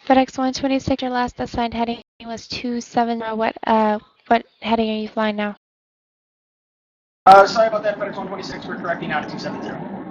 FedEx 126, your last assigned heading was 270. What heading are you flying now? Sorry about that, FedEx 126. We're correcting now to 270.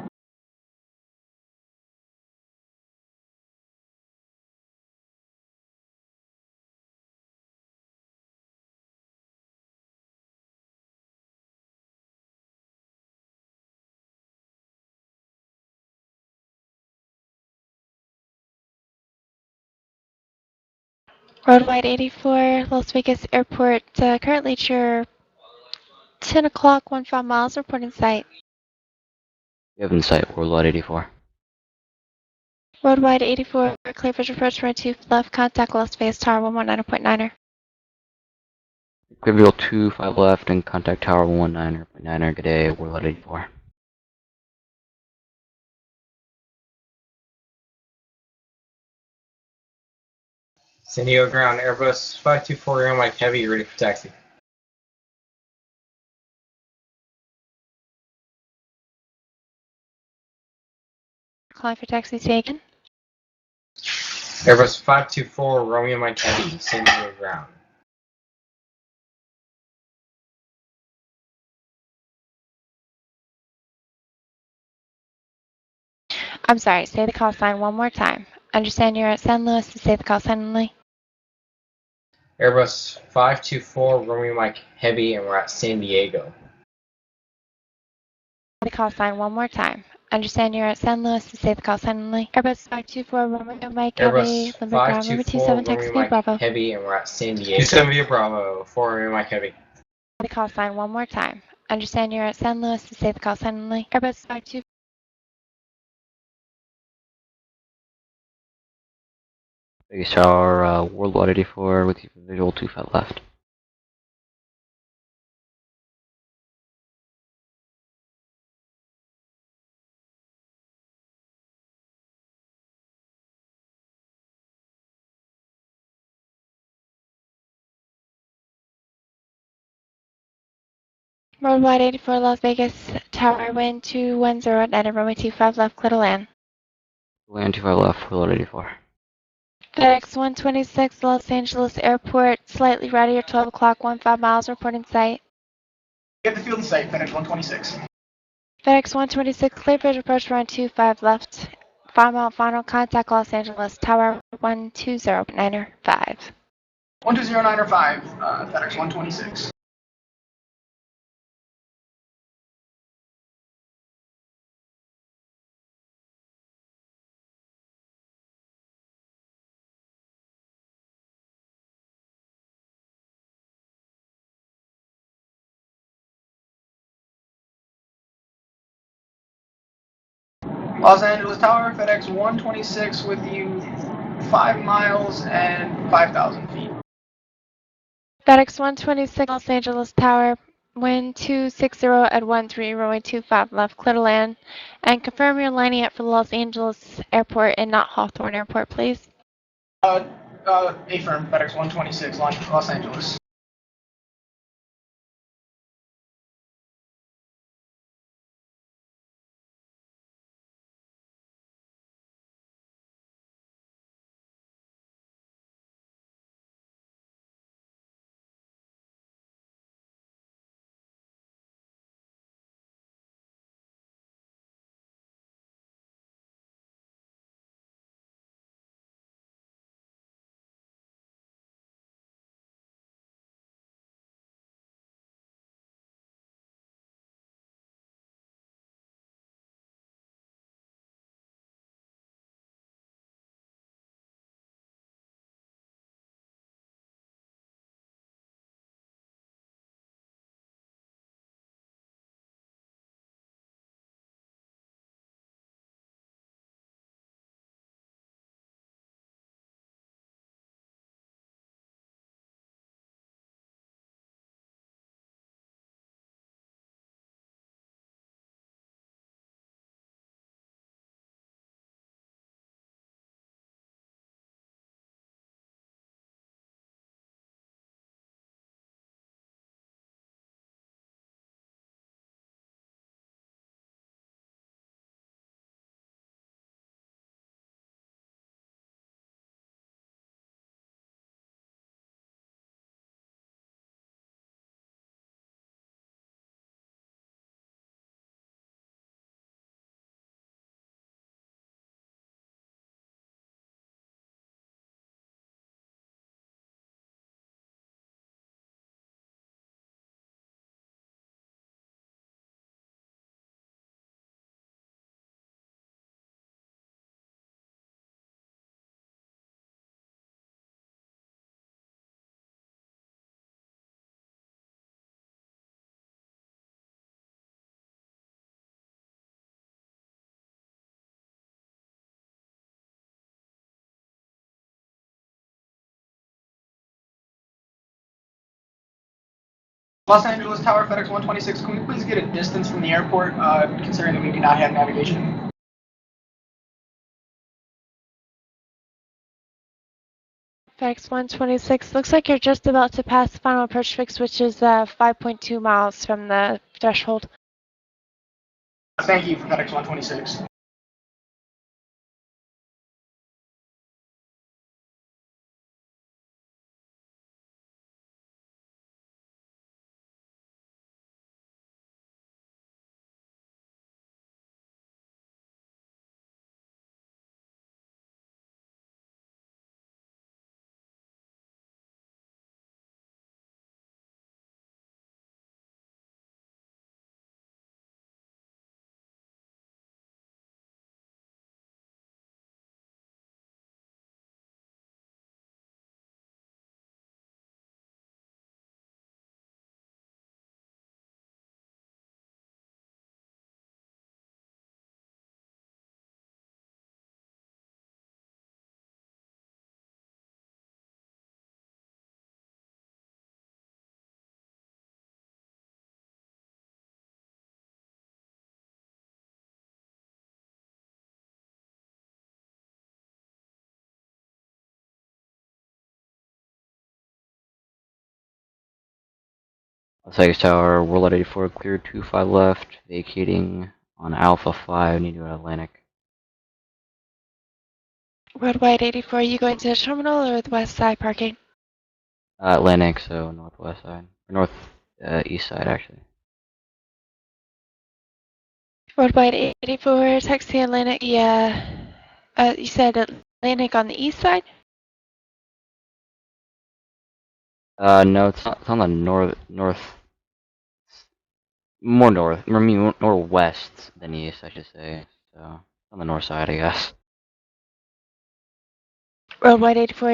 Worldwide 84, Las Vegas Airport. Currently at your 10 o'clock, 15 miles, reporting site. You have in sight, Worldwide 84. Worldwide 84, clear visual approach, runway 2 left, contact Las Vegas Tower 119.9er. Clear visual 25 left and contact Tower 119.9er. Good day, Worldwide 84. San Diego ground, Airbus 524 GAᴴᴰ Heavy, ready for taxi. Calling for taxi, say again. Airbus 524 Romeo Mike Heavy, San Diego ground. I'm sorry, say the call sign one more time. Understand you're at San Luis, to say the call sign only. Airbus 524 Romeo Mike Heavy, and we're at San Diego. The call sign one more time. Understand you're at San Luis, to say the call sign only. Airbus 524 Romeo Mike Heavy, Airbus limit ground, number 524 27, taxi Romeo via Mike Bravo. Heavy, and we're at San Diego. 27 via Bravo, 4 Romeo Mike Heavy. The call sign one more time. Understand you're at San Luis, to say the call sign only. Airbus 524. Vegas Tower, Worldwide 84 with you visual 25 left. Worldwide 84 Las Vegas Tower, wind 210 at runway 25 left, clear to land. Land 25 left, Worldwide 84. FedEx 126 Los Angeles Airport, slightly right of your 12 o'clock, 15 miles, reporting site. Get the field in sight, FedEx 126. FedEx 126, clear bridge approach, run 25 left. 5 mile final, contact Los Angeles Tower 120905. 120905, FedEx 126. Los Angeles Tower, FedEx 126 with you 5 miles and 5,000 feet. FedEx 126 Los Angeles Tower, wind 260 at 13, runway 25 left, clear to land. And confirm you're lining up for the Los Angeles Airport and not Hawthorne Airport, please. Affirm, FedEx 126, Los Angeles. Los Angeles Tower, FedEx 126. Can we please get a distance from the airport, considering that we do not have navigation? FedEx 126, looks like you're just about to pass the final approach fix, which is 5.2 miles from the threshold. Thank you for FedEx 126. Las Vegas Tower, World 84, clear 25 left, vacating on Alpha 5, need to go to Atlantic. Worldwide 84, you going to the terminal or the west side parking? Atlantic, so northwest side. Or east side, actually. Worldwide 84, taxi Atlantic, yeah. You said Atlantic on the east side? No, it's not. It's on the more north. I mean, more west than east, I should say. So on the north side, I guess. Worldwide 84,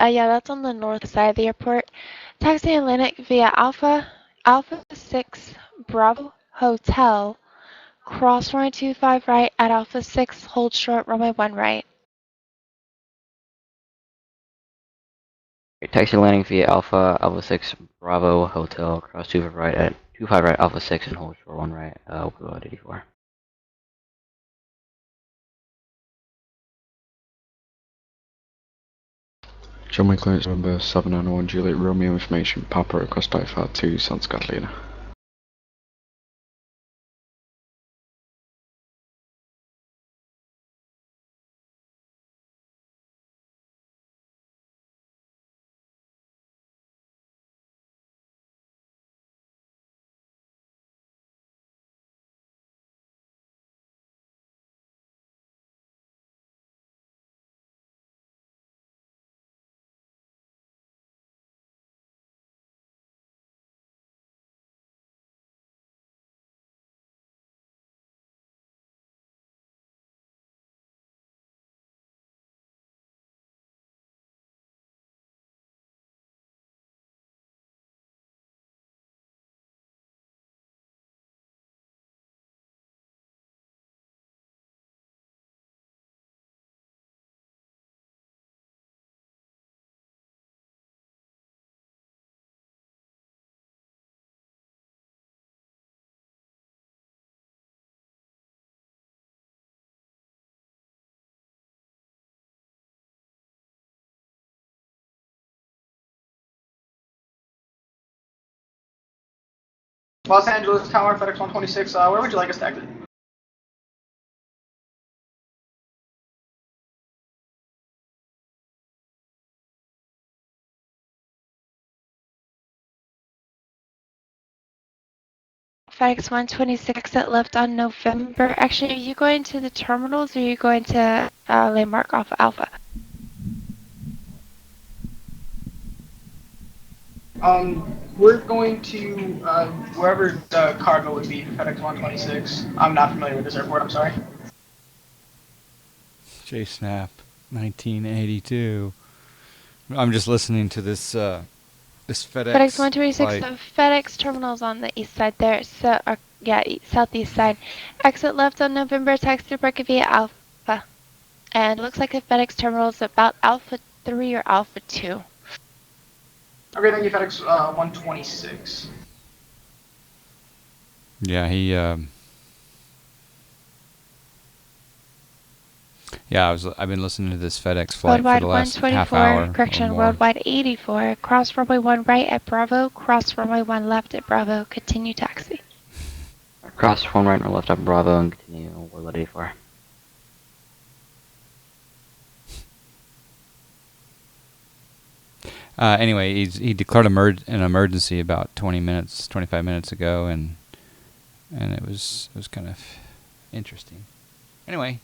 yeah, that's on the north side of the airport. Taxi Atlantic via Alpha 6 Bravo Hotel. Cross runway 25 right at Alpha 6, hold short runway 1 right. Taxi landing via Alpha 6 Bravo Hotel, cross 25 right at 25 right Alpha 6 and hold short 1 right, World 84. John McClain's number 791 Juliet Romeo information, Papa request IFR 2 Santa Catalina. Los Angeles Tower, FedEx 126. Where would you like us to exit? FedEx 126 that left on November. Actually, are you going to the terminals or are you going to landmark off Alpha? We're going to wherever the cargo would be, FedEx 126. I'm not familiar with this airport, I'm sorry. JSNAP, 1982. I'm just listening to this this FedEx 126, flight. so FedEx terminals on the east side there. So, yeah, southeast side. Exit left on November, taxi parking via Alpha. And it looks like the FedEx terminal is about Alpha 3 or Alpha 2. Okay, thank you, FedEx 126. Yeah, yeah, I've been listening to this FedEx flight for Worldwide the last half hour 124, or correction, more. worldwide 84, cross runway 1 right at Bravo, cross runway 1 left at Bravo, continue taxi. Cross one right and left up Bravo and continue Warlord 84. Anyway, he declared an emergency about 25 minutes ago, and it was kind of interesting. Anyway,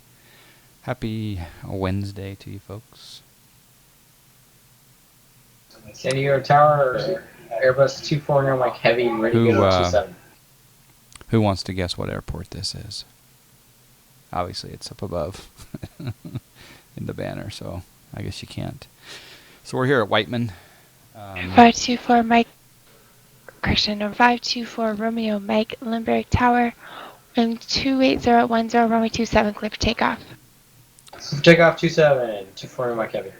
happy Wednesday to you folks. San Diego Tower, Airbus 240 Mike Heavy, ready to go to 27. Who wants to guess what airport this is? Obviously, it's up above in the banner, so I guess you can't. So we're here at Whiteman. 524 Mike, correction, 524 Romeo Mike, Lindbergh Tower, and 28010 runway 27, clear for takeoff. Takeoff 27, 240 Mike Heavy.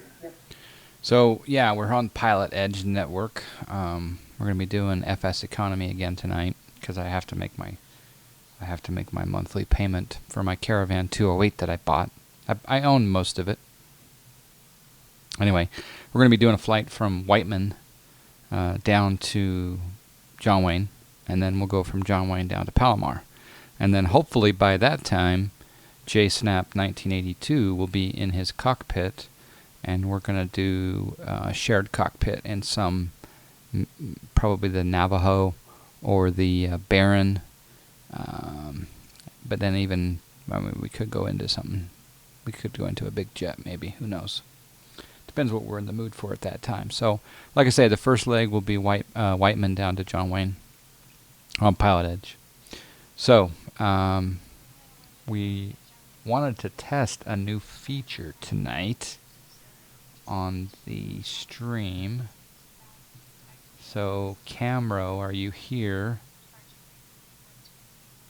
So yeah, we're on Pilot Edge Network. We're going to be doing FS Economy again tonight because I have to make my monthly payment for my Caravan 208 that I bought. I own most of it. Anyway, we're going to be doing a flight from Whiteman down to John Wayne, and then we'll go from John Wayne down to Palomar. And then hopefully by that time, JSNAP 1982 will be in his cockpit, and we're going to do a shared cockpit in some, probably the Navajo or the Baron. But then even, I mean, we could go into something. We could go into a big jet, maybe. Who knows? Depends what we're in the mood for at that time. So, like I say, the first leg will be Whiteman down to John Wayne on Pilot Edge. So, we wanted to test a new feature tonight on the stream. So, Camro, are you here?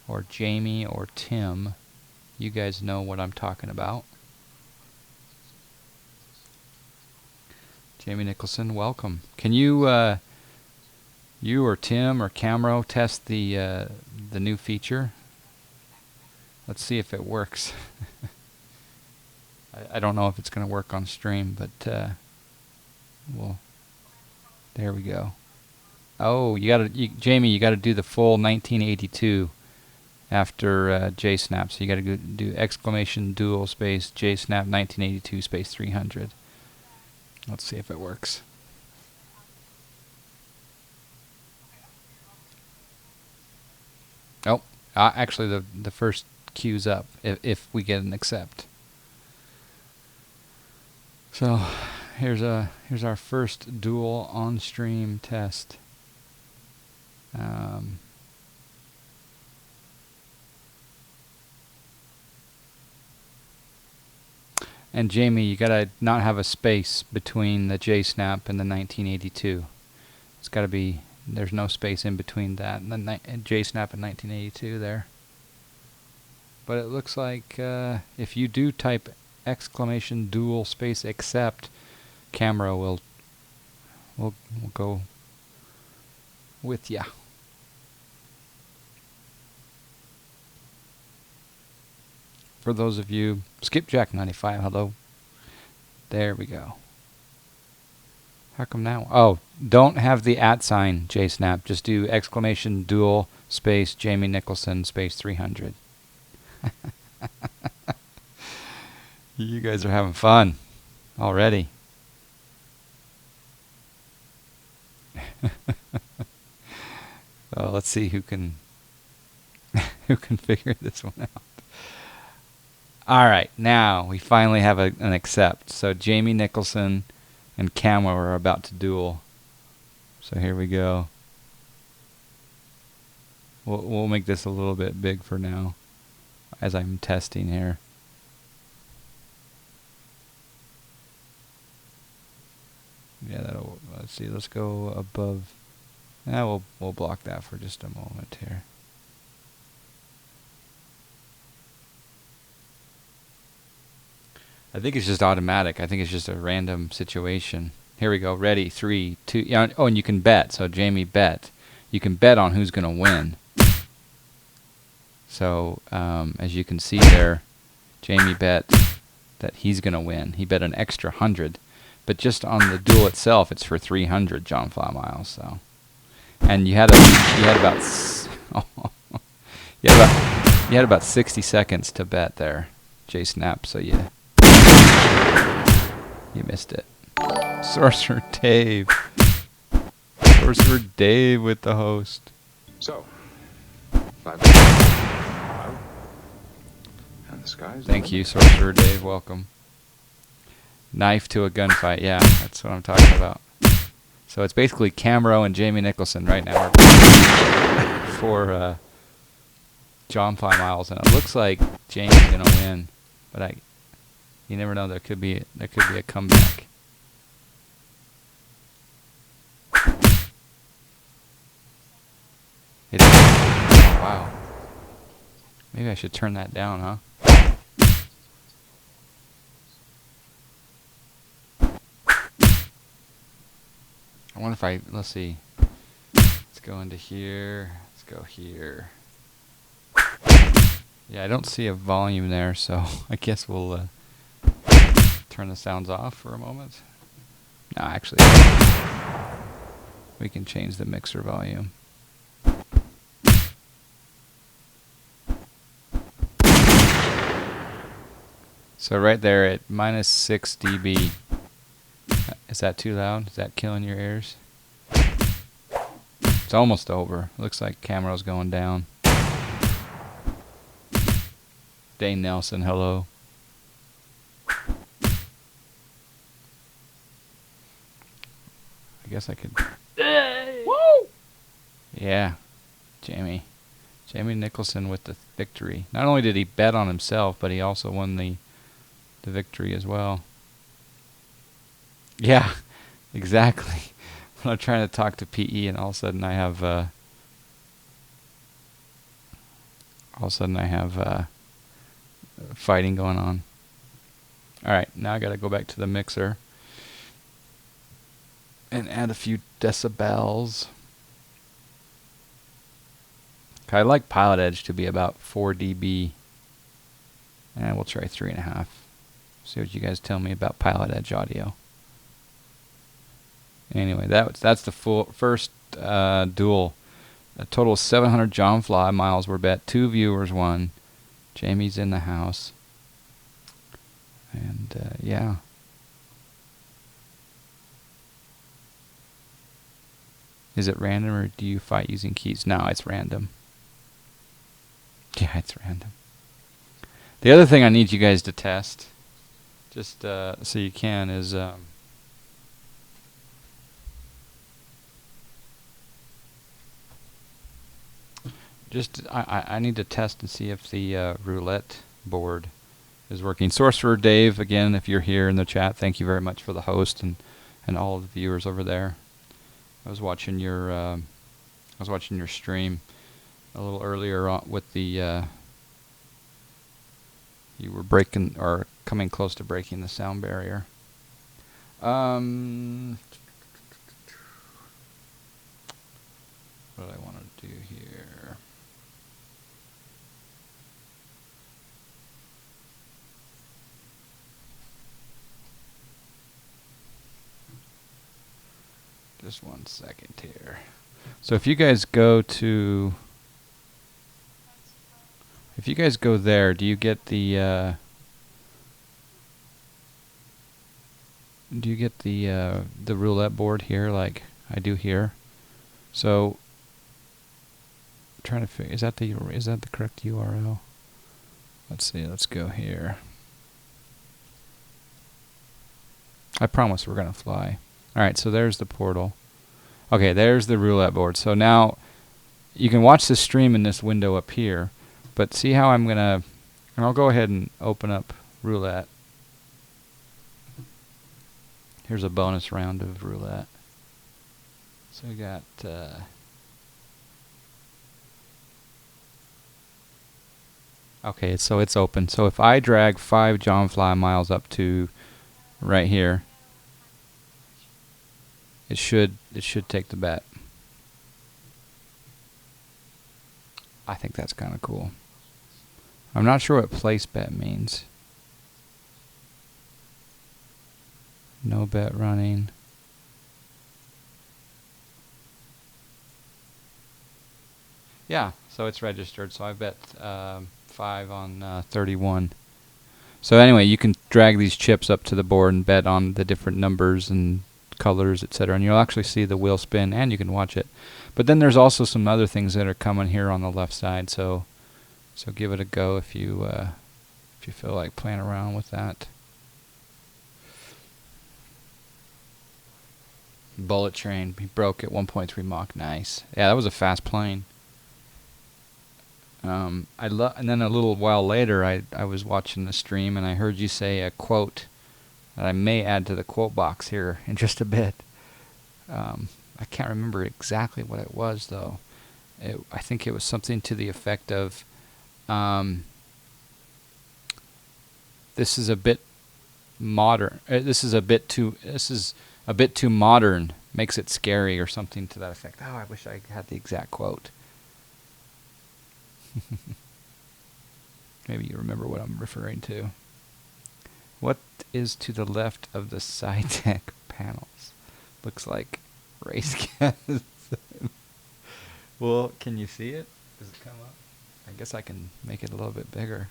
Or Jamie or Tim? You guys know what I'm talking about. Jamie Nicholson, welcome. Can you you or Tim or Camro test the new feature? Let's see if it works. I don't know if it's going to work on stream, but well, there we go. Oh, Jamie, you got to do the full 1982 after JSNAP. So you got to do exclamation dual space JSNAP 1982 space 300. Let's see if it works. Oh, actually the first queue's up if we get an accept. So here's our first dual on stream test. And Jamie, you gotta not have a space between the JSNAP and the 1982. It's gotta be, there's no space in between that and the JSNAP and 1982 there. But it looks like if you do type exclamation dual space accept, Camera will go with ya. For those of you, Skipjack 95, hello. There we go. How come now? Oh, don't have the @ sign, JSNAP. Just do exclamation dual space Jamie Nicholson space 300. You guys are having fun already. Well, let's see who can figure this one out. All right, now we finally have an accept. So Jamie Nicholson and Camo are about to duel. So here we go. We'll make this a little bit big for now, as I'm testing here. Yeah, that'll. Let's see. Let's go above. Yeah, we'll block that for just a moment here. I think it's just automatic. I think it's just a random situation. Here we go. Ready? 3, 2. Yeah. Oh, and you can bet. So Jamie bet. You can bet on who's going to win. So as you can see there, Jamie bet that he's going to win. He bet an extra 100, but just on the duel itself, it's for 300 John Fly miles. So, and you had about 60 seconds to bet there, J Snap. So you missed it. Sorcerer Dave. Sorcerer Dave with the host. So, 5 and the skies. Thank you, Sorcerer Dave. Welcome. Knife to a gunfight. Yeah, that's what I'm talking about. So it's basically Camero and Jamie Nicholson right now for John Fly miles, and it looks like Jamie's gonna win, but you never know. There could be a comeback. It is. Oh, wow. Maybe I should turn that down, huh? I wonder if let's see. Let's go into here. Let's go here. Yeah, I don't see a volume there, so I guess we'll turn the sounds off for a moment. No, actually, we can change the mixer volume. So right there at -6 dB. Is that too loud? Is that killing your ears? It's almost over. Looks like camera's going down. Dane Nelson, hello. I guess I could. Woo! Yeah, Jamie Nicholson with the victory. Not only did he bet on himself, but he also won the victory as well. Yeah, exactly. When I'm trying to talk to PE, and all of a sudden I have fighting going on. All right, now I got to go back to the mixer and add a few decibels. I like Pilot Edge to be about 4 dB, and we'll try 3.5. See what you guys tell me about Pilot Edge audio. Anyway, that's the first duel. A total of 700 John Fly miles were bet. 2 viewers won. Jamie's in the house. And yeah. Is it random, or do you fight using keys? No, it's random. Yeah, it's random. The other thing I need you guys to test, just so you can, is I need to test and see if the roulette board is working. Sorcerer Dave, again, if you're here in the chat, thank you very much for the host and all of the viewers over there. I was watching your stream a little earlier on with the you were breaking or coming close to breaking the sound barrier. What do I want to do here? Just 1 second here. So if you guys go there, do you get the roulette board here like I do here? So I'm trying to figure, is that the correct URL? Let's see, let's go here. I promise we're gonna fly. Alright, so there's the portal. Okay, there's the roulette board. So now you can watch the stream in this window up here, but see how I'm gonna, and I'll go ahead and open up roulette. Here's a bonus round of roulette. So we got okay, so it's open. So if I drag 5 John Fly miles up to right here, it should take the bet. I think that's kind of cool. I'm not sure what place bet means. No bet running. Yeah, so it's registered. So I bet 5 on 31. So anyway, you can drag these chips up to the board and bet on the different numbers and colors, etc. And you'll actually see the wheel spin, and you can watch it. But then there's also some other things that are coming here on the left side. So give it a go if you feel like playing around with that. Bullet train, he broke at 1.3 Mach. Nice. Yeah, that was a fast plane. And then a little while later, I was watching the stream and I heard you say a quote that I may add to the quote box here in just a bit. I can't remember exactly what it was though. I think it was something to the effect of, "This is a bit modern. This is a bit too modern. Makes it scary," or something to that effect. Oh, I wish I had the exact quote. Maybe you remember what I'm referring to. What is to the left of the side deck panels? Looks like race cars. Well, can you see it? Does it come up? I guess I can make it a little bit bigger.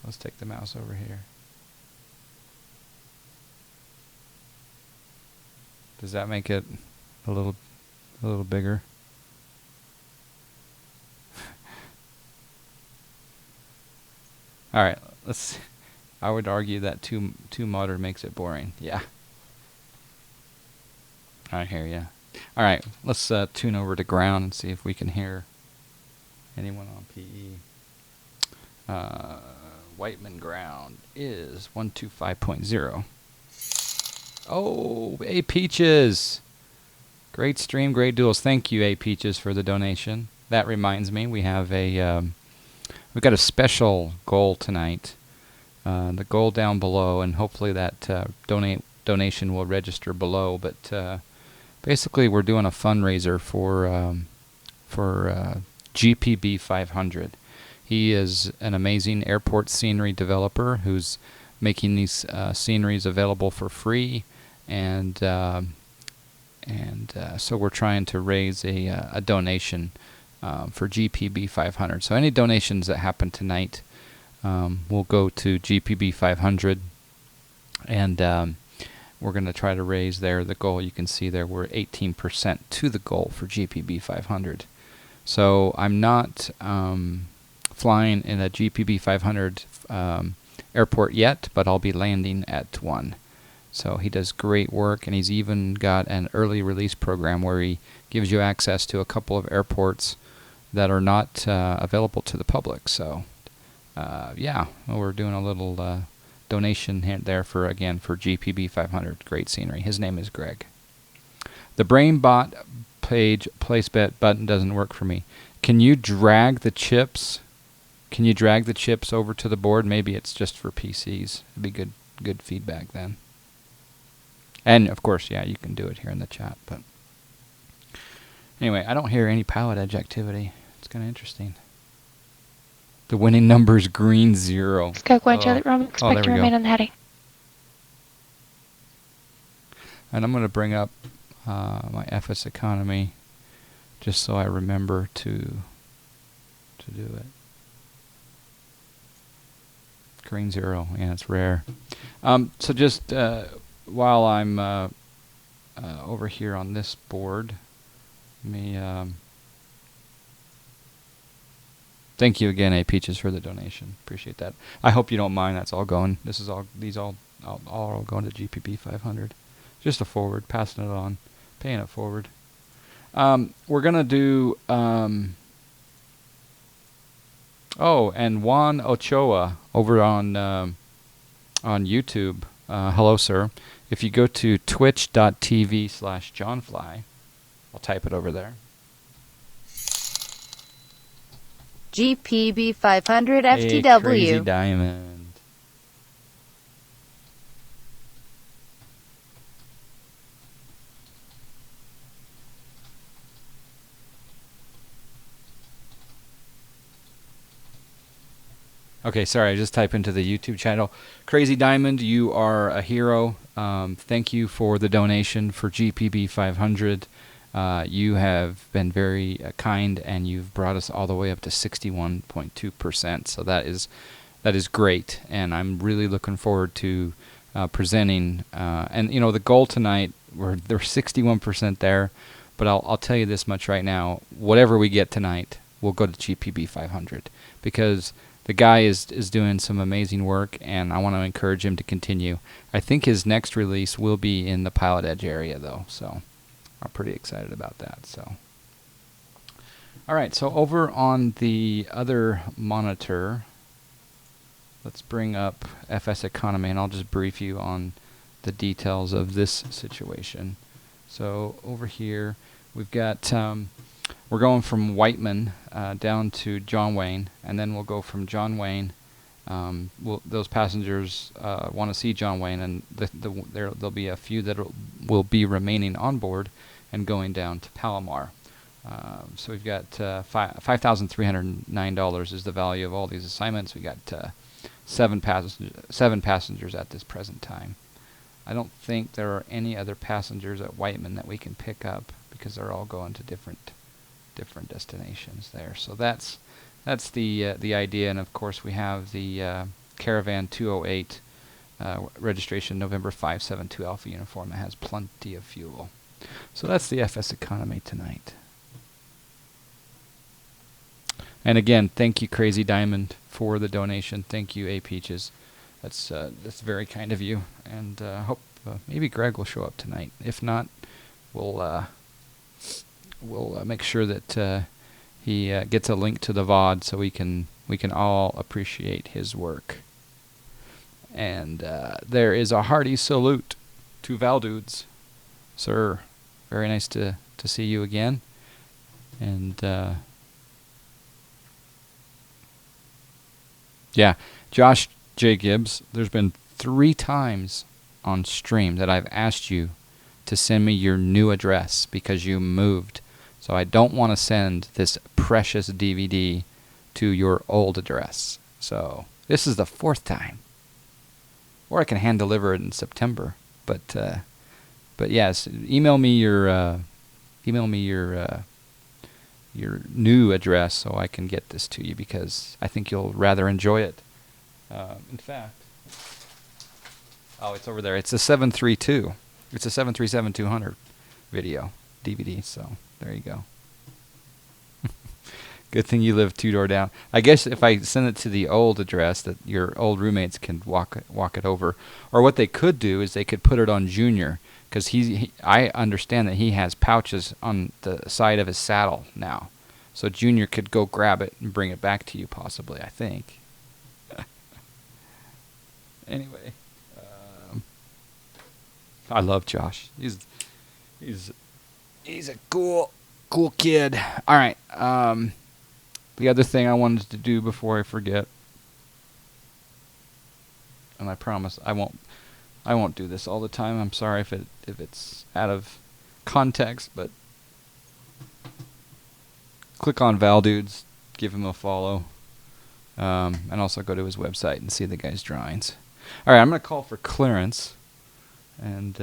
Let's take the mouse over here. Does that make it a little bigger? All right, let's. I would argue that too modern makes it boring. Yeah. I hear ya. All right, let's tune over to ground and see if we can hear anyone on PE. Whiteman ground is 125.0. Oh, A Peaches! Great stream, great duels. Thank you, A Peaches, for the donation. That reminds me, we have we've got a special goal tonight. The goal down below, and hopefully that donation will register below. But basically, we're doing a fundraiser for GPB 500. He is an amazing airport scenery developer who's making these sceneries available for free, and so we're trying to raise a donation for GPB 500. So any donations that happen tonight will go to GPB 500, and we're going to try to raise there the goal. You can see there we're 18% to the goal for GPB 500. So I'm not flying in a GPB 500 airport yet, but I'll be landing at one. So he does great work, and he's even got an early release program where he gives you access to a couple of airports that are not available to the public. So yeah, we're doing a little donation here there for GPB 500. Great scenery. His name is Greg. The BrainBot page place bet button doesn't work for me. Can you drag the chips? Can you drag the chips over to the board? Maybe it's just for PCs. It'd be good feedback then. And of course, yeah, you can do it here in the chat. But anyway, I don't hear any pallet edge activity. It's kind of interesting. The winning number is green 0. FSEconomyᴴᴰ GAᴴᴰ expect to remain on the heading. And I'm going to bring up my FS economy just so I remember to do it. Green 0, yeah, it's rare. So just while I'm over here on this board, let me thank you again, A Peaches, for the donation. Appreciate that. I hope you don't mind. That's all going. These all going to GPB 500. Just a forward, passing it on, paying it forward. We're gonna do. Oh, and Juan Ochoa over on YouTube. Hello, sir. If you go to twitch.tv/JohnFly, I'll type it over there. GPB 500 Hey, FTW. Crazy Diamond. Okay, sorry, I just typed into the YouTube channel. Crazy Diamond, you are a hero. Thank you for the donation for GPB 500. You have been very kind, and you've brought us all the way up to 61.2%. So that is great, and I'm really looking forward to presenting. And you know, the goal tonight, we're 61% there, but I'll tell you this much right now: whatever we get tonight, we'll go to GPB 500 because the guy is doing some amazing work, and I want to encourage him to continue. I think his next release will be in the Pilot Edge area, though, so I'm pretty excited about that. So, all right, so over on the other monitor, let's bring up FSEconomy, and I'll just brief you on the details of this situation. So over here, we've got we're going from Whiteman down to John Wayne, and then we'll go from John Wayne. Those passengers want to see John Wayne, and there'll be a few that will be remaining on board and going down to Palomar. So we've got $5,309 is the value of all these assignments. We got seven passengers at this present time. I don't think there are any other passengers at Whiteman that we can pick up because they're all going to different destinations there. So that's the idea, and of course we have the Caravan 208 registration November 572 Alpha Uniform that has plenty of fuel. So that's the FSEconomy tonight. And again, thank you, Crazy Diamond, for the donation. Thank you, A Peaches. That's very kind of you, and hope maybe Greg will show up tonight. If not, we'll make sure that he gets a link to the VOD so we can all appreciate his work. And there is a hearty salute to Valdudes, sir. Very nice to see you again. And yeah, Josh J. Gibbs, there's been 3 times on stream that I've asked you to send me your new address because you moved. So I don't want to send this precious DVD to your old address. So this is the 4th time. Or I can hand deliver it in September. But yes, email me your new address so I can get this to you because I think you'll rather enjoy it. In fact, oh, it's over there. It's a 732. It's a 737-200 video DVD. So there you go. Good thing you live 2 doors down. I guess if I send it to the old address, that your old roommates can walk it over, or what they could do is they could put it on Junior, because I understand that he has pouches on the side of his saddle now, so Junior could go grab it and bring it back to you, possibly. I think. Anyway, I love Josh. He's a cool kid. All right. The other thing I wanted to do before I forget, and I promise I won't do this all the time. I'm sorry if it's out of context, but click on Valdudes, give him a follow, and also go to his website and see the guy's drawings. All right, I'm gonna call for clearance, and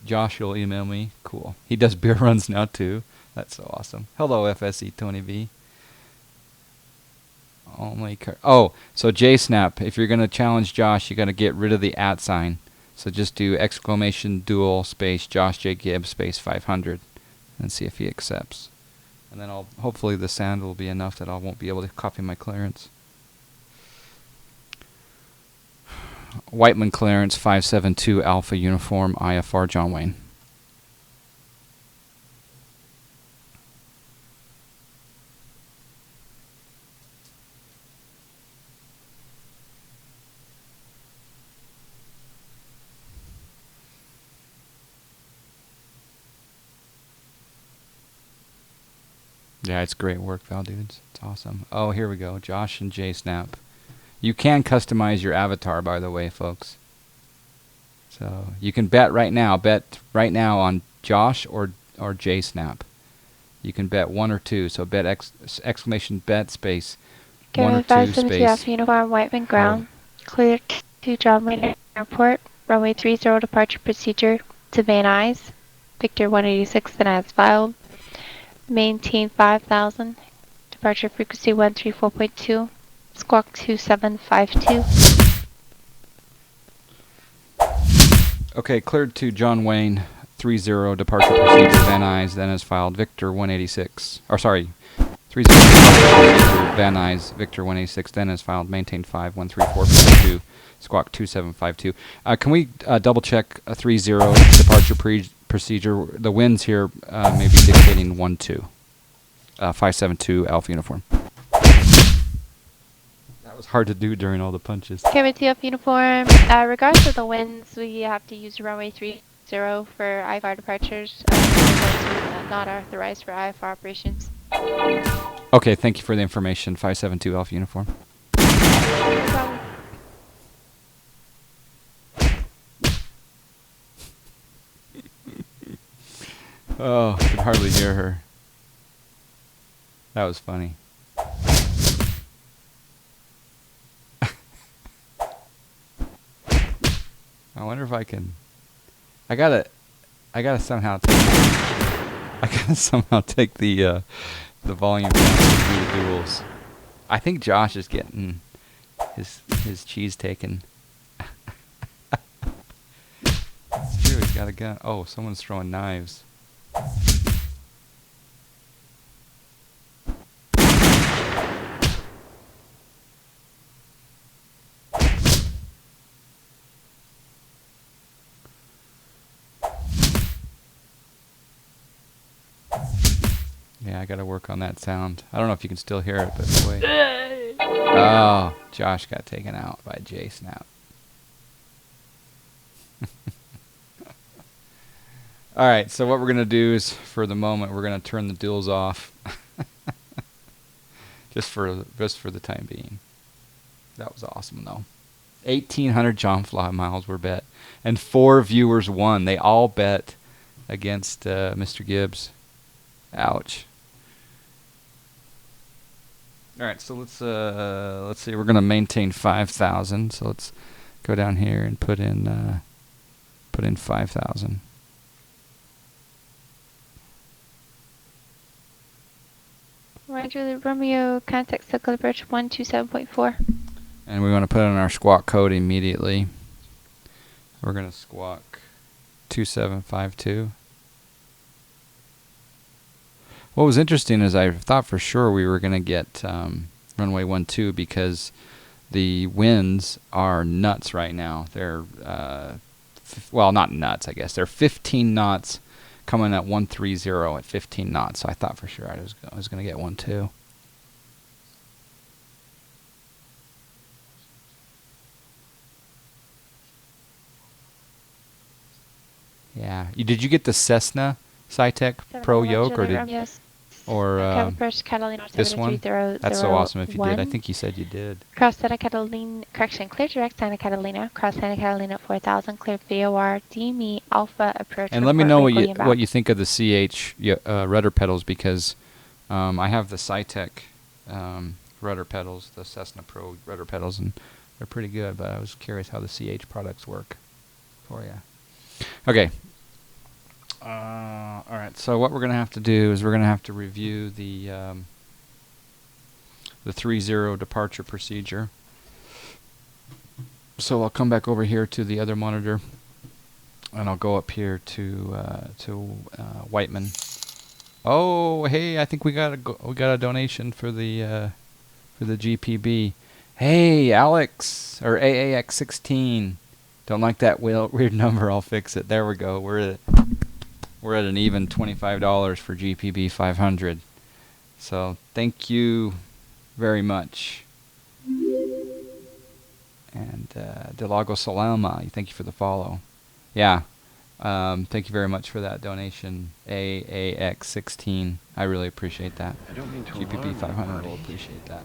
Josh will email me. Cool. He does beer runs now too. That's so awesome. Hello, FSE Tony V. So JSnap, if you're gonna challenge Josh, you gotta get rid of the @ sign. So just do !dual space Josh J Gibbs space 500 and see if he accepts. And then hopefully the sound will be enough that I won't be able to copy my clearance. Whiteman clearance 572 Alpha Uniform IFR John Wayne. Yeah, it's great work, Val dudes. It's awesome. Oh, here we go. Josh and JSnap. You can customize your avatar, by the way, folks. So you can bet right now on Josh or JSnap. You can bet one or two. So bet exclamation bet space one or Given two 572 space. Alpha Uniform Whiteman ground. Clear to John Wayne Airport. Runway 30 departure procedure to Van Nuys. Victor 186 then as filed. Maintain 5,000. Departure frequency 134.2. Squawk 2752. Okay, cleared to John Wayne 30 departure procedure Van Nuys then as filed. Victor 186. Or sorry. 30 Van Nuys, Victor 186, then as filed, maintain 5134.2, squawk 2752. Can we double check a 30 departure procedure? The winds here may be dictating 12. 572 Alpha Uniform. That was hard to do during all the punches. Cabin Alpha Uniform. Regardless of the winds, we have to use runway 30 for IFR departures. Not authorized for IFR operations. Okay, thank you for the information. 572 Alpha Uniform. No problem. Oh, I could hardly hear her. That was funny. I wonder if I can. I gotta somehow take the volume down to do the duels. I think Josh is getting his cheese taken. It's true, he's got a gun. Oh, someone's throwing knives. Yeah, I gotta work on that sound. I don't know if you can still hear it, but wait. Oh, Josh got taken out by J-Snap. Alright, so what we're gonna do is, for the moment, we're gonna turn the duels off. just for the time being. That was awesome, though. 1,800 John Fly miles were bet. And 4 viewers won. They all bet against Mr. Gibbs. Ouch. All right, so let's see. We're gonna maintain 5,000. So let's go down here and put in 5,000. Roger, Romeo, contact Circle Approach 127.4. And we want to put in our squawk code immediately. We're gonna squawk 2752. What was interesting is I thought for sure we were going to get runway 12 because the winds are nuts right now. They're, well, not nuts, I guess. They're 15 knots coming at 130 at 15 knots. So I thought for sure I was going to get 12. Yeah. Did you get the Cessna SciTech Pro yoke or did? Yes. Or this one? That's so awesome if you did. I think you said you did. Cross Santa Catalina, correction, clear direct Santa Catalina, cross Santa Catalina 4000, clear VOR, DME Alpha approach. And let me know what you think of the CH rudder pedals because I have the SciTech rudder pedals, the Cessna Pro rudder pedals, and they're pretty good, but I was curious how the CH products work for you. Okay. All right, so what we're going to have to do is we're going to have to review the 30 departure procedure. So I'll come back over here to the other monitor, and I'll go up here to Whiteman. Oh, hey, I think we got a donation for the GPB. Hey, Alex or AAX16. Don't like that weird number. I'll fix it. There we go. We're at an even $25 for GPB 500. So thank you very much. And Delago Salama, thank you for the follow. Yeah, thank you very much for that donation, AAX16. I really appreciate that. I don't mean to GPB 500 will appreciate that.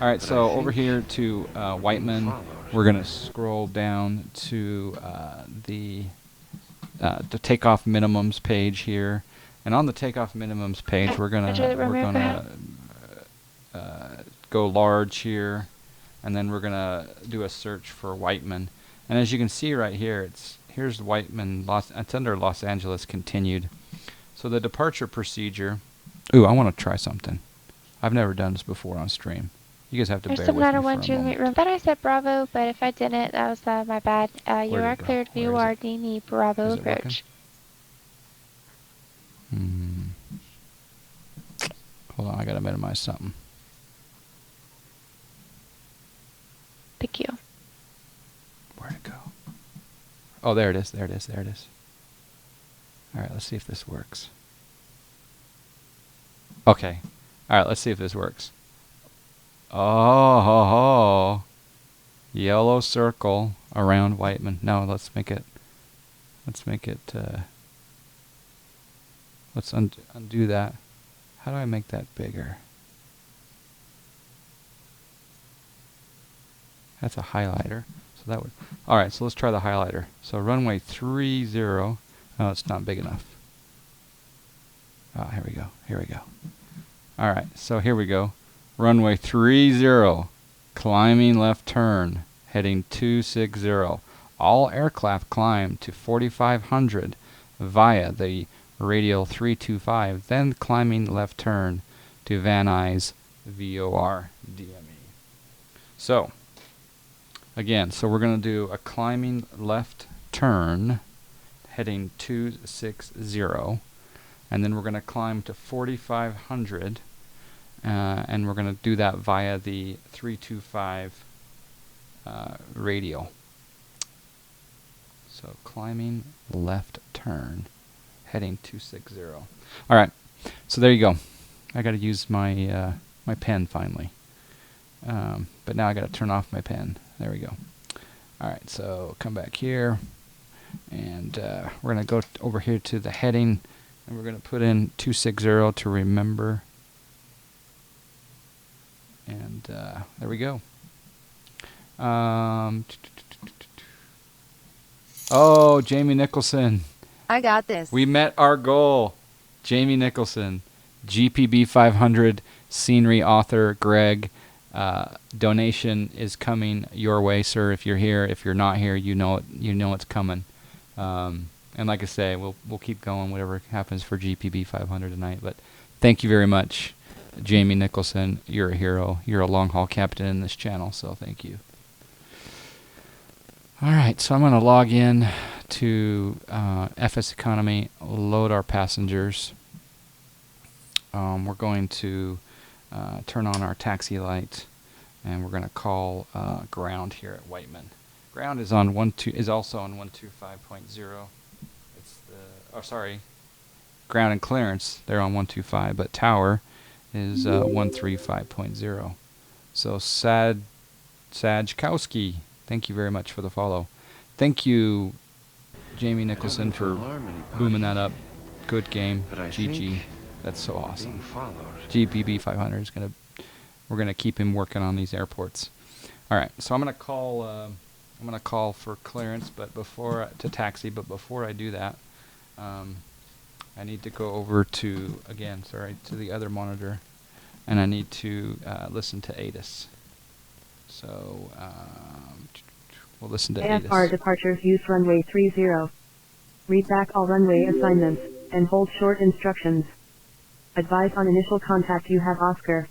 All right, so over here to Whiteman, we're going to scroll down to the takeoff minimums page here, and on the takeoff minimums page, we're gonna go large here, and then we're gonna do a search for Whiteman. And as you can see right here, here's Whiteman. It's under Los Angeles continued. So the departure procedure. Ooh, I want to try something. I've never done this before on stream. You guys have to There's bear some with me for 901 a Juliet moment. room. I thought I said Bravo, but if I didn't, that was my bad. You Where'd are it go? cleared Where for is it? URD Bravo Is it working? approach. Hold on, I gotta minimize something. Thank you. Where'd it go? Oh, there it is. There it is. There it is. All right, let's see if this works. Okay. All right, let's see if this works. Oh, ho, ho. Yellow circle around Whiteman. No, let's make it. Let's undo that. How do I make that bigger? That's a highlighter. So that would. All right, so let's try the highlighter. So runway 30. Oh, it's not big enough. Ah, here we go. Here we go. All right, so here we go. Runway 30, climbing left turn, heading 260. All aircraft climb to 4,500 via the radial 325, then climbing left turn to Van Nuys VOR DME. So, again, so we're going to do a climbing left turn, heading 260. And then we're going to climb to 4,500, and we're going to do that via the 325 radial. So climbing left turn, heading 260. All right, so there you go. I got to use my my pen finally, but now I got to turn off my pen. There we go. All right, so come back here, and we're going to go over here to the heading. And we're going to put in 260 to remember. And there we go. Oh, Jamie Nicholson. I got this. We met our goal. Jamie Nicholson, GPB 500 scenery author Greg. Donation is coming your way, sir. If you're here, if you're not here, you know it. You know it's coming. And like I say, we'll keep going, whatever happens for GPB 500 tonight. But thank you very much, Jamie Nicholson. You're a hero. You're a long haul captain in this channel, so thank you. All right, so I'm going to log in to FS Economy, load our passengers. We're going to turn on our taxi light, and we're going to call ground here at Whiteman. Ground is on also on 125.0. Ground and clearance, they're on 125, but tower is 135.0. So Sajkowski, thank you very much for the follow. Thank you, Jamie Nicholson, for booming that up. Good game, GG. That's so awesome. GPB 500 is we're gonna keep him working on these airports. All right, so I'm gonna call for clearance, but to taxi. But before I do that, I need to go over to the other monitor, and I need to listen to ATIS. So we'll listen to ATIS. AFR departures use runway 30. Read back all runway assignments, and hold short instructions. Advise on initial contact you have Oscar.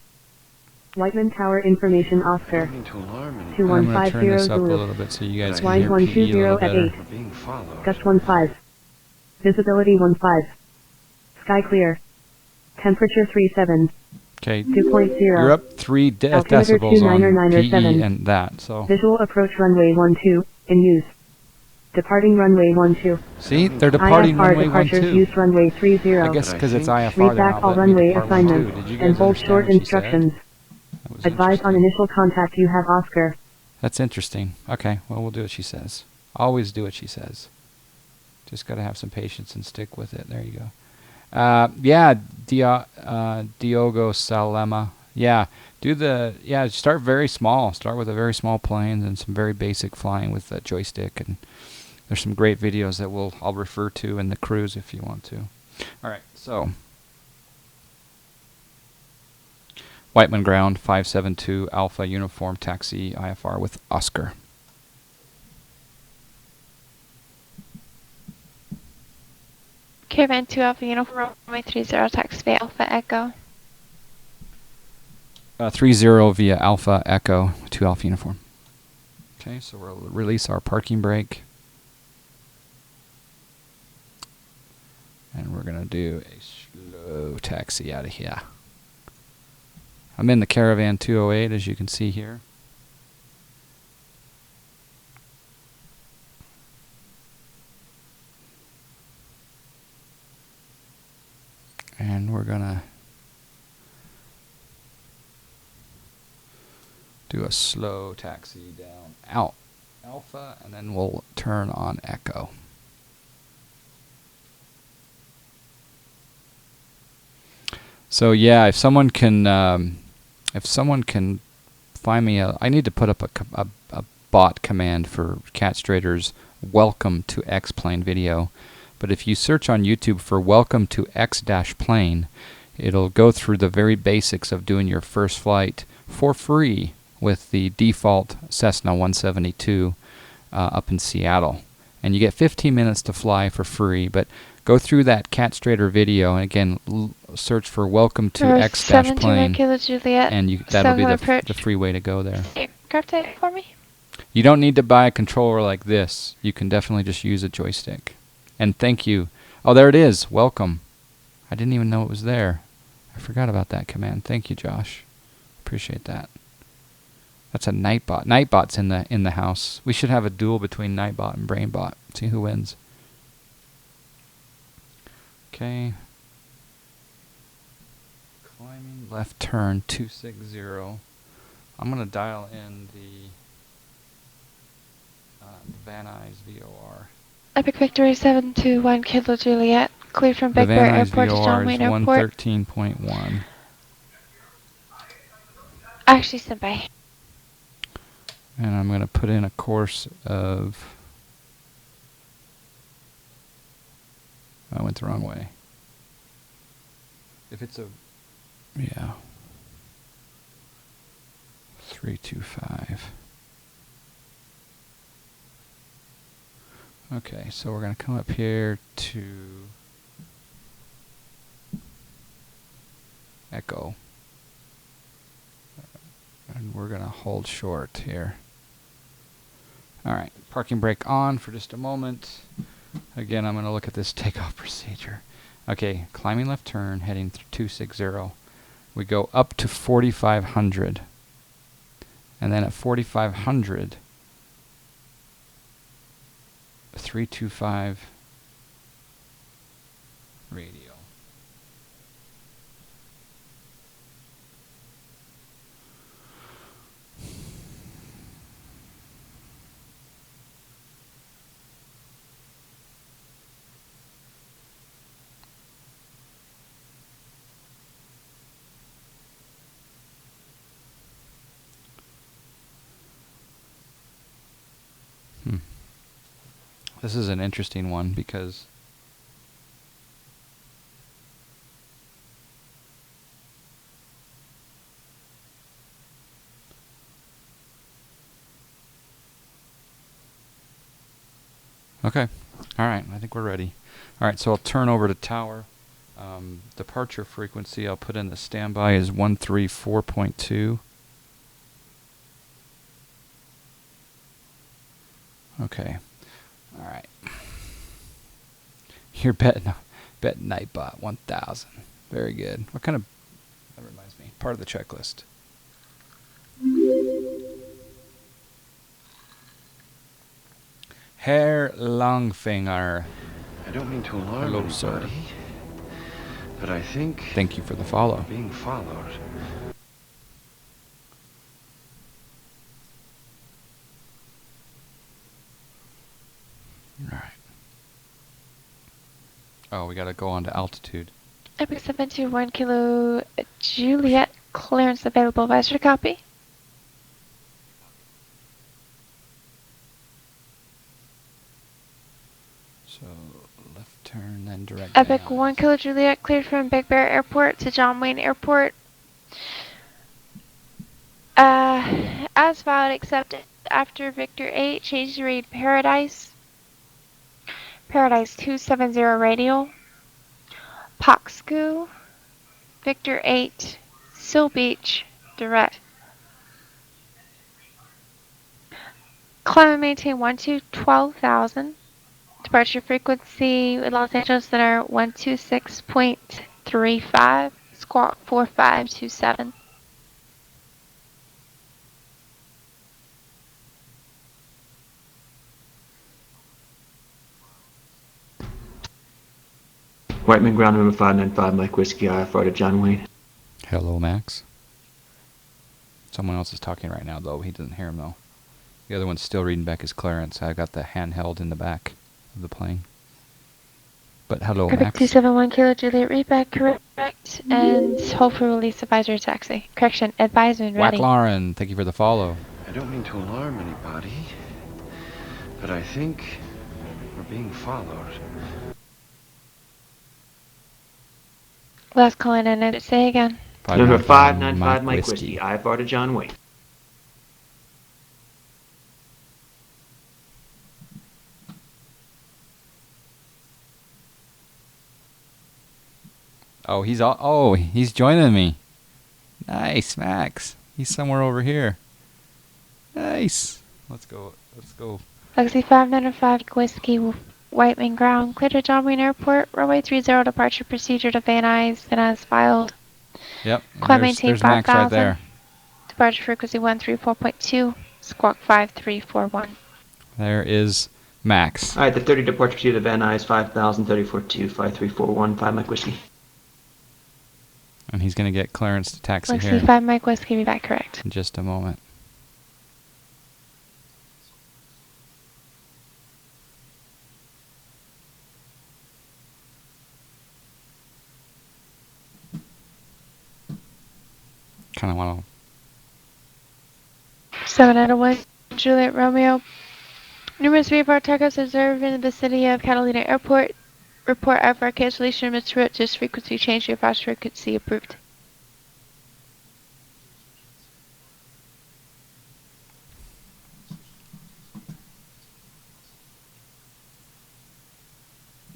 Whiteman Tower information Oscar. I'm going to turn this up a little bit so you guys can hear PE a little better. Gust 15. Visibility 15. Sky clear. Temperature 37. Okay, 2.0. you're up 3 decibels on PE and that. So visual approach runway 12 in use. Departing runway 12. See, they're departing IFR runway 12. departures use runway 30. I guess because it's IFR. Read back all runway assignments and hold short instructions. Advise on initial contact you have Oscar. That's interesting. Okay, well, we'll do what she says. Always do what she says. Just got to have some patience and stick with it. There you go. Yeah, Diogo Salema. Yeah, start very small. Start with a very small plane and some very basic flying with the joystick. And there's some great videos that I'll refer to in the cruise if you want to. All right, so Whiteman ground 572 Alpha Uniform Taxi IFR with Oscar. Caravan 2 Alpha Uniform runway 30 taxi Alpha Echo. 30 via Alpha Echo 2 Alpha Uniform. Okay, so we'll release our parking brake. And we're going to do a slow taxi out of here. I'm in the Caravan 208, as you can see here. And we're going to do a slow taxi down out Alpha, and then we'll turn on Echo. So yeah, if someone can find me I need to put up a bot command for Cat Strader's welcome to X-Plane video. But if you search on YouTube for welcome to X-Plane, it'll go through the very basics of doing your first flight for free with the default Cessna 172 up in Seattle. And you get 15 minutes to fly for free, but go through that Cat Strader video, and again, search for welcome to X-Plane, and that'll be the free way to go there. Grab that for me. You don't need to buy a controller like this. You can definitely just use a joystick. And thank you. Oh, there it is. Welcome. I didn't even know it was there. I forgot about that command. Thank you, Josh. Appreciate that. That's a Nightbot. Nightbot's in the house. We should have a duel between Nightbot and BrainBot. See who wins. Okay. Climbing left turn 260. I'm going to dial in the Van Nuys VOR. Epic Victory 721 Kilo Juliet. Cleared from Big The Bear Van Nuys Airport to John VOR is Wayne Airport. 113.1. Actually, sent by. And I'm going to put in a course of... I went the wrong way. If it's a... Yeah. 325. Okay, so we're going to come up here to Echo. And we're going to hold short here. Alright, parking brake on for just a moment. Again, I'm going to look at this takeoff procedure. Okay, climbing left turn, heading 260. We go up to 4,500. And then at 4,500, 325 radial. This is an interesting one because okay. Alright, I think we're ready. Alright, so I'll turn over to tower. Departure frequency I'll put in the standby is 134.2. Okay. Alright. You're betting Nightbot 1000. Very good. What kind of... That reminds me. Part of the checklist. Herr Longfinger. I don't mean to alarm Hello, anybody, sir. but I think Thank you for the follow. we're being followed. Alright. Oh, we gotta go on to altitude. Epic 721 Kilo Juliet. Clearance available. Visor copy. So, left turn, then direct Epic down. 1 Kilo Juliet. Cleared from Big Bear Airport to John Wayne Airport. As filed, except after Victor 8, change to read Paradise. Paradise 270 radial. Poxku. Victor 8, Seal Beach, direct. Climb and maintain 12,000. Departure frequency Los Angeles Center 126.35. Squawk 4527. Whiteman ground number 595, Mike Whiskey, IFR to John Wayne. Hello, Max. Someone else is talking right now, though. He doesn't hear him, though. The other one's still reading back his clearance. I got the handheld in the back of the plane. But hello, Perfect Max. 271 Kilo Juliet, read back correct, and hold for release advisory taxi. Correction, advisement ready. Lauren, thank you for the follow. I don't mean to alarm anybody, but I think we're being followed. Last call in and say again. Number 595, Mike Whiskey, IFR to John Wayne. Oh, he's joining me. Nice, Max. He's somewhere over here. Nice. Let's go. Legacy 595 Whiskey, Whiteman ground, clear to John Wayne Airport, runway 30 departure procedure to Van Nuys, filed. Yep. Climb maintain There's Max 5,000. right there. Departure frequency 134.2, squawk 5341. There is Max. Alright, the 30 departure procedure to Van Nuys, 5,000, 34.2, 5341, 5 Mike Whiskey. And he's going to get clearance to taxi Legacy here 5 Mike Whiskey, be back correct. in just a moment. Kind of want to... 701 Juliet Romeo. Numerous VFR targets observed in the vicinity of Catalina Airport. Report IFR cancellation, Mr. Root, just frequency change to fast frequency approved.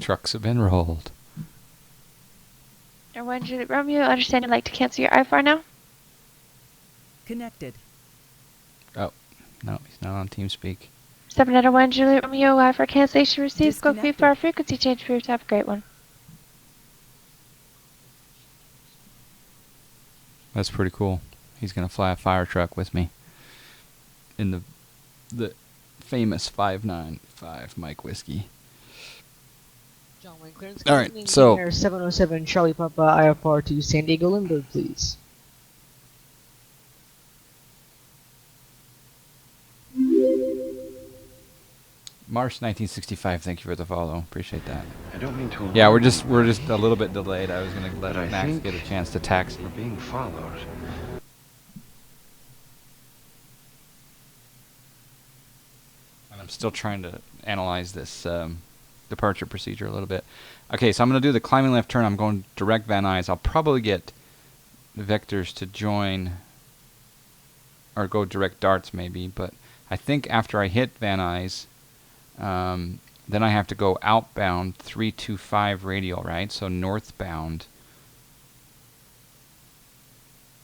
Trucks have been rolled. 1 Juliet Romeo, understand you'd like to cancel your IFR now? Connected. Oh, no, he's not on TeamSpeak. 701 Juliet Romeo, IFR cancellation received. Scope Disconnected. VFR frequency change approved. Have a great one. That's pretty cool. He's going to fly a fire truck with me in the famous 595 Mike Whiskey. John Wayne clearance. All right, so 707 Charlie Papa IFR to San Diego Lindbergh, please. March 1965. Thank you for the follow. Appreciate that. I don't mean to alarm. Yeah, we're just a little bit delayed. I was going to let But I Max think get a chance to taxi. we're being followed. And I'm still trying to analyze this departure procedure a little bit. Okay, so I'm going to do the climbing left turn. I'm going direct Van Nuys. I'll probably get the vectors to join or go direct darts maybe, but I think after I hit Van Nuys, then I have to go outbound 325 radial, right? So northbound.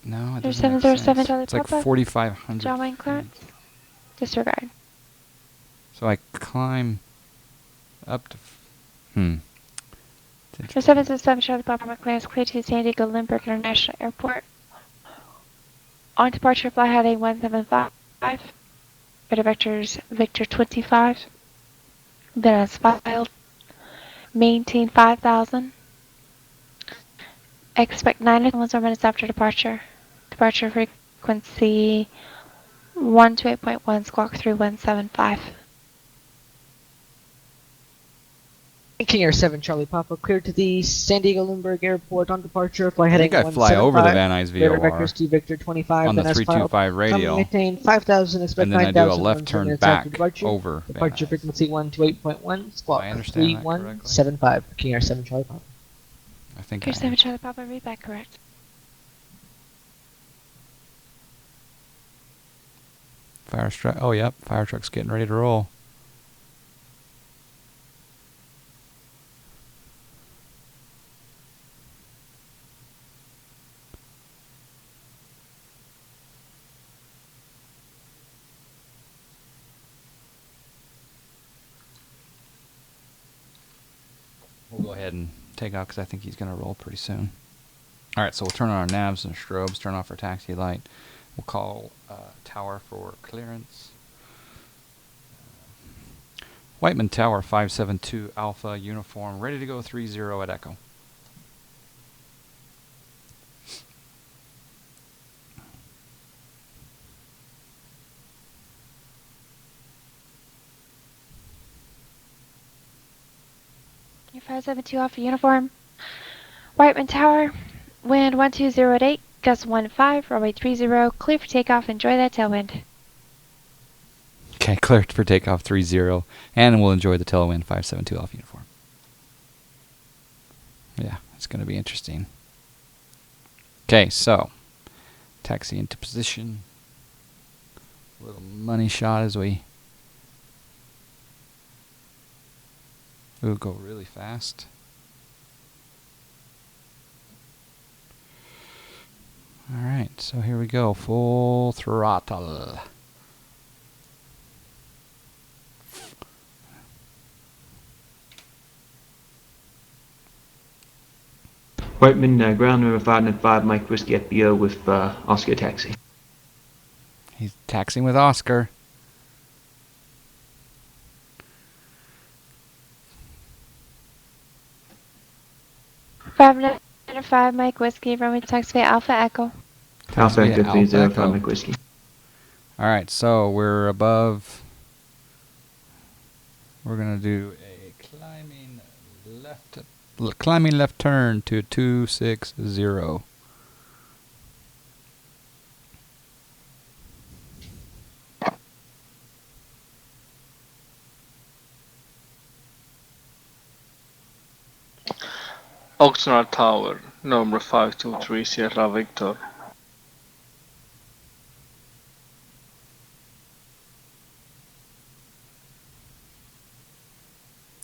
No, it doesn't make 707 sense. Charlie It's like Papa. 4,500 John Wayne feet. clearance. Disregard. So I climb up to... For 767 Charlie Papa clearance clear to San Diego Lindbergh International Airport. On departure, fly heading 175. Better vectors Victor 25. Then as filed. Maintain 5,000. Expect 9 minutes after departure. Departure frequency 128.1, squawk 3175. King Air 7 Charlie Papa cleared to the San Diego Lindbergh Airport on departure. Fly I heading think I fly over the Van Nuys Radar VOR vectors to Victor 25. on the then as filed. 325 radial, Maintain 5,000. Expect and then I 9,000. do a left turn 10 minutes after back departure. over Van Departure Nuys. frequency 128.1. Squawk I understand that 3175. King Air 7 Charlie Papa. I think Here's I 7 Charlie Papa, read back correct. Fire truck. Oh, yep. Fire truck's getting ready to roll. We'll go ahead and take off because I think he's going to roll pretty soon. All right, so we'll turn on our navs and strobes, turn off our taxi light. We'll call tower for clearance. Whiteman Tower 572 Alpha uniform, ready to go 30 at Echo. Your 572 Alpha uniform. Whiteman Tower, wind 120 at 8, gust 15, runway 30, clear for takeoff, enjoy that tailwind. Okay, cleared for takeoff 30, and we'll enjoy the tailwind 572 Alpha uniform. Yeah, it's going to be interesting. Okay, so taxi into position. A little money shot as we go really fast. All right, so here we go, full throttle. Whiteman, ground number 595, Mike Whiskey FBO with Oscar taxi. He's taxiing with Oscar. Five 5 Mike Whiskey, runway taxiway Alpha Echo. Alpha Taxiway Echo Alpha 305, Echo. Mike Whiskey. All right, so we're above. We're gonna do a climbing left turn to 260. Oxnard Tower, number 523 Sierra Victor.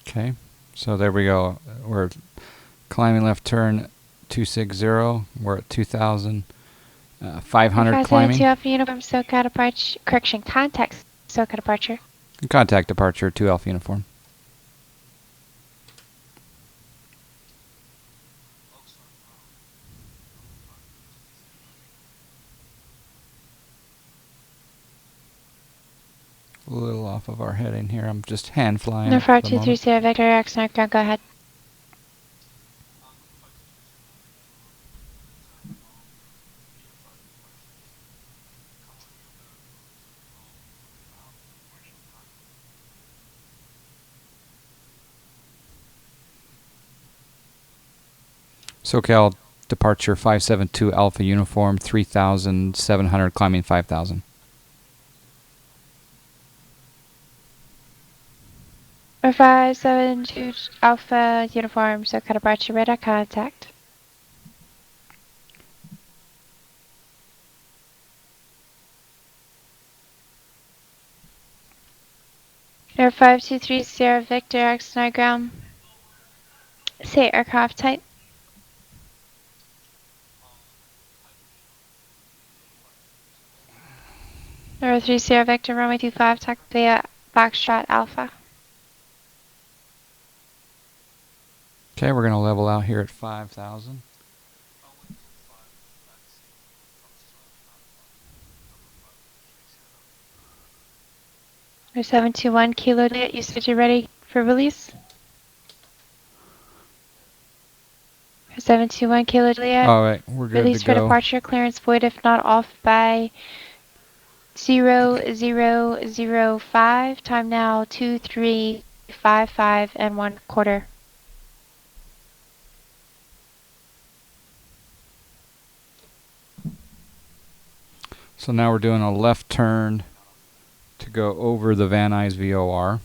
Okay, so there we go. We're climbing left turn 260. We're at 2,500 climbing. Alpha uniform, SoCal departure. Correction, contact SoCal departure. Contact departure 2 Alpha uniform. A little off of our heading here. I'm just hand flying. No 5230 Sierra Victor, Oxnard ground, go ahead. SoCal departure 572 Alpha uniform 3,700 climbing 5,000. Or 572 Alpha uniform, SoCal departure, radar contact. Air 523 Sierra Victor, Oxnard ground. Say aircraft type. Number 3 Sierra Victor, runway 25, taxi via Foxtrot Alpha. Okay, we're going to level out here at 5,000. Or 721 Kilo Juliet, you said you're ready for release? Or 721 Kilo Juliet. All right, we're good Release to for go. departure, clearance void if not off by 0005. Time now 2355 and 1/4. So now we're doing a left turn to go over the Van Nuys VOR.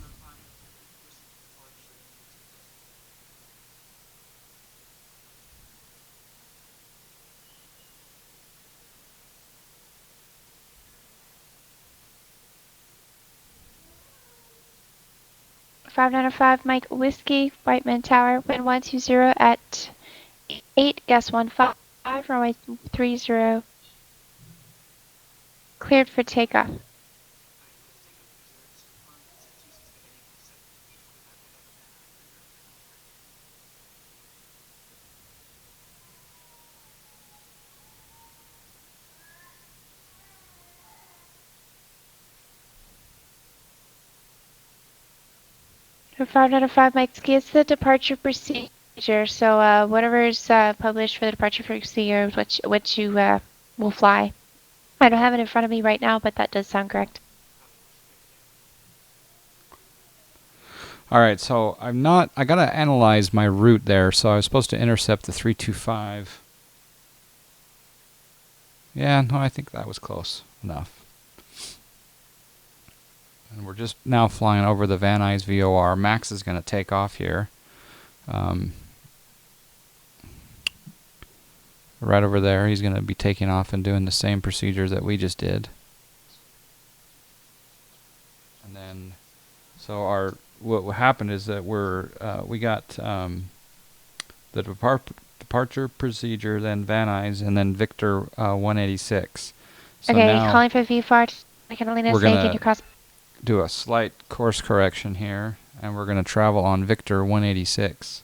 595 Mike Whiskey, Whiteman Tower, wind 120 at 8, gust 15, runway 30, cleared for takeoff. For 595 Mike Whiskey, it's the departure procedure. So whatever's published for the departure procedure, what you will fly. I don't have it in front of me right now, but that does sound correct. All right, so I gotta analyze my route there. So I was supposed to intercept the 325. Yeah, no, I think that was close enough. And we're just now flying over the Van Nuys VOR. Max is going to take off here. Right over there, he's going to be taking off and doing the same procedures that we just did. And then, so what happened is that we got the departure procedure, then Van Nuys, and then Victor 186. So okay, now calling for VFAR. I can only we're say, can going you to cross? do a slight course correction here, and we're going to travel on Victor 186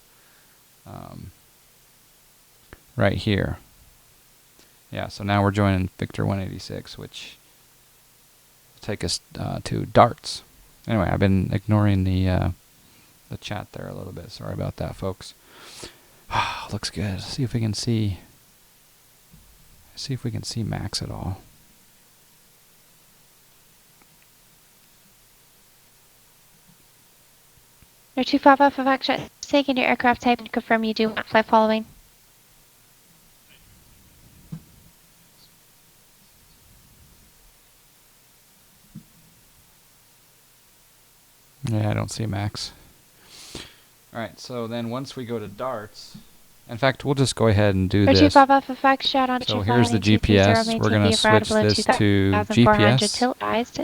right here. Yeah, so now we're joining Victor 186, which will take us to darts. Anyway, I've been ignoring the chat there a little bit. Sorry about that, folks. Looks good. Let's see if we can see Max at all. You're 25 off of action. Taking your aircraft type and confirm you do not fly following. Yeah, I don't see Max. Alright, so then once we go to darts, in fact, we'll just go ahead and do this. 25 off of Foxtrot on So here's the GPS. We're going to switch this to GPS,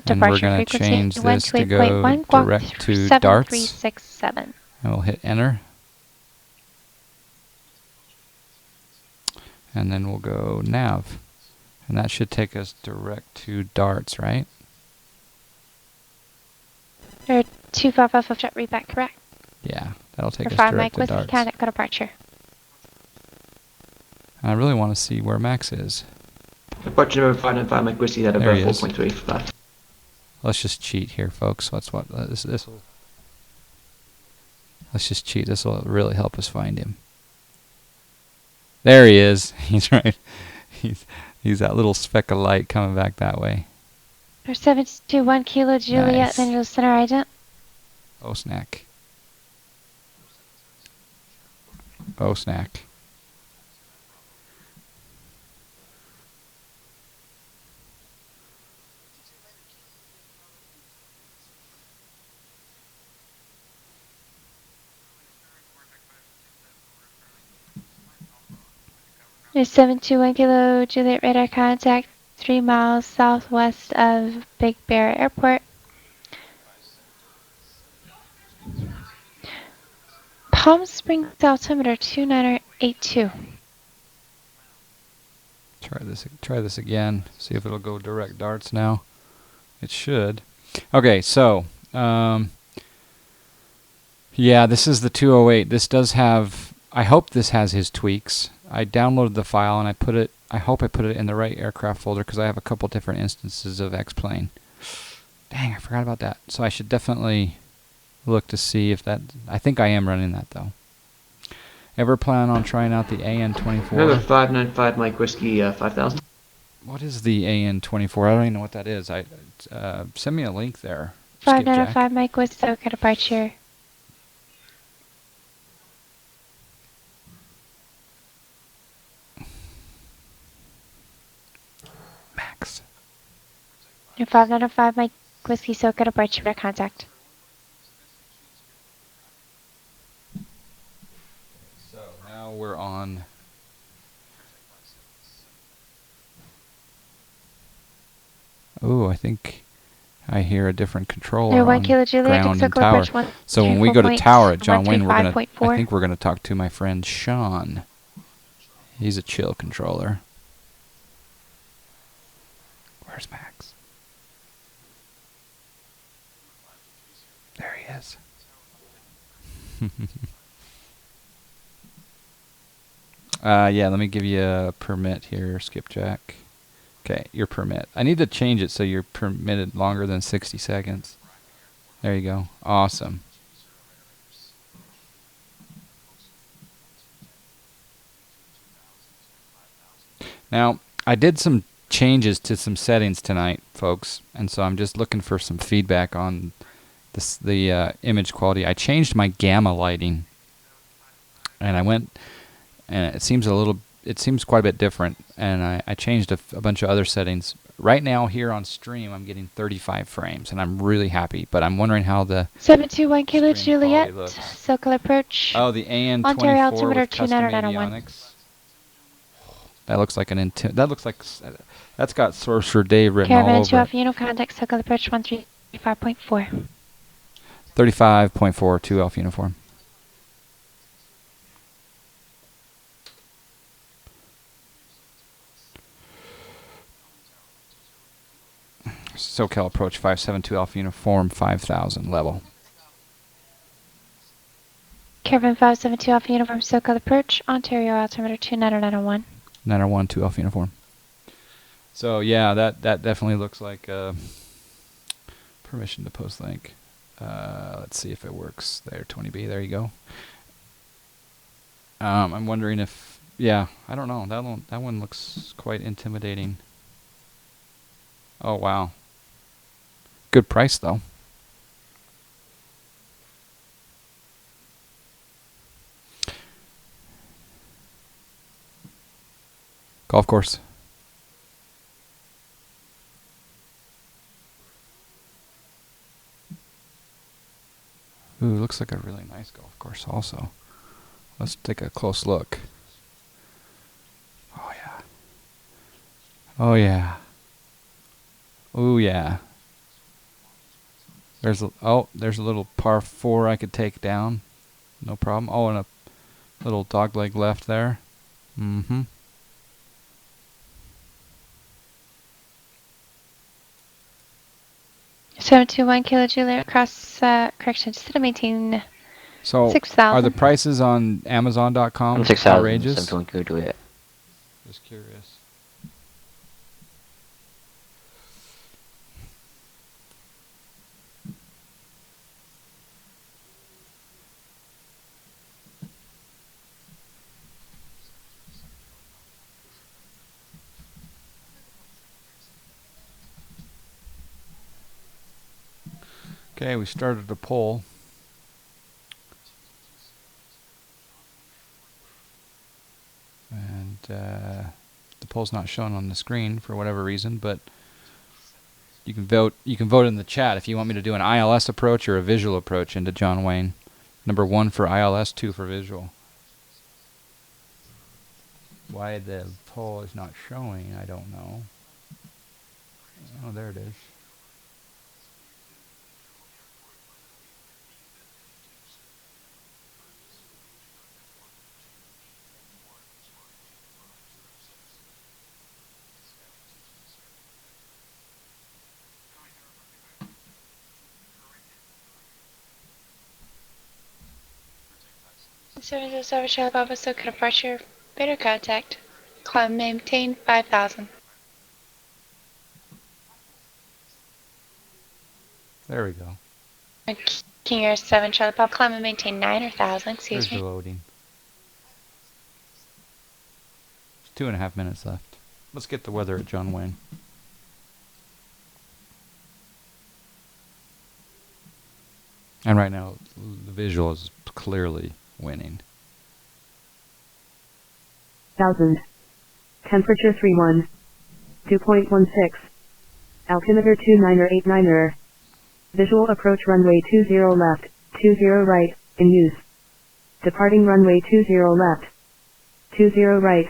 and we're going to change this to go direct to darts, and we'll hit enter. And then we'll go nav, and that should take us direct to darts, right? Or 25 off of jet readback, correct? Yeah, that'll take us direct direct to with darts. Canada departure. I really want to see where Max is. Departure number 595 Mike Whiskey at There about he is. 4.3 flat. Let's just cheat here, folks. Let's just cheat. This will really help us find him. There he is. He's right. He's that little speck of light coming back that way. Or 721 Kilo Juliet, Nice. then you'll center agent. Oh snack. Oh snack. There's 721 Kilo Juliet radar contact 3 miles southwest of Big Bear Airport. Palm Springs altimeter 2982. Try this again. See if it'll go direct darts now. It should. Okay, so yeah, this is the 208. This does have. I hope this has his tweaks. I downloaded the file and I hope I put it in the right aircraft folder because I have a couple different instances of X-Plane. Dang, I forgot about that. So I should definitely look to see if that. I think I am running that though. Ever plan on trying out the AN-24? Number 595 Mike Whiskey 5000. What is the AN-24? I don't even know what that is. Send me a link there. 595 Mike Whiskey, SoCal departure. Max. Your 595 Mike Whiskey, SoCal departure for contact. So now we're on. Oh, I think I hear a different controller Air 1 on Kilo Juliet, ground and circle tower. approach So when we go to tower at John Wayne, I 135.4. think we're gonna talk to my friend Sean. He's a chill controller. Where's Max? There he is. Yeah, let me give you a permit here, Skipjack. Okay, your permit. I need to change it so you're permitted longer than 60 seconds. There you go. Awesome. Now, I did some changes to some settings tonight, folks, and so I'm just looking for some feedback on this, the image quality. I changed my gamma lighting, and I went, and it seems quite a bit different, and I changed a bunch of other settings. Right now here on stream I'm getting 35 frames, and I'm really happy, but I'm wondering how the 721 Kilo stream Juliet, quality looks. circle approach. Oh, the Ontario AN24 altimeter with custom 2991. avionics. That looks like that's got Sorcerer Dave written all Caravan 2 over off Uno contact, circle approach 135.4. it. 35.4, 2 Alpha Uniform. SoCal approach 572 Alpha Uniform 5000 level. Caravan 572 Alpha Uniform, SoCal approach, Ontario altimeter 2991. 901 2 Alpha Uniform. So yeah, that definitely looks like permission to post link. Let's see if it works there. 20B, there you go. I'm wondering if, yeah, I don't know. That one looks quite intimidating. Oh wow. Good price though. Golf course. Ooh, looks like a really nice golf course also. Let's take a close look. Oh yeah. Oh yeah. Oh yeah. There's a little par 4 I could take down. No problem. Oh, and a little dogleg left there. Mm-hmm. Seven two one Kilo Juliet cross correction. Just to maintain So 6,000. are the prices on Amazon.com outrageous? 6,000. Go do it. Just curious. Okay, we started a poll. And the poll's not shown on the screen for whatever reason, but you can vote. You can vote in the chat if you want me to do an ILS approach or a visual approach into John Wayne. Number 1 for ILS, 2 for visual. Why the poll is not showing, I don't know. Oh, there it is. Services over Charlie Papa, SoCal departure, better contact. Climb maintain 5,000. There we go. King Air 7 Charlie Papa, climb and maintain 9,000, excuse There's me. the loading. 2.5 minutes left. Let's get the weather at John Wayne. And right now, the visual is clearly winning. 1000. Temperature 31. 2.16. Altimeter 2989er. Visual approach runway 20 left, 20 right, in use. Departing runway 20 left, 20 right.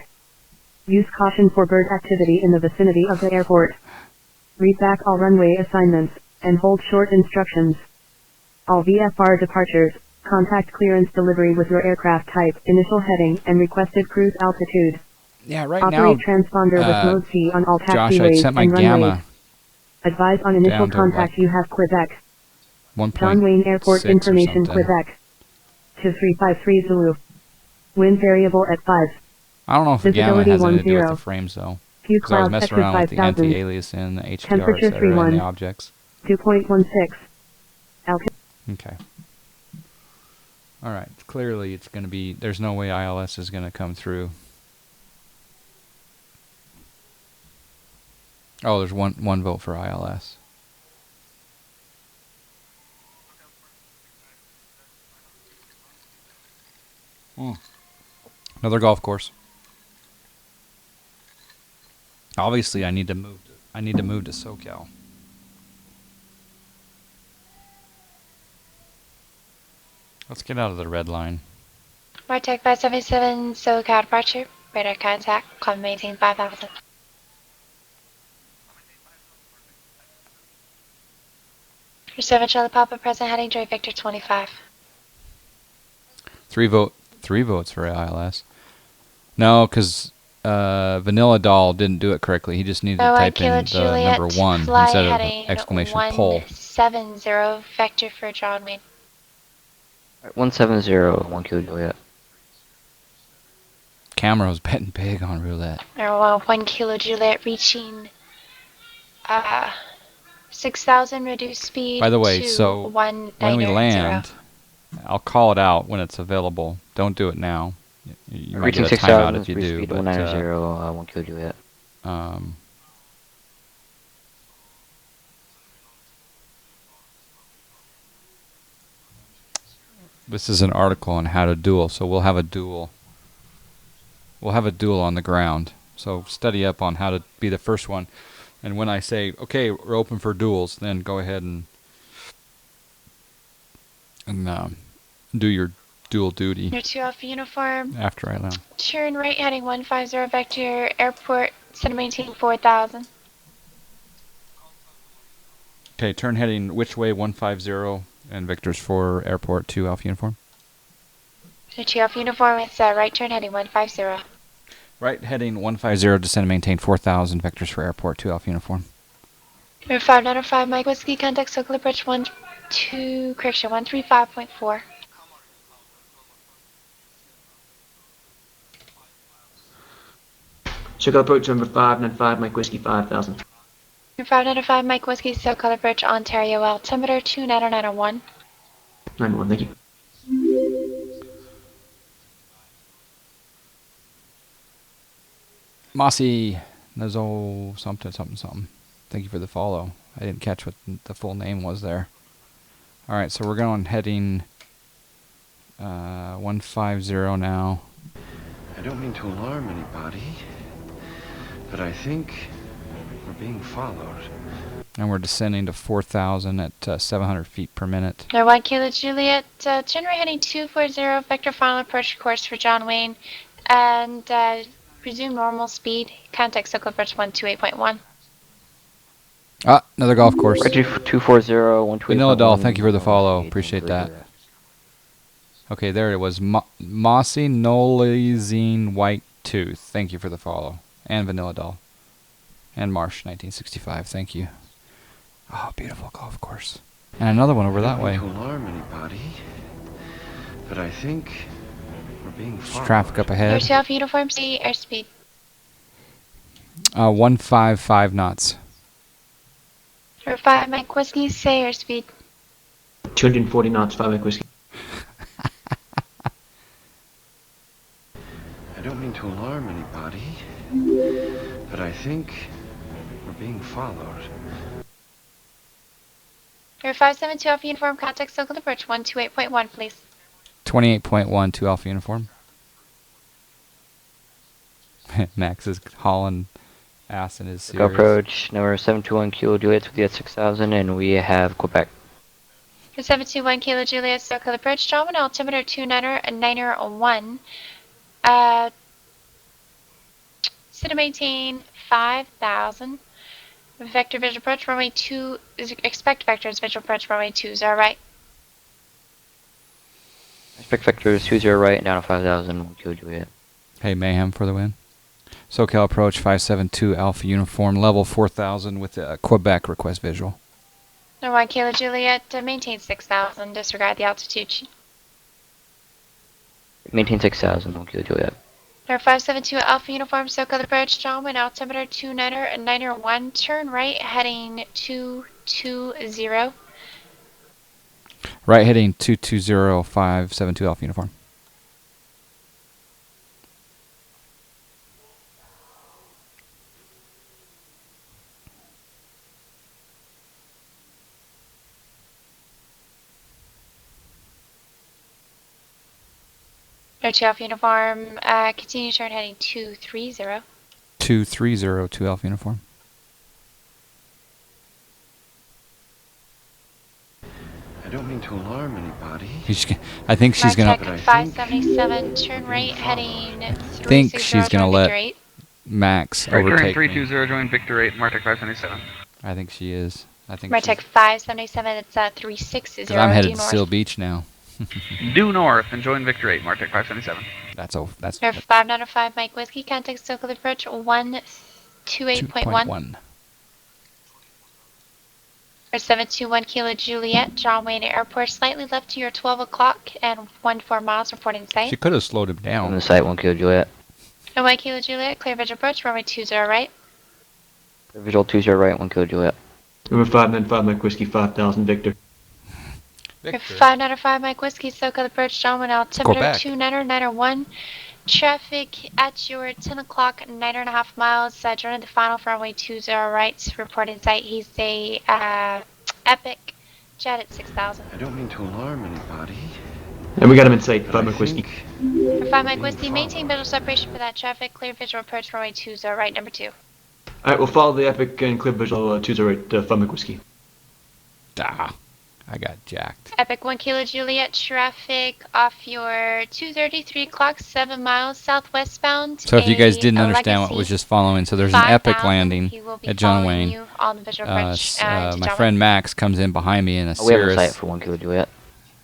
Use caution for bird activity in the vicinity of the airport. Read back all runway assignments, and hold short instructions. All VFR departures, contact clearance delivery with your aircraft type, initial heading, and requested cruise altitude. Yeah, right Operate now, transponder with mode C on all Josh, I taxiways set my and runways. gamma Advise on initial down to contact like you have Quebec. 1.6 John Wayne Airport or information something. Quebec. 2353 Zulu. Wind variable at 5. I don't know if the gamma Visibility has anything to do with 10. the frames though. Few Because I was clouds messing at around with the 5000. anti-alias and the HDR, Temperature etc. and 31. the objects. 2.16. Altitude. Okay. Alright, clearly it's going to be, there's no way ILS is going to come through. Oh, there's one vote for ILS. Another golf course. Obviously, I need to move. I need to move to SoCal. Let's get out of the red line. Martech 577, SoCal departure. Radar contact, climb maintain 5000. For 7 Charlie Papa, present heading, Joy Victor 25. Three votes for ILS. No, because Vanilla Doll didn't do it correctly. He just needed to type in the number 1 instead of exclamation poll. 170, vector for John Wayne. 170, 1 Kilo Juliet. Camera's betting big on roulette. Or 1 Kilo Juliet reaching 6,000 reduced speed. By the way, to so when we land, I'll call it out when it's available. Don't do it now. You might get a timeout if you do. Speed But 190, 1 Kilo Juliet. This is an article on how to duel, so we'll have a duel. We'll have a duel on the ground. So study up on how to be the first one. And when I say, okay, we're open for duels, then go ahead and do your dual duty. Your 2 Alpha uniform. After I land. Turn right heading 150 vector airport, center maintain 4000. Okay, turn heading which way? 150 and Victor's for airport 2 Alpha uniform. Your 2 Alpha uniform, it's right turn heading 150. Right heading 150, descend and maintain 4000 vectors for airport 2 Alpha uniform. Your 595 Mike Whiskey, contact Circle Bridge 135.4. Circle approach number 595, Mike Whiskey 5000. Your 595 Mike Whiskey, Circle Bridge, Ontario, altimeter 29901. 91, thank you. Mossy Nazo something. Thank you for the follow. I didn't catch what the full name was there. Alright, so we're going heading 150 now. I don't mean to alarm anybody, but I think we're being followed. And we're descending to 4,000 at 700 feet per minute. Your 1 Kilo Juliet, turn right heading 240, vector final approach course for John Wayne, and resume normal speed, contact Circle Bridge 128.1. Ah, another golf course. Reggie 240, 128.1. Vanilla Doll, thank you for the follow. Appreciate that. Okay, there it was. Mossy Nolazine White Tooth. Thank you for the follow. And Vanilla Doll. And Marsh 1965. Thank you. Oh, beautiful golf course. And another one over that way. I don't mean to alarm anybody, but I think we're being followed. There's traffic up ahead. Your 2 Alpha uniform, see airspeed. 155 knots. Your 5 Mike Whiskey, say airspeed. 240 knots, 5 Mike Whiskey. I don't mean to alarm anybody, but I think we're being followed. Your 572 Alpha uniform, contact Circle Bridge 128.1, please. 28.1 2 Alpha uniform. Max is hauling ass in his series. Go approach number 721 Kilo Juliet to the 6000, and we have Quebec. For 721 Kilo Juliet, Circle Bridge, John, altimeter 29901. Center maintain 5000. Vector visual approach, runway 2, expect vectors visual approach, runway 20 right. Expect vectors 20 right, down to 5,000, 1 Kilo Juliet. Hey, Mayhem for the win. SoCal approach 572 Alpha Uniform, level 4000 with Quebec request visual. No 1 Kilo Juliet, maintain 6,000, disregard the altitude. Maintain 6,000, 1 Kilo Juliet. Number 572 Alpha Uniform, SoCal approach, John wind altimeter 2991, turn right heading 220. Right heading 220 572 Alpha Uniform. No 2 Alpha Uniform, continue turn heading 230. 230 2 Alpha Uniform. I don't mean to alarm anybody. I think she's gonna. Tech 577, turn right heading 360. Think she's gonna let Victor 8. Max Right, overtake turn me. 320, join Victor 8, Martech 577. I think she is. I think. Tech 577, it's 360. Because I'm headed due to north. Seal Beach now. Due north and join Victor 8, Martech 577. That's 595 Mike Whiskey, contact SoCal approach 128.1. Or 721 Kilo Juliet, John Wayne Airport, slightly left to your 12 o'clock and 14 miles reporting site. She could have slowed him down. On the site, 1 Kilo Juliet. No 1 Kilo Juliet, clear visual approach, runway 20 right. Clear visual 20 right, 1 Kilo Juliet. Number 595 Mike Whiskey 5000 Victor. 595 Mike Whiskey, SoCal approach, John Wayne altimeter 2991. Traffic at your 10 o'clock, 9.5 miles, journey the final for runway 20 right, reporting site. He's a Epic jet at 6,000. I don't mean to alarm anybody. And we got him in sight, 5 Mike Whiskey. For 5 Mike Whiskey, maintain visual separation for that traffic, clear visual approach runway 20 right, number 2. Alright, we'll follow the Epic and clear visual 20 right, 5 Mike Whiskey. I got jacked. Epic 1 Kilo Juliet, traffic off your 2:33 o'clock, 7 miles southwestbound. So if you guys didn't understand what was just following, so there's an Epic landing at John Wayne. My friend Max comes in behind me in a We have a Cirrus. sight for 1 Kilo Juliet.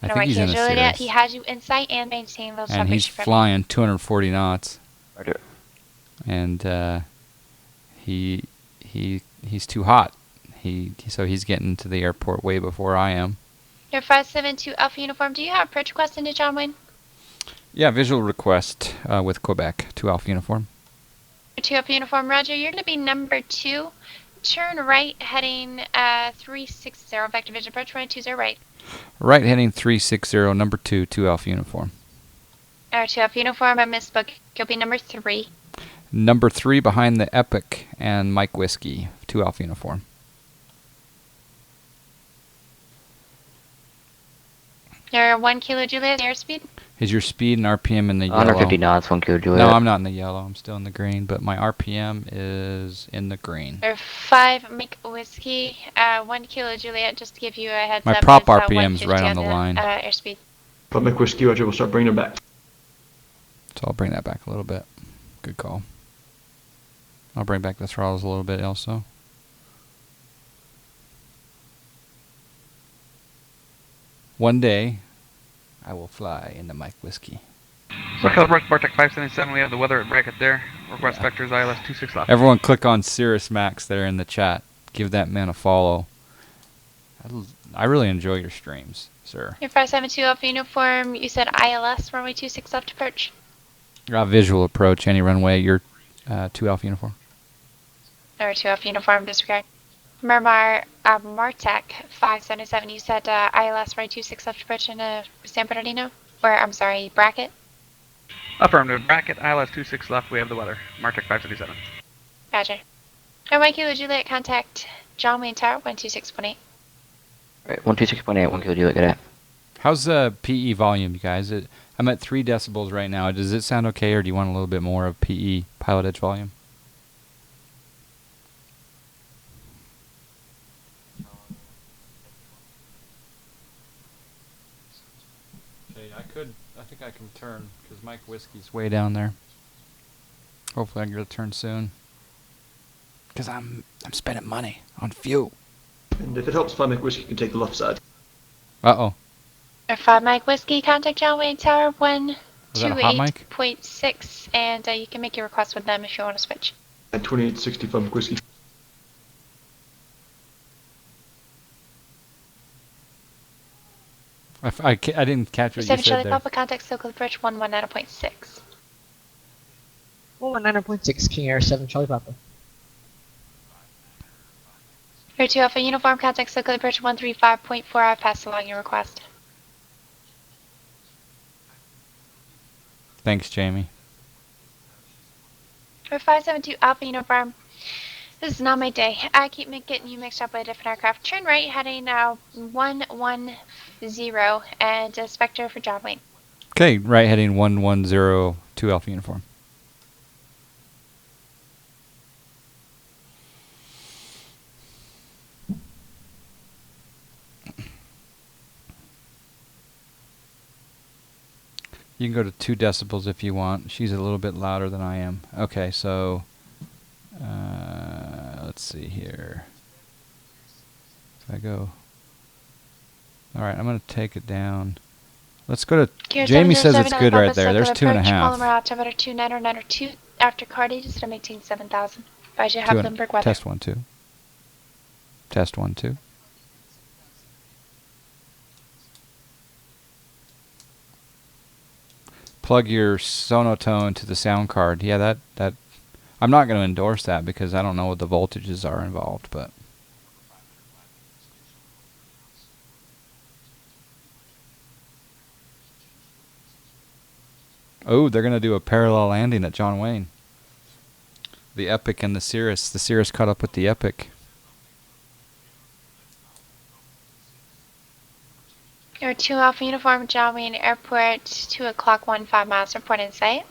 I think he's in a Cirrus. He has you in sight and maintain those And he's flying 240 knots. Roger. And he's too hot. So he's getting to the airport way before I am. Your 572 Alpha Uniform, do you have approach request into John Wayne? Yeah, visual request with Quebec to Alpha Uniform. 2 Alpha Uniform, Roger. You're going to be number 2. Turn right heading 360, vector vision approach, runway 20 right. Right heading 360, number 2, 2 Alpha Uniform. 2 Alpha Uniform, I misspoke. You'll be number 3. Number 3 behind the Epic and Mike Whiskey, 2 Alpha Uniform. Your 1 Kilo Juliet airspeed? Is your speed and RPM in the yellow? 150 knots, 1 Kilo Juliet. No, I'm not in the yellow. I'm still in the green, but my RPM is in the green. Or 5 Mike Whiskey, 1 Kilo Juliet, just to give you a heads My up. prop RPM's right on the line. Airspeed. 5 Mike Whiskey, Roger, we'll start bringing it back. So I'll bring that back a little bit. Good call. I'll bring back the throttles a little bit also. One day, I will fly in the Mike Whiskey. SoCal approach Bartek 577, we have the weather at bracket there. Request vectors ILS 26 left. Everyone click on Cirrus Max there in the chat. Give that man a follow. I really enjoy your streams, sir. Your 572 Alpha Uniform, you said ILS, runway 26 left approach. Visual approach, any runway, you're 2 Alpha Uniform. Or 2 Alpha Uniform, disregard. Martech 577, you said ILS, runway 26 left approach in San Bernardino? Or, I'm sorry, bracket? Affirmative. Bracket, ILS 26 left, we have the weather. Martech 577. Roger. No, Mike Kilo Juliet, contact John Wayne Tower, 126.8. Right, 126.8, 1 Kilo Juliet, good day. How's the PE volume, you guys? I'm at 3 decibels right now. Does it sound okay, or do you want a little bit more of PE, pilot edge volume? I think I can turn, because Mike Whiskey's way down there. Hopefully I can get a turn soon. Because I'm spending money on fuel. And if it helps, 5 Mike Whiskey can take the left side. Uh-oh. 5 Mike Whiskey, contact John Wayne Tower Was that a hot mic? 128.6, and you can make your request with them if you want to switch. At 2860, 5 Mike Whiskey. I didn't catch what you 7 said Charlie there. Papa, contact Silk Approach 119.6. 119.6, King Air 7 Charlie Papa. Air 2 Alpha Uniform, contact Silk Approach 135.4. I've passed along your request. Thanks, Jamie. Air 572 Alpha Uniform. This is not my day. I keep getting you mixed up with a different aircraft. Turn right, heading 110, and Spectre for John Wayne. Okay, right heading 1102 Alpha Uniform. You can go to 2 decibels if you want. She's a little bit louder than I am. Okay, so let's see here. If I go, all right, I'm going to take it down. Let's go to. Jamie says it's good right there. There's 2.5. Altimeter 29 after Cardi, just to maintain 7,000. Advise you have Bloomberg weather. Test 1 2. Test 1 2. Plug your sonotone to the sound card. Yeah, that I'm not going to endorse that because I don't know what the voltages are involved, but oh, they're going to do a parallel landing at John Wayne. The Epic and the Cirrus. The Cirrus caught up with the Epic. Air 2 Alpha Uniform, John Wayne Airport, 2 o'clock, 15 miles, report in sight.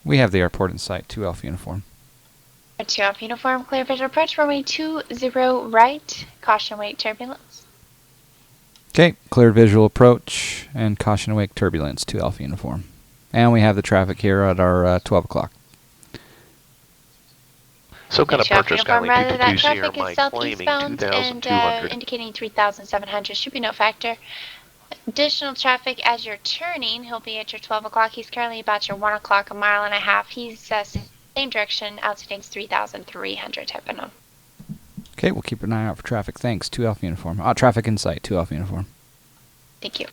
We have the airport in sight, 2 Alpha Uniform. Air 2 Alpha Uniform, clear visual approach, runway 20 right, caution wake turbulence. Okay, clear visual approach and caution wake turbulence, 2 Alpha Uniform. And we have the traffic here at our 12 o'clock. So kind of purchase Skyline 222 Sierra traffic is Mike southeastbound claiming and 2,200. indicating 3,700. Should be no factor. Additional traffic as you're turning. He'll be at your 12 o'clock. He's currently about your 1 o'clock, 1.5 miles. He's same direction. Altitude's 3,300. Type of known. Okay, we'll keep an eye out for traffic. Thanks, 2 Alpha Uniform. Traffic in sight, 2 Alpha Uniform. Thank you.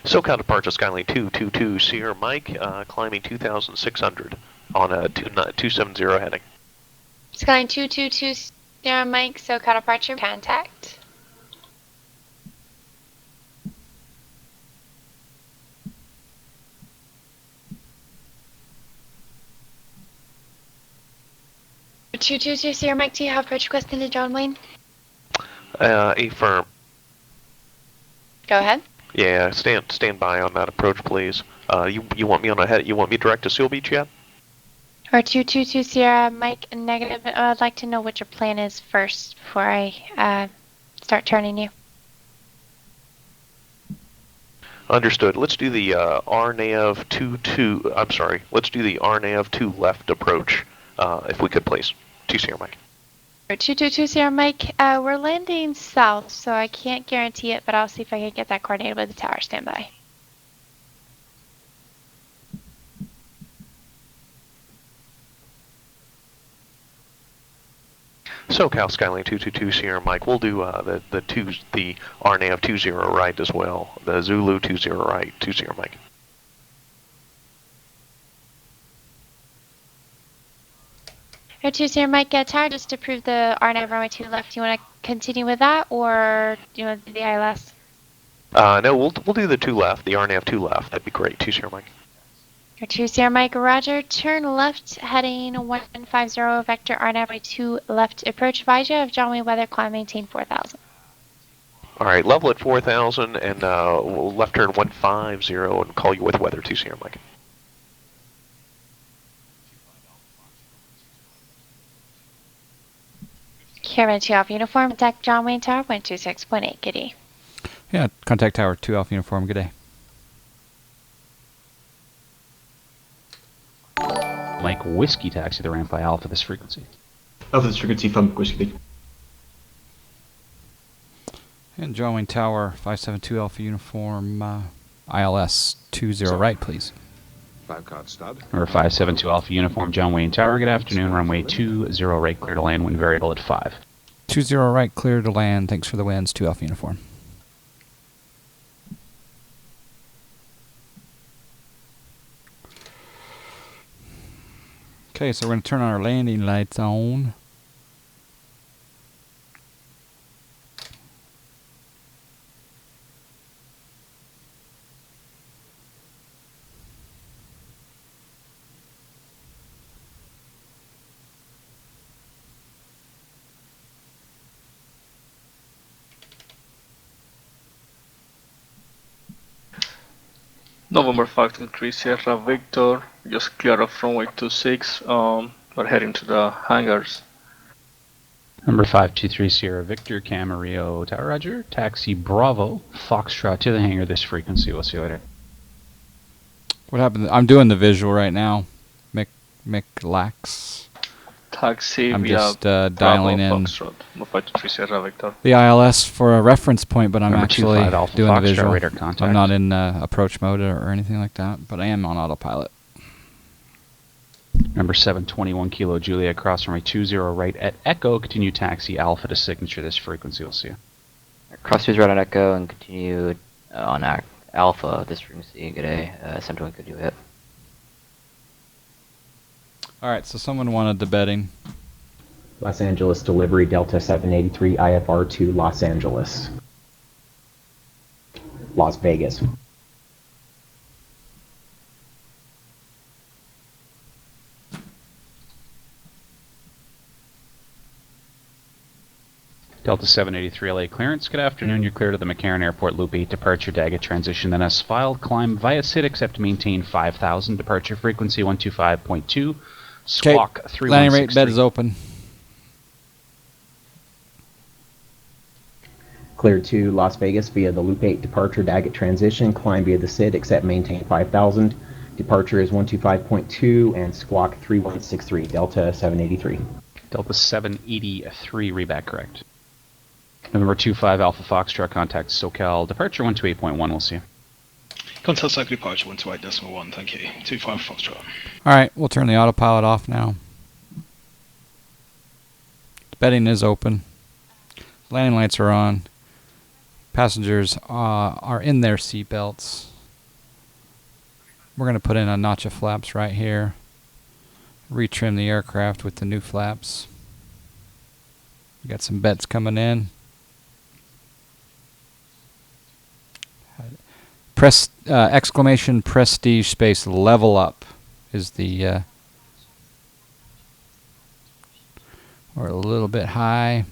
SoCal departure Skyline 222 Sierra Mike, climbing 2,600 on a 270 heading. Skyline 222 Sierra Mike, SoCal departure, contact. Two two two Sierra Mike, do you have approach request into John Wayne? Affirm. Go ahead. Yeah, stand by on that approach, please. You want me on ahead? You want me direct to Seal Beach yet? Or 222 Sierra Mike, negative. I'd like to know what your plan is first before I start turning you. Understood. Let's do the RNAV 22. I'm sorry. Let's do the RNAV 2 left approach, if we could, please. 2 Sierra Mike. 222 Sierra Mike, we're landing south, so I can't guarantee it, but I'll see if I can get that coordinated with the tower. Stand by. SoCal Skyline 222 Sierra Mike. We'll do the RNAV 20 right as well. The Zulu 20 right, 2 Sierra Mike. Air 2 Sierra Mike, tower, just to prove the RNAV runway 2 left. Do you want to continue with that, or do you want to do the ILS? No, we'll do the 2 left, the RNAV 2 left. That'd be great. 2 Sierra Mike. Air 2 Sierra Mike, roger. Turn left, heading 150, vector RNAV runway 2 left. Approach advise you of John Wayne weather, climb maintain 4,000. All right, level at 4,000 and we'll left turn 150 and call you with weather 2 Sierra Mike. Karen 2 Alpha Uniform, contact John Wayne Tower, 126.8, good day. Yeah, contact tower 2 Alpha Uniform, good day. Mike Whiskey taxi the ramp by Alpha this frequency. Alpha this frequency from Whiskey. And John Wayne Tower, 572 Alpha Uniform, ILS 20 right, please. 5 card stud. Number 572 Alpha Uniform, John Wayne Tower, good afternoon, runway 20 right, clear to land, wind variable at 5. 20 right, clear to land, thanks for the winds, 2 Alpha Uniform. Okay, so we're going to turn our landing lights on. November 523 Sierra Victor, just clear off runway 26. We're heading to the hangars. Number 523 Sierra Victor, Camarillo Tower, Roger. Taxi Bravo, Foxtrot to the hangar this frequency. We'll see you later. What happened? I'm doing the visual right now. Mick Lax. Taxi I'm via just Bravo, dialing in Foxtrot, number 523 Sierra Victor. the ILS for a reference point, but I'm Number actually 25 Alpha doing the Foxtrot, visual. radar contact. I'm not in approach mode or anything like that, but I am on autopilot. Number 721 Kilo Julia, cross runway 20 right at Echo, continue taxi Alpha to signature this frequency. We'll see you. Cross 20 right on Echo and continue on Alpha this frequency. Good day. 721 could do it. Alright, so someone wanted the bedding. Los Angeles delivery Delta 783 IFR to Los Angeles. Las Vegas. Delta 783 LA clearance. Good afternoon. You're clear to the McCarran Airport Loop 8 departure Daggett transition. Then as filed, climb via SID except maintain 5,000. Departure frequency 125.2. Squawk 3163. Landing rate bed is open. Cleared to Las Vegas via the Loop 8 departure Daggett transition. Climb via the SID except maintain 5,000. Departure is 125.2 and squawk 3163. Delta 783. Delta 783, read correct. November 25 Alpha Foxtrot, contact SoCal. Departure 128.1, we'll see you. Contact SoCal departure 128.1, thank you. 25 Foxtrot. Alright, we'll turn the autopilot off now. The bedding is open. Landing lights are on. Passengers are in their seatbelts. We're going to put in a notch of flaps right here. Retrim the aircraft with the new flaps. We got some beds coming in. Press exclamation prestige space level up is the we're a little bit high.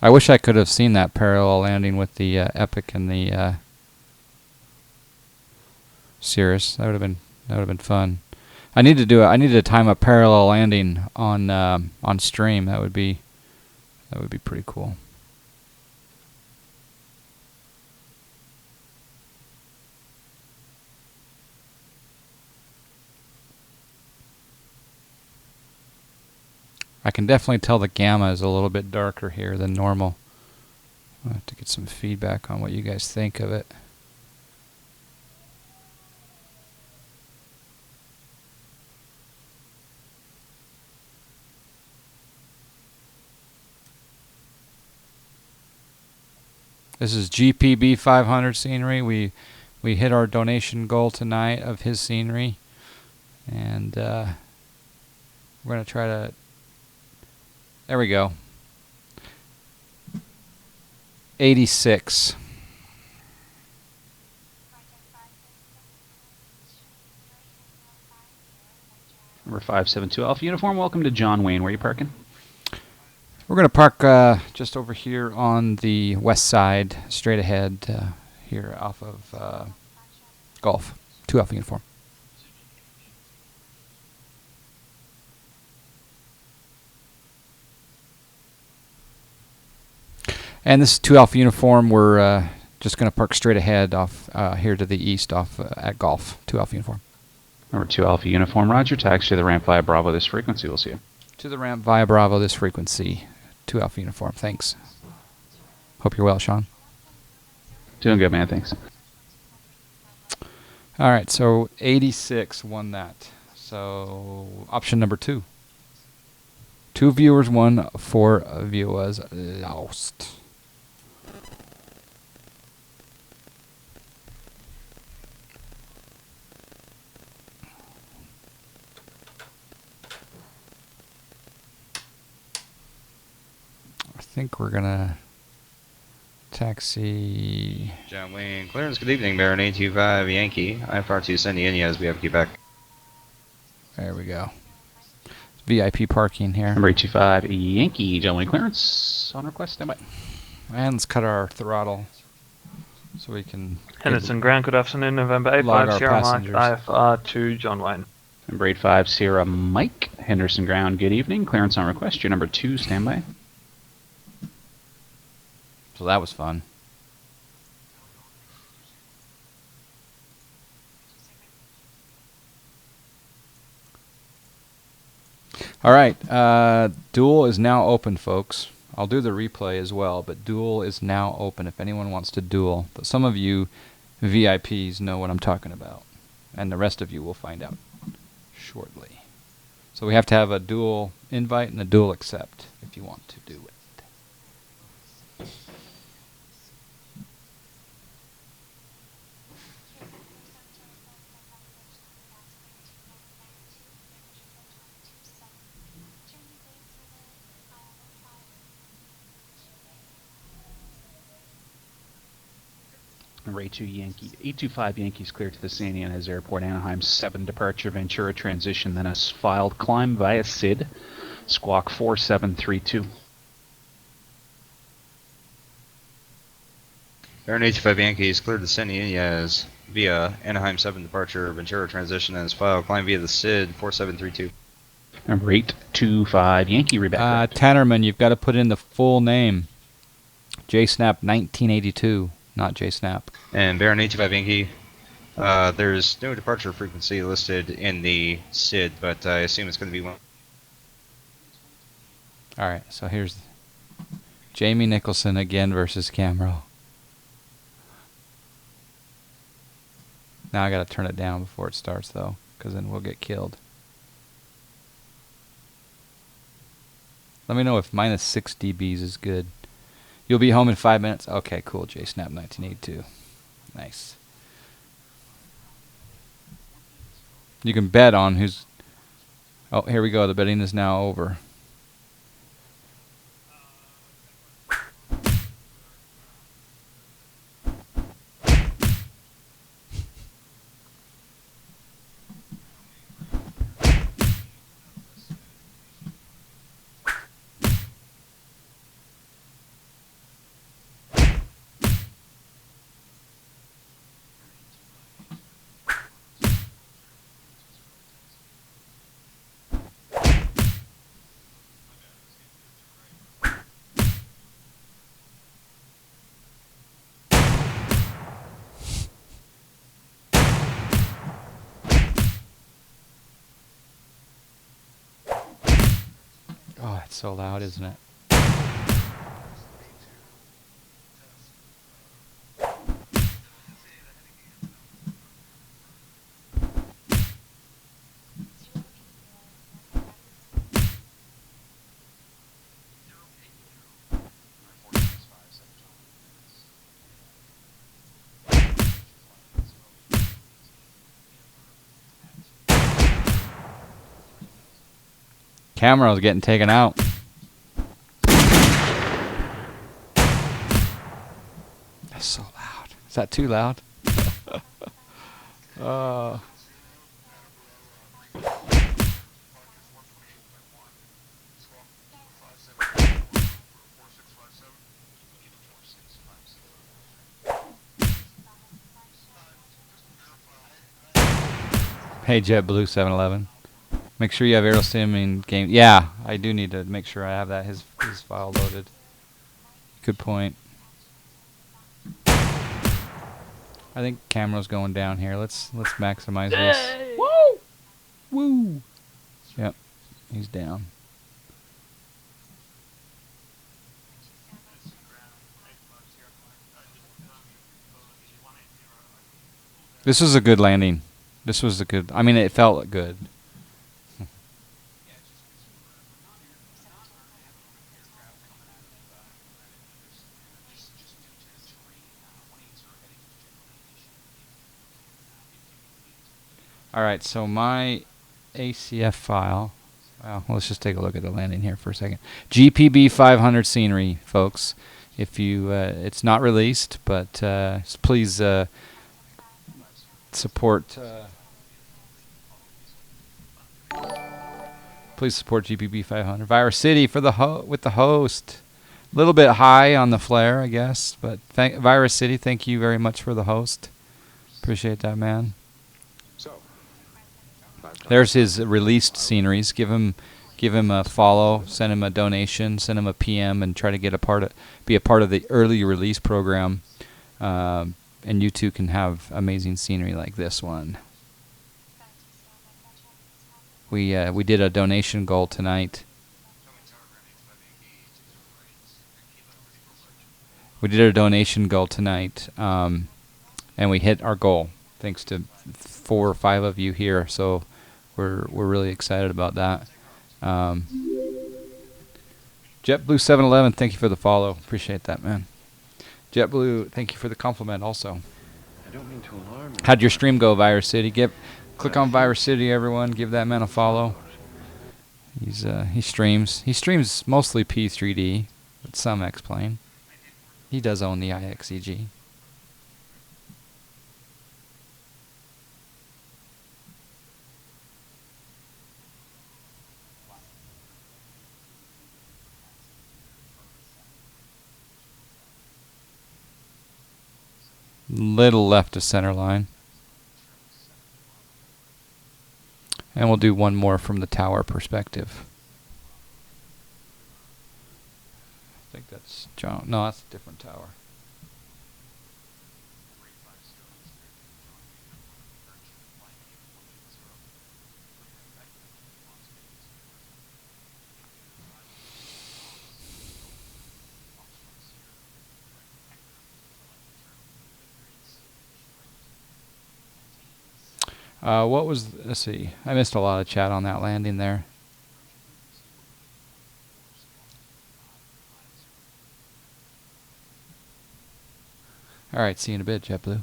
I wish I could have seen that parallel landing with the Epic and the Cirrus. That would have been fun. I need to time a parallel landing on stream. That would be pretty cool. I can definitely tell the gamma is a little bit darker here than normal. I'll have to get some feedback on what you guys think of it. This is GPB 500 scenery. We hit our donation goal tonight of his scenery, and we're gonna try to. There we go. 86. Number 572 Alpha Uniform, welcome to John Wayne. Where are you parking? We're going to park just over here on the west side, straight ahead here off of Golf. 2 Alpha Uniform. And this is 2 Alpha Uniform. We're Just going to park straight ahead off here to the east off at Golf, 2 Alpha Uniform. Number 2 Alpha Uniform, roger. Taxi to the ramp via Bravo this frequency. We'll see you. To the ramp via Bravo this frequency, 2 Alpha Uniform. Thanks. Hope you're well, Sean. Doing good, man. Thanks. All right, so 86 won that. So option number 2. 2 viewers won, 4 viewers lost. I think we're gonna taxi. John Wayne clearance. Good evening, Baron 825 Yankee. IFR2 sending in as we have Quebec. There we go. VIP parking here. Number 825 Yankee, John Wayne clearance on request. Standby. And let's cut our throttle so we can. Henderson Ground, good afternoon. November 85 Sierra Mike, IFR2 John Wayne. Number 85 Sierra Mike, Henderson Ground, good evening. Clearance on request. Your number 2, standby. So that was fun. All right, Duel is now open, folks. I'll do the replay as well, but Duel is now open if anyone wants to duel. But some of you VIPs know what I'm talking about, and the rest of you will find out shortly. So we have to have a duel invite and a duel accept if you want to do it. Number 825 Yankees clear to the San Diego Airport, Anaheim 7 departure, Ventura transition, then a filed climb via SID, squawk 4732. Baron 825 Yankees cleared to San Diego via Anaheim 7 departure, Ventura transition, and file climb via the SID 4732. Number 825 Yankee reback. Tannerman, you've got to put in the full name. JSNAP 1982. Not JSNAP. And Baron 825 Yankee, there's no departure frequency listed in the SID, but I assume it's going to be one. Alright, so here's Jamie Nicholson again versus Camero. Now I gotta turn it down before it starts though, because then we'll get killed. Let me know if minus 6 dBs is good. You'll be home in 5 minutes? Okay, cool. JSNAP 1982. Nice. You can bet on who's... Oh, here we go. The betting is now over. Oh, it's so loud, isn't it? Camera's getting taken out. That's so loud. Is that too loud? Hey JetBlue 711. Make sure you have AeroSim in game. Yeah, I do need to make sure I have that his file loaded. Good point. I think camera's going down here. Let's maximize this. Woo! Woo! Yep, he's down. This was a good landing. This was a good. I mean, it felt good. All right, so my ACF file. Well, let's just take a look at the landing here for a second. GPB 500 scenery, folks. If you, it's not released, but please support. Please support GPB 500. Virus City for the with the host. A little bit high on the flare, I guess, but Virus City, thank you very much for the host. Appreciate that, man. There's his released sceneries. Give him a follow, send him a donation, send him a PM, and try to get be a part of the early release program. And you too can have amazing scenery like this one. We did a donation goal tonight. We did a donation goal tonight, and we hit our goal thanks to 4 or 5 of you here. So we're really excited about that. JetBlue 711, thank you for the follow. Appreciate that, man. JetBlue, thank you for the compliment also. I don't mean to alarm you. How'd your stream go, Virus City? Click on Virus City, everyone. Give that man a follow. He streams. He streams mostly P3D, but some X-Plane. He does own the IXEG. Little left of center line. And we'll do one more from the tower perspective. I think that's John. No, that's a different tower. What was, let's see, I missed a lot of chat on that landing there. Alright, see you in a bit, JetBlue.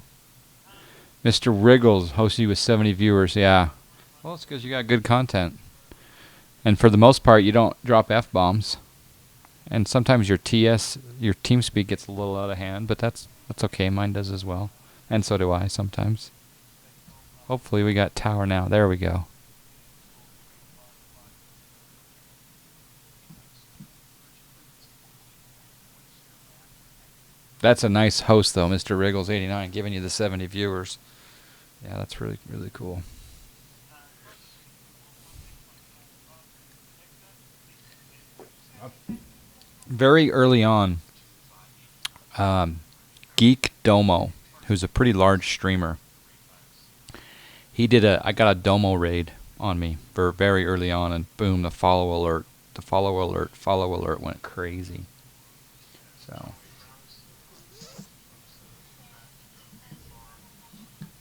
Mr. Wriggles hosts you with 70 viewers, yeah. Well, it's because you got good content. And for the most part, you don't drop F-bombs. And sometimes your TeamSpeak gets a little out of hand, but that's okay, mine does as well. And so do I sometimes. Hopefully we got tower now. There we go. That's a nice host though, Mr. Wriggles89, giving you the 70 viewers. Yeah, that's really, really cool. Very early on, Geek Domo, who's a pretty large streamer, I got a Domo raid on me for very early on, and boom, the follow alert went crazy. So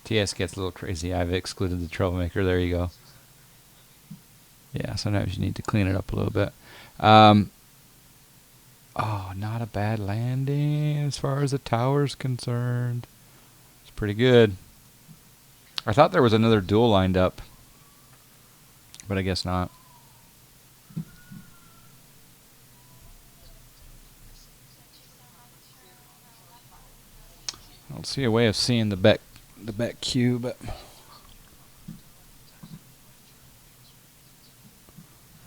TS gets a little crazy. I've excluded the troublemaker. There you go. Yeah, sometimes you need to clean it up a little bit. Oh, not a bad landing as far as the tower's concerned. It's pretty good. I thought there was another duel lined up, but I guess not. I don't see a way of seeing the back queue, but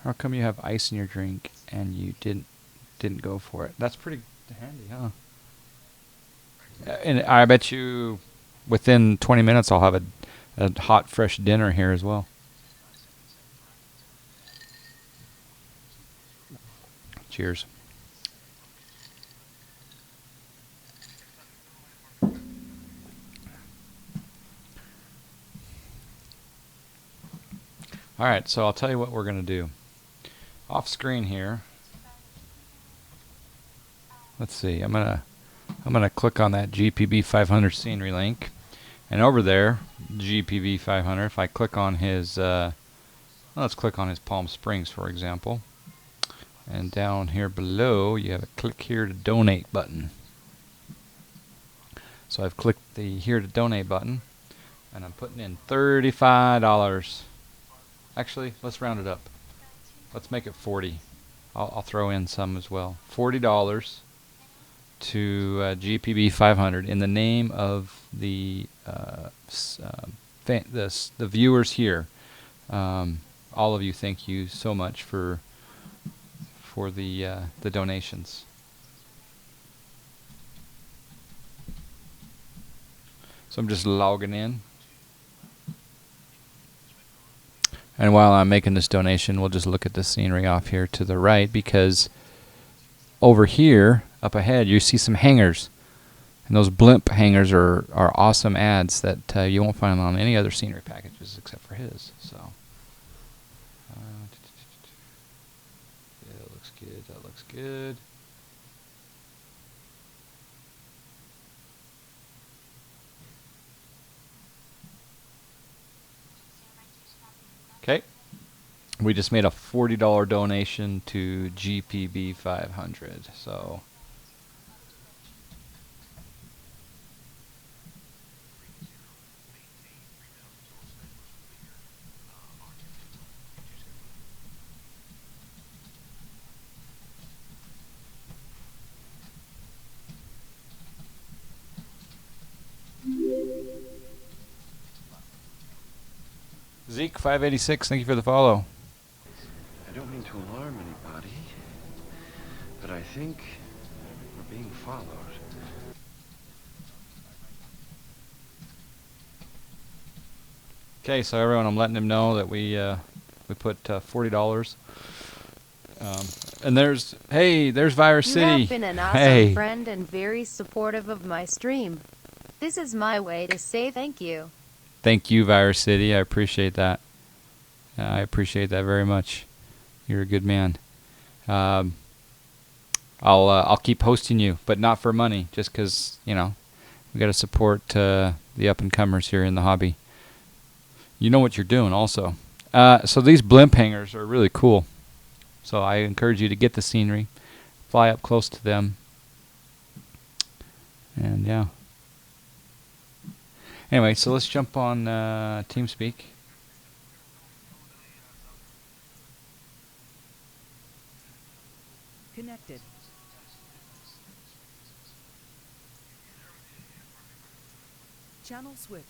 how come you have ice in your drink and you didn't go for it? That's pretty handy, huh? And I bet you within 20 minutes I'll have a hot, fresh dinner here as well. Cheers. Alright, so I'll tell you what we're going to do. Off screen here, let's see, I'm gonna click on that GPB 500 scenery link, and over there, GPB 500, if I click on his, let's click on his Palm Springs, for example, and down here below, you have a click here to donate button. So I've clicked the here to donate button, and I'm putting in $35. Actually, let's round it up. Let's make it 40. I'll throw in some as well. $40 to GPB 500 in the name of the viewers here. All of you, thank you so much for the donations. So I'm just logging in. And while I'm making this donation, we'll just look at the scenery off here to the right, because over here, up ahead, you see some hangars. And those blimp hangars are awesome ads that you won't find on any other scenery packages except for his. So, yeah, that looks good. That looks good. Okay. We just made a $40 donation to GPB 500. So. Zeke 586, thank you for the follow. I don't mean to alarm anybody, but I think we're being followed. Okay, so everyone, I'm letting him know that we put $40. And there's Virus City. You have been an awesome friend and very supportive of my stream. This is my way to say thank you. Thank you, Virus City. I appreciate that. I appreciate that very much. You're a good man. I'll keep hosting you, but not for money, just because, you know, we got to support the up and comers here in the hobby. You know what you're doing, also. So these blimp hangars are really cool. So I encourage you to get the scenery, fly up close to them, and yeah. Anyway, so let's jump on TeamSpeak. Connected. Channel switch.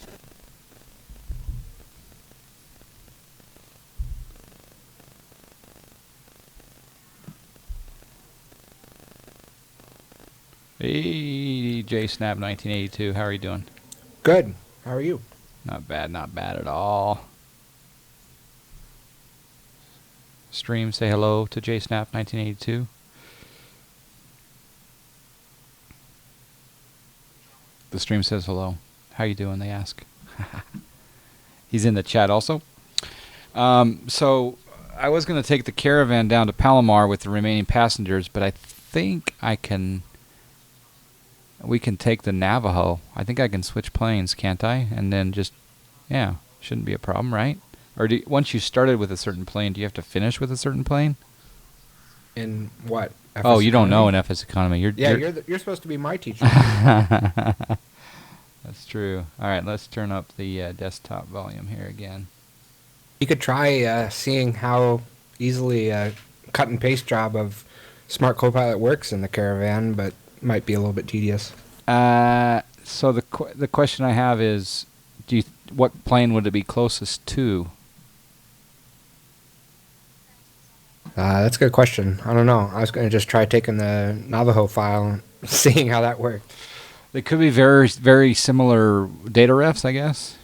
Hey, Snap 1982, how are you doing? Good. How are you? Not bad at all. Stream, say hello to Snap 1982. The stream says hello. How you doing, they ask. He's in the chat also. So I was going to take the caravan down to Palomar with the remaining passengers, but I think we can take the Navajo. I think I can switch planes, can't I? And then just, yeah, shouldn't be a problem, right? Or once you started with a certain plane, do you have to finish with a certain plane? In what? FS oh, you don't know in FS Economy. You're supposed to be my teacher. That's true. All right, let's turn up the desktop volume here again. You could try seeing how easily a cut and paste job of Smart Copilot works in the caravan, but might be a little bit tedious. So the question I have is, what plane would it be closest to? That's a good question. I don't know. I was going to just try taking the Navajo file and seeing how that worked. They could be very, very similar data refs, I guess.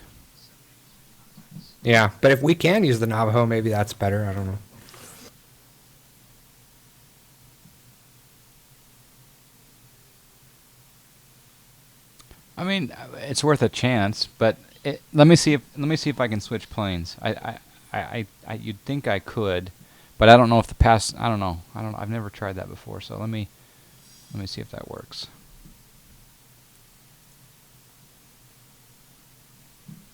Yeah, but if we can use the Navajo, maybe that's better. I don't know. I mean, it's worth a chance, but let me see if I can switch planes. I you'd think I could, but I don't know if the pass. I don't know. I've never tried that before. So let me see if that works.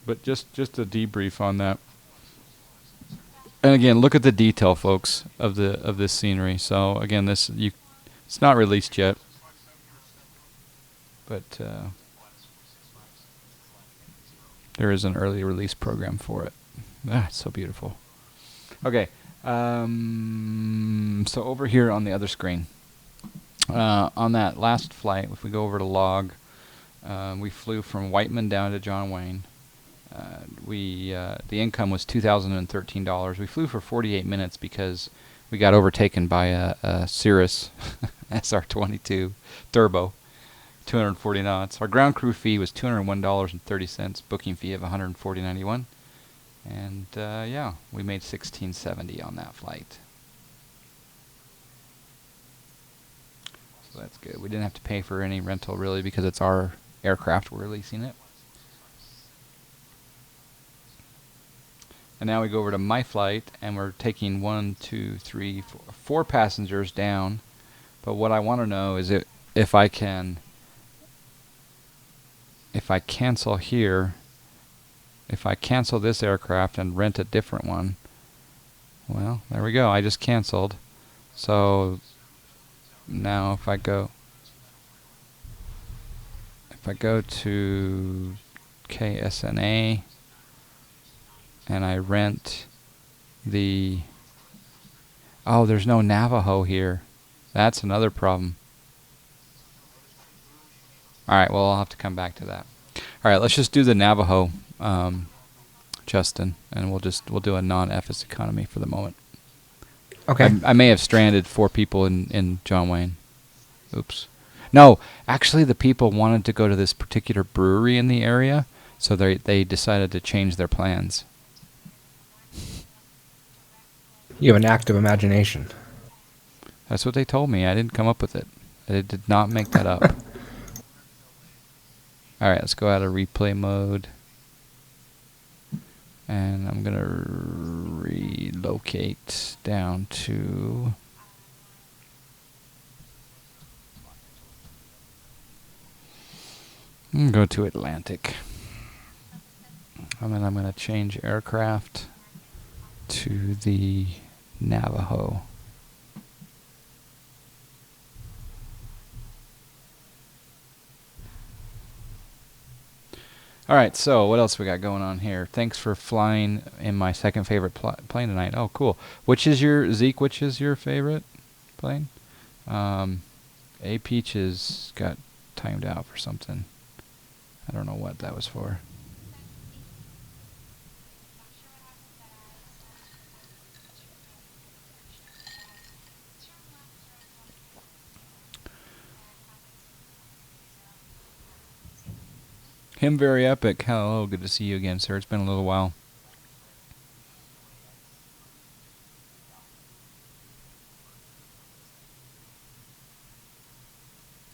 But just a debrief on that. And again, look at the detail, folks, of this scenery. So again, it's not released yet, but there is an early release program for it. It's so beautiful. Okay, so over here on the other screen, on that last flight, if we go over to log, we flew from Whiteman down to John Wayne. The income was $2,013. We flew for 48 minutes because we got overtaken by a Cirrus SR-22 Turbo, 240 knots. Our ground crew fee was $201.30, booking fee of $140.91, and yeah, we made $16.70 on that flight. So that's good. We didn't have to pay for any rental really because it's our aircraft. We're leasing it. And now we go over to my flight, and we're taking 4 passengers down. But what I want to know is if I cancel here, if I cancel this aircraft and rent a different one, well, there we go. I just canceled. So now if I go to KSNA, and I rent there's no Navajo here. That's another problem. Alright, well, I'll have to come back to that. Alright, let's just do the Navajo, Justin, and we'll do a non-FS economy for the moment. Okay. I may have stranded 4 people in John Wayne. Oops. No, actually the people wanted to go to this particular brewery in the area, so they decided to change their plans. You have an active imagination. That's what they told me. I didn't come up with it. I did not make that up. Alright, let's go out of replay mode. And I'm going to relocate down to... go to Atlantic. And then I'm going to change aircraft to the Navajo. Alright, so what else we got going on here? Thanks for flying in my second favorite plane tonight. Oh, cool. Which is your favorite plane? A Peaches got timed out for something. I don't know what that was for. Him very epic. Hello, good to see you again, sir. It's been a little while.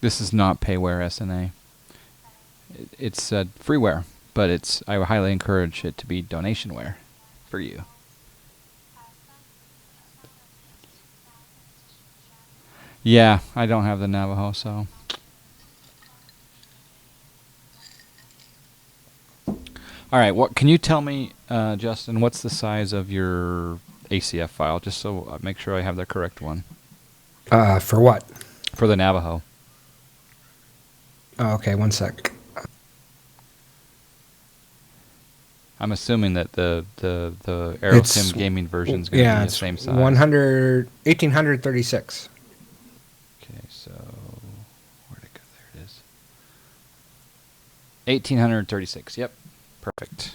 This is not payware SNA. It's freeware, but I would highly encourage it to be donationware for you. Yeah, I don't have the Navajo, so... Alright, what can you tell me, Justin, what's the size of your ACF file, just so I make sure I have the correct one? For what? For the Navajo. Oh, okay, one sec. I'm assuming that the AeroSim gaming version is going to be the same size. 1836. Okay, so where'd it go? There it is. 1836. Yep. Perfect.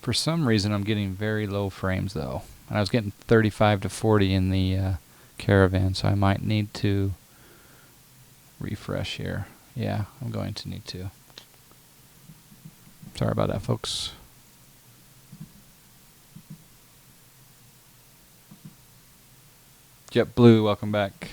For some reason, I'm getting very low frames, though. And I was getting 35 to 40 in the Caravan, so I might need to refresh here. Yeah, I'm going to need to. Sorry about that, folks. JetBlue, welcome back.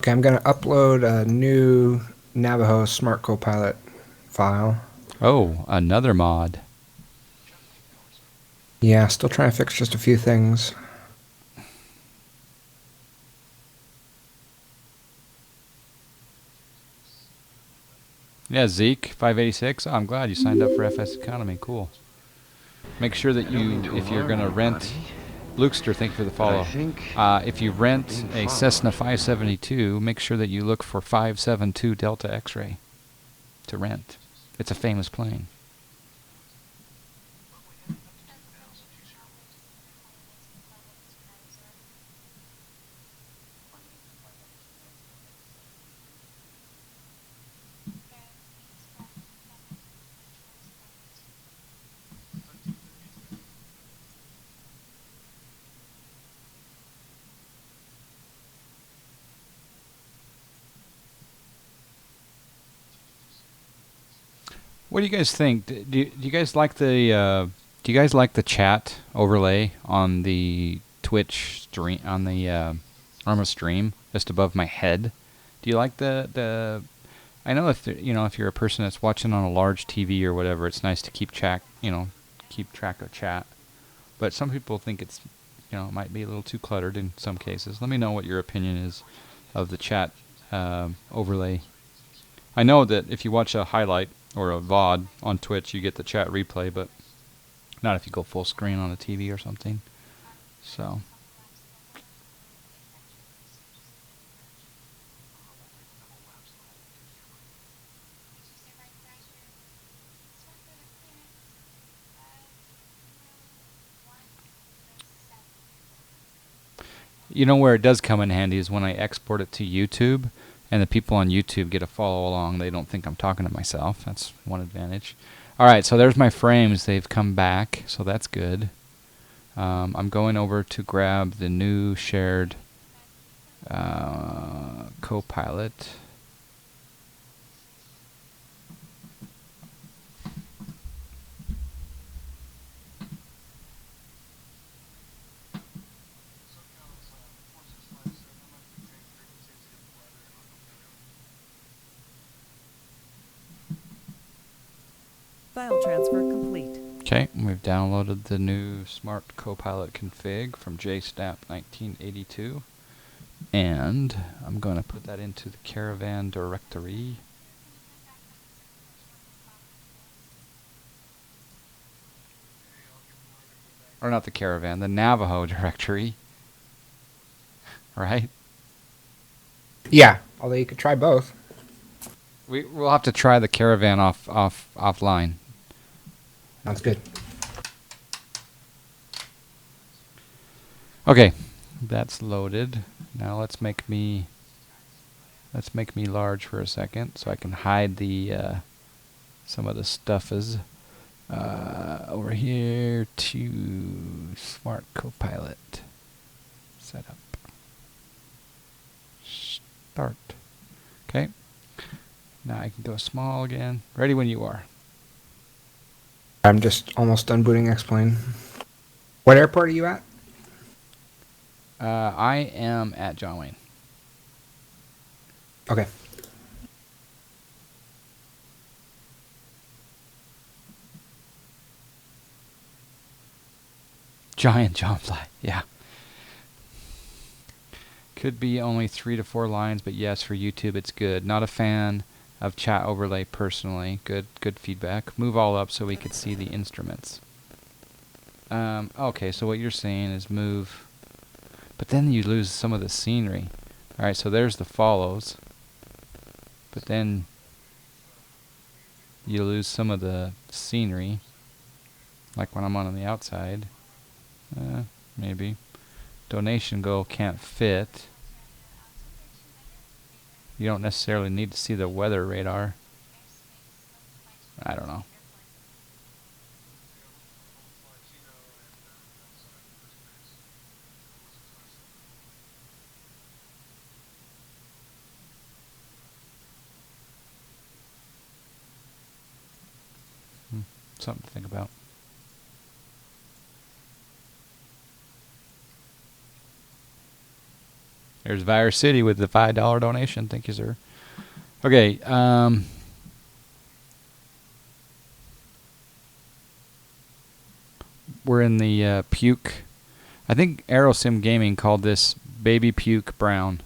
Okay, I'm going to upload a new Navajo Smart Copilot file. Oh, another mod. Yeah, still trying to fix just a few things. Yeah, Zeke, 586. Oh, I'm glad you signed up for FS Economy. Cool. Make sure that if you're going to rent... Lukester, thank you for the follow. If you rent a Cessna 572, make sure that you look for 572 Delta X-ray to rent. It's a famous plane. What do you guys think? Do you guys like the chat overlay on the Twitch stream, on the Arma stream just above my head? Do you like the I know if if you're a person that's watching on a large TV or whatever, it's nice to keep track of chat. But some people think it's it might be a little too cluttered in some cases. Let me know what your opinion is of the chat overlay. I know that if you watch a highlight or a VOD on Twitch, you get the chat replay, but not if you go full screen on a TV or something. So. You know where it does come in handy is when I export it to YouTube, and the people on YouTube get to follow along. They don't think I'm talking to myself. That's one advantage. All right, so there's my frames. They've come back, so that's good. I'm going over to grab the new shared Copilot. File transfer complete. Okay, we've downloaded the new Smart Copilot config from JSNAP 1982. And I'm going to put that into the Caravan directory. Or not the Caravan, the Navajo directory. Right? Yeah, although you could try both. We'll have to try the Caravan offline. Sounds good. Okay, that's loaded. Now let's make me large for a second so I can hide the some of the stuffers. Over here to Smart Copilot setup. Start. Okay. Now I can go small again. Ready when you are. I'm just almost done booting X-Plane. What airport are you at? I am at John Wayne. Okay. Giant John Fly, yeah. Could be only 3 to 4 lines, but yes, for YouTube it's good. Not a fan of chat overlay personally. Good feedback. Move all up so we could see the instruments. Okay, so what you're saying is move, but then you lose some of the scenery. All right, so there's the follows, but then you lose some of the scenery, like when I'm on the outside. Maybe. Donation goal can't fit. You don't necessarily need to see the weather radar. I don't know. Something to think about. There's Virus City with the $5 donation. Thank you, sir. Okay. We're in the puke. I think Aerosim Gaming called this Baby Puke Brown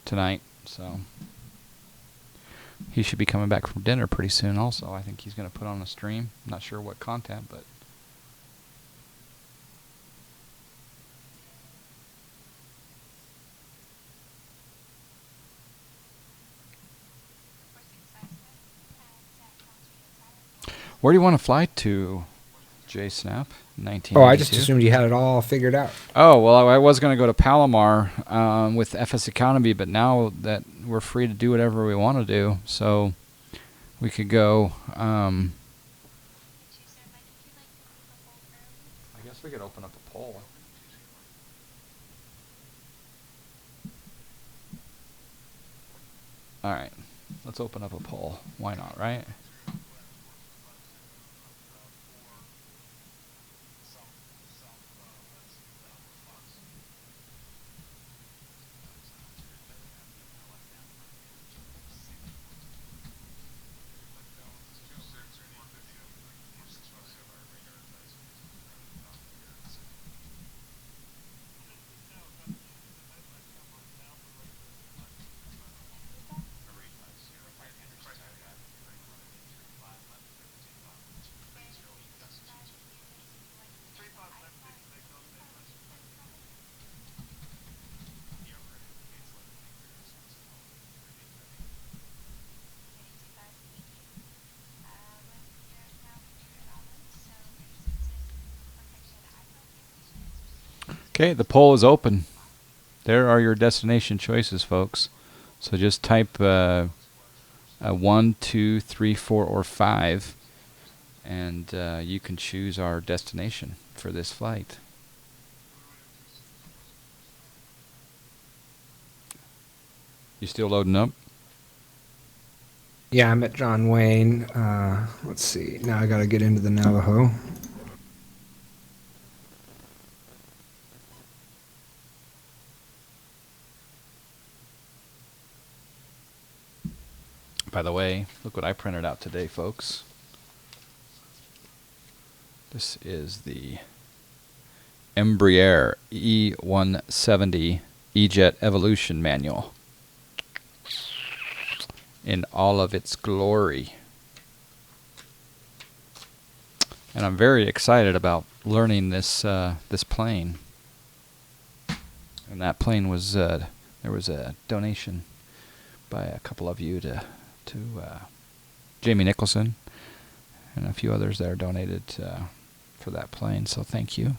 tonight. So he should be coming back from dinner pretty soon also. I think he's going to put on a stream. I'm not sure what content, but... Where do you want to fly to, JSnap? 1982? Oh, I just assumed you had it all figured out. Oh, well, I was going to go to Palomar with FS Economy, but now that we're free to do whatever we want to do, so we could go... I guess we could open up a poll. All right, let's open up a poll. Why not, right? Okay, the poll is open. There are your destination choices, folks. So just type 1, 2, 3, 4, or 5, and you can choose our destination for this flight. You still loading up? Yeah, I'm at John Wayne. Let's see. Now I got to get into the Navajo. By the way, look what I printed out today, folks. This is the Embraer E170 E-Jet Evolution Manual in all of its glory. And I'm very excited about learning this this plane. And that plane was there was a donation by a couple of you to Jamie Nicholson and a few others there donated for that plane, so thank you.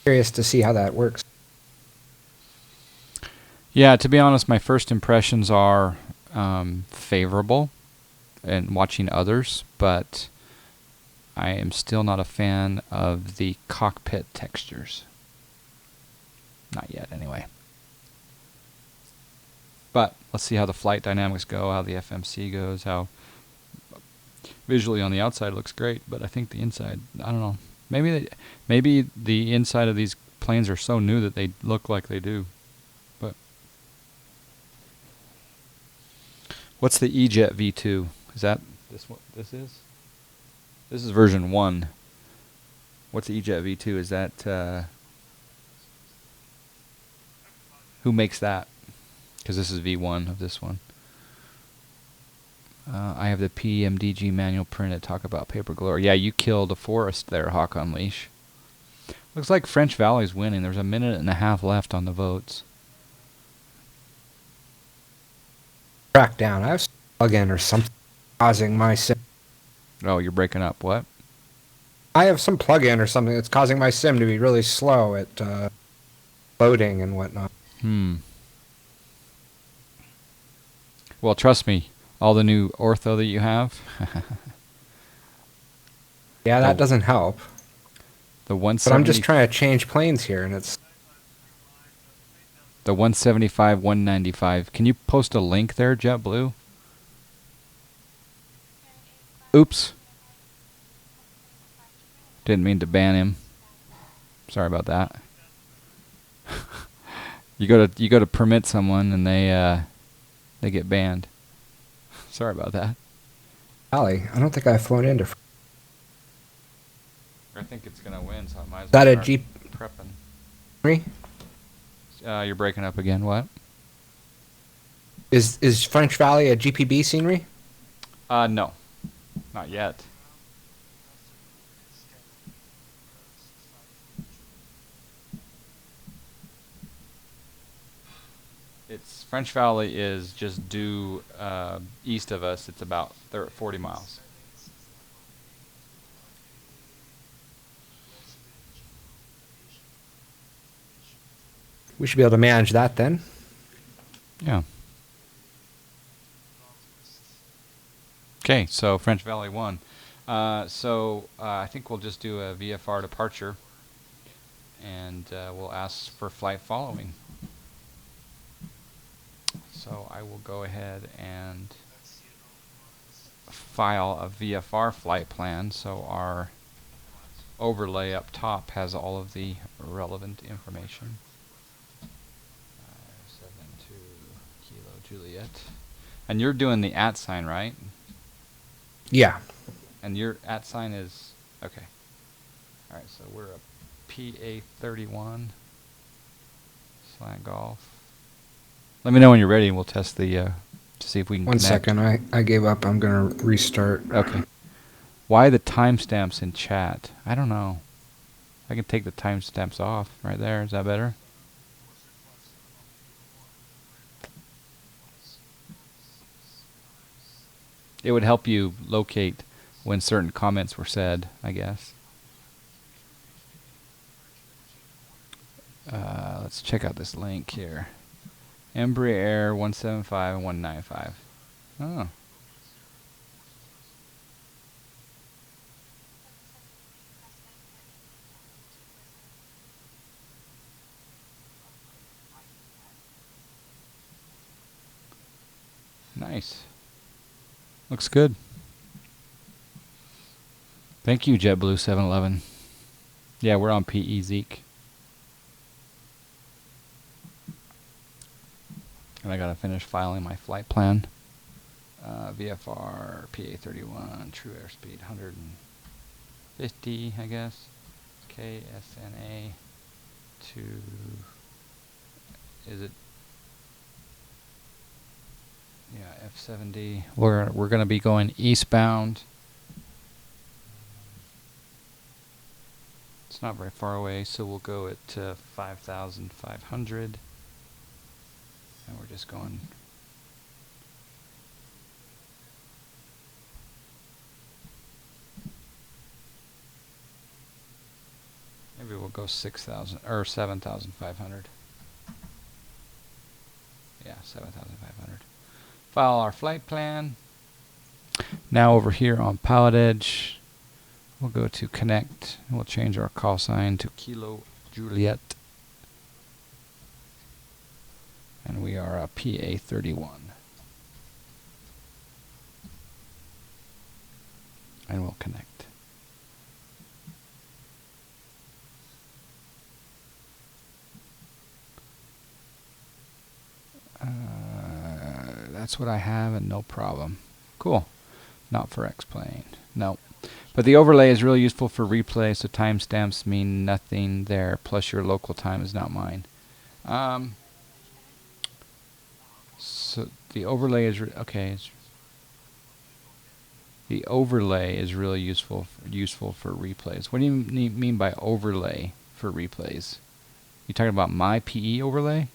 Curious to see how that works. Yeah, to be honest, my first impressions are favorable in watching others, but I am still not a fan of the cockpit textures. Not yet, anyway. But let's see how the flight dynamics go, how the FMC goes, how visually on the outside it looks great, but I think the inside, I don't know. Maybe the inside of these planes are so new that they look like they do. But what's the E-Jet V2? Is that this what this is? This is version 1. What's the E-Jet V2? Is that who makes that? Because this is V1 of this one. I have the PMDG manual printed. Talk about paper glory. Yeah, you killed a forest there, Hawk Unleash. Looks like French Valley's winning. There's a minute and a half left on the votes. Track down. I have some plug-in or something causing my sim. Oh, you're breaking up. What? I have some plug-in or something that's causing my sim to be really slow at loading and whatnot. Well, trust me, all the new ortho that you have. Yeah, that doesn't help. The 170. But I'm just trying to change planes here, and it's the 175, 195. Can you post a link there, JetBlue? Oops. Didn't mean to ban him. Sorry about that. You go to permit someone and they get banned. Sorry about that. Ali, I don't think I've flown into. I think it's gonna win, so I might as That well a start Jeep? prepping. You're breaking up again. What? Is French Valley a GPB scenery? No, not yet. It's French Valley is just due east of us. It's about 40 miles. We should be able to manage that then. Yeah. Okay, so French Valley won. I think we'll just do a VFR departure, and we'll ask for flight following. So I will go ahead and file a VFR flight plan, so our overlay up top has all of the relevant information. 72 Kilo Juliet. And you're doing the @ sign, right? Yeah. And your @ sign is okay. All right, so we're a PA31 / golf. Let me know when you're ready, and we'll test the to see if we can. One connect. second, I gave up. I'm gonna restart. Okay. Why the timestamps in chat? I don't know. I can take the timestamps off right there. Is that better? It would help you locate when certain comments were said, I guess. Let's check out this link here. Embraer 175 and 195. Oh. Nice. Looks good. Thank you, JetBlue 711. Yeah, we're on PE Zeke. And I gotta finish filing my flight plan. VFR PA31, true airspeed 150, I guess. KSNA to, is it? Yeah, F70. We're gonna be going eastbound. It's not very far away, so we'll go at 5,500. And we're just going. Maybe we'll go 6,000 or 7,500. Yeah, 7,500. File our flight plan. Now over here on Pilot Edge, we'll go to connect. And we'll change our call sign to Kilo Juliet. And we are a PA31. And we'll connect. That's what I have, and no problem. Cool. Not for X-Plane. No. But the overlay is really useful for replay, so timestamps mean nothing there, plus your local time is not mine. So the overlay is okay. The overlay is really useful for replays. What do you mean by overlay for replays? You talking about my PE overlay?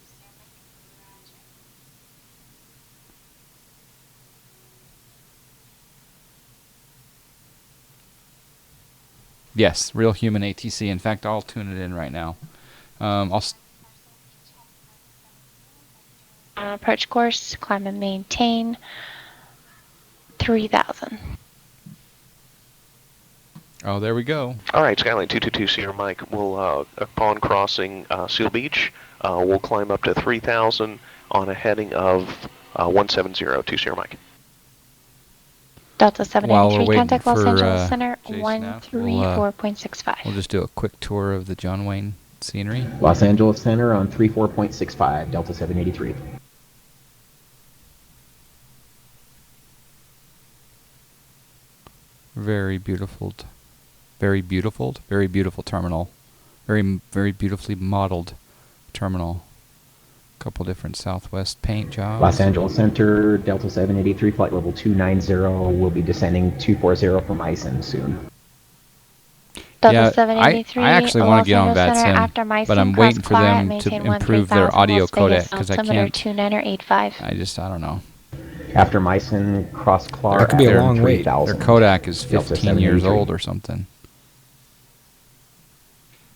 Yes, real human ATC. In fact, I'll tune it in right now. Approach course, climb and maintain 3,000. Oh, there we go. All right, Skyline 222 Sierra Mike. We'll upon crossing Seal Beach, we'll climb up to 3,000 on a heading of 170 to Sierra Mike. Delta while we're 783, waiting contact Los for Angeles Center J-Snap, 134.65. we'll just do a quick tour of the John Wayne scenery. Los Angeles Center on 34.65, Delta 783. Very beautiful terminal. Very beautifully modeled terminal. Couple different Southwest paint jobs. Los Angeles Center, Delta 783, flight level 290, will be descending 240 from ISIN soon. Delta 783, I actually want to get on VATSIM, but I'm waiting for them to improve their audio codec because I can't. I don't know. After Meissen, cross Clark. That could be a long wait. Their Kodak is 15 years old or something.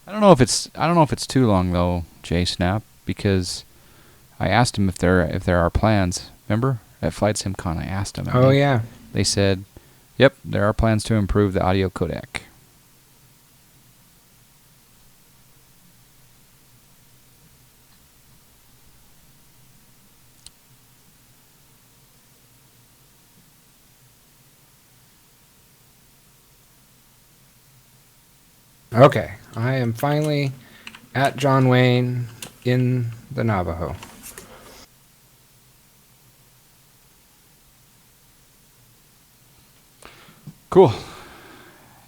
I don't know if it's too long though, J-Snap, because I asked him if there are plans. Remember at Flight SimCon, I asked him. Oh yeah. They said, "Yep, there are plans to improve the audio codec." Okay, I am finally at John Wayne in the Navajo. Cool.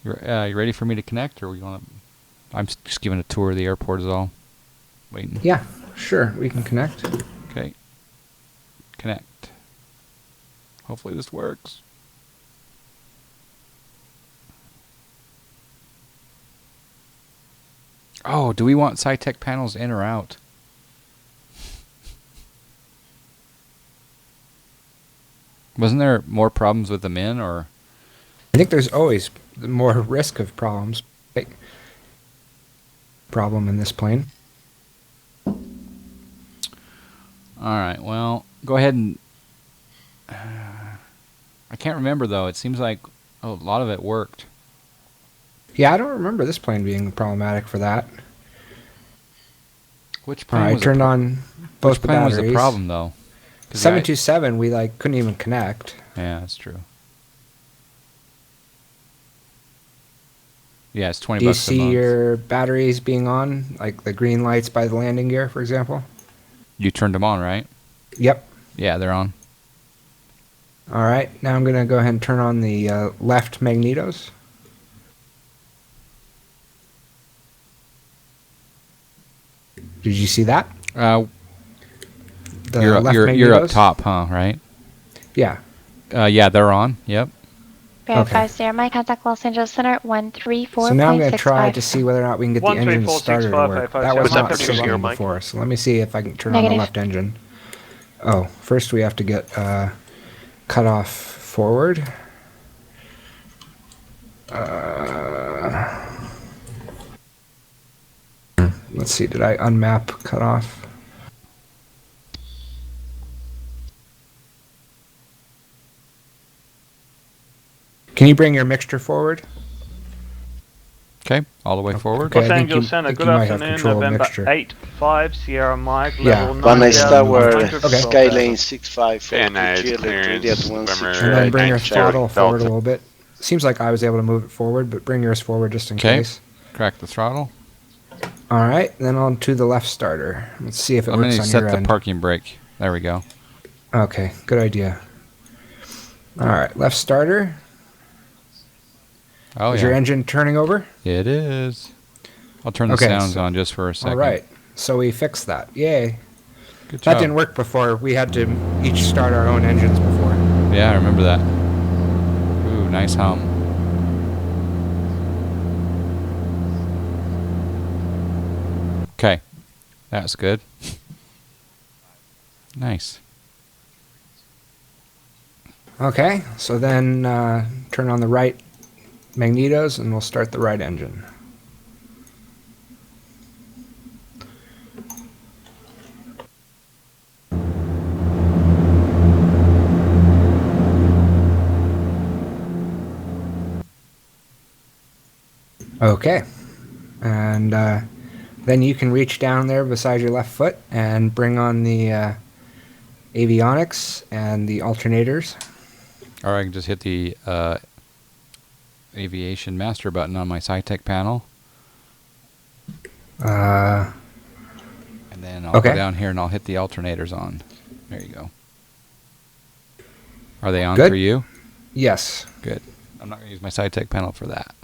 You ready for me to connect, or you want to? I'm just giving a tour of the airport is all. Waiting. Yeah, sure, we can connect. Okay. Connect. Hopefully this works. Oh, do we want SciTech panels in or out? Wasn't there more problems with them in, or? I think there's always more risk of problems. Problem in this plane. All right, well, go ahead and... I can't remember, though. It seems like a lot of it worked. Yeah, I don't remember this plane being problematic for that. Which plane was I turned on both Which plane the batteries. was the problem, though? 727, we couldn't even connect. Yeah, that's true. Yeah, it's $20 a month. Do you see your batteries being on, like the green lights by the landing gear, for example? You turned them on, right? Yep. Yeah, they're on. All right, now I'm going to go ahead and turn on the left magnetos. Did you see that? You're up top, huh? Right? Yeah. Yeah, they're on. Yep. Verify Sierra Mike, contact Los Angeles Center 134.65. So now I'm going to try to see whether or not we can get the engine started to work. That was not so before. So let me see if I can turn on the left engine. Oh, first we have to get cut off forward. Let's see, did I unmap cut off? Can you bring your mixture forward? Okay, all the way forward. Los Angeles Center, good afternoon, November 8-5, Sierra Mike, level 9. Vanessa Tower, Skyline 65, and then bring your throttle forward a little bit. Seems like I was able to move it forward, but bring yours forward just in case. Crack the throttle. All right, then on to the left starter. Let's see if it works on your end. I'm going to set the parking brake. There we go. Okay, good idea. All right, left starter. Oh, is your engine turning over? It is. I'll turn the sounds on just for a second. All right, so we fixed that. Yay. Good job. That didn't work before. We had to each start our own engines before. Yeah, I remember that. Ooh, nice hum. Okay, that's good. Nice. Okay, so then turn on the right magnetos and we'll start the right engine. Okay, and then you can reach down there beside your left foot and bring on the avionics and the alternators. Or I can just hit the aviation master button on my SciTech panel. And then I'll go down here and I'll hit the alternators on. There you go. Are they on for you? Yes. Good. I'm not going to use my SciTech panel for that.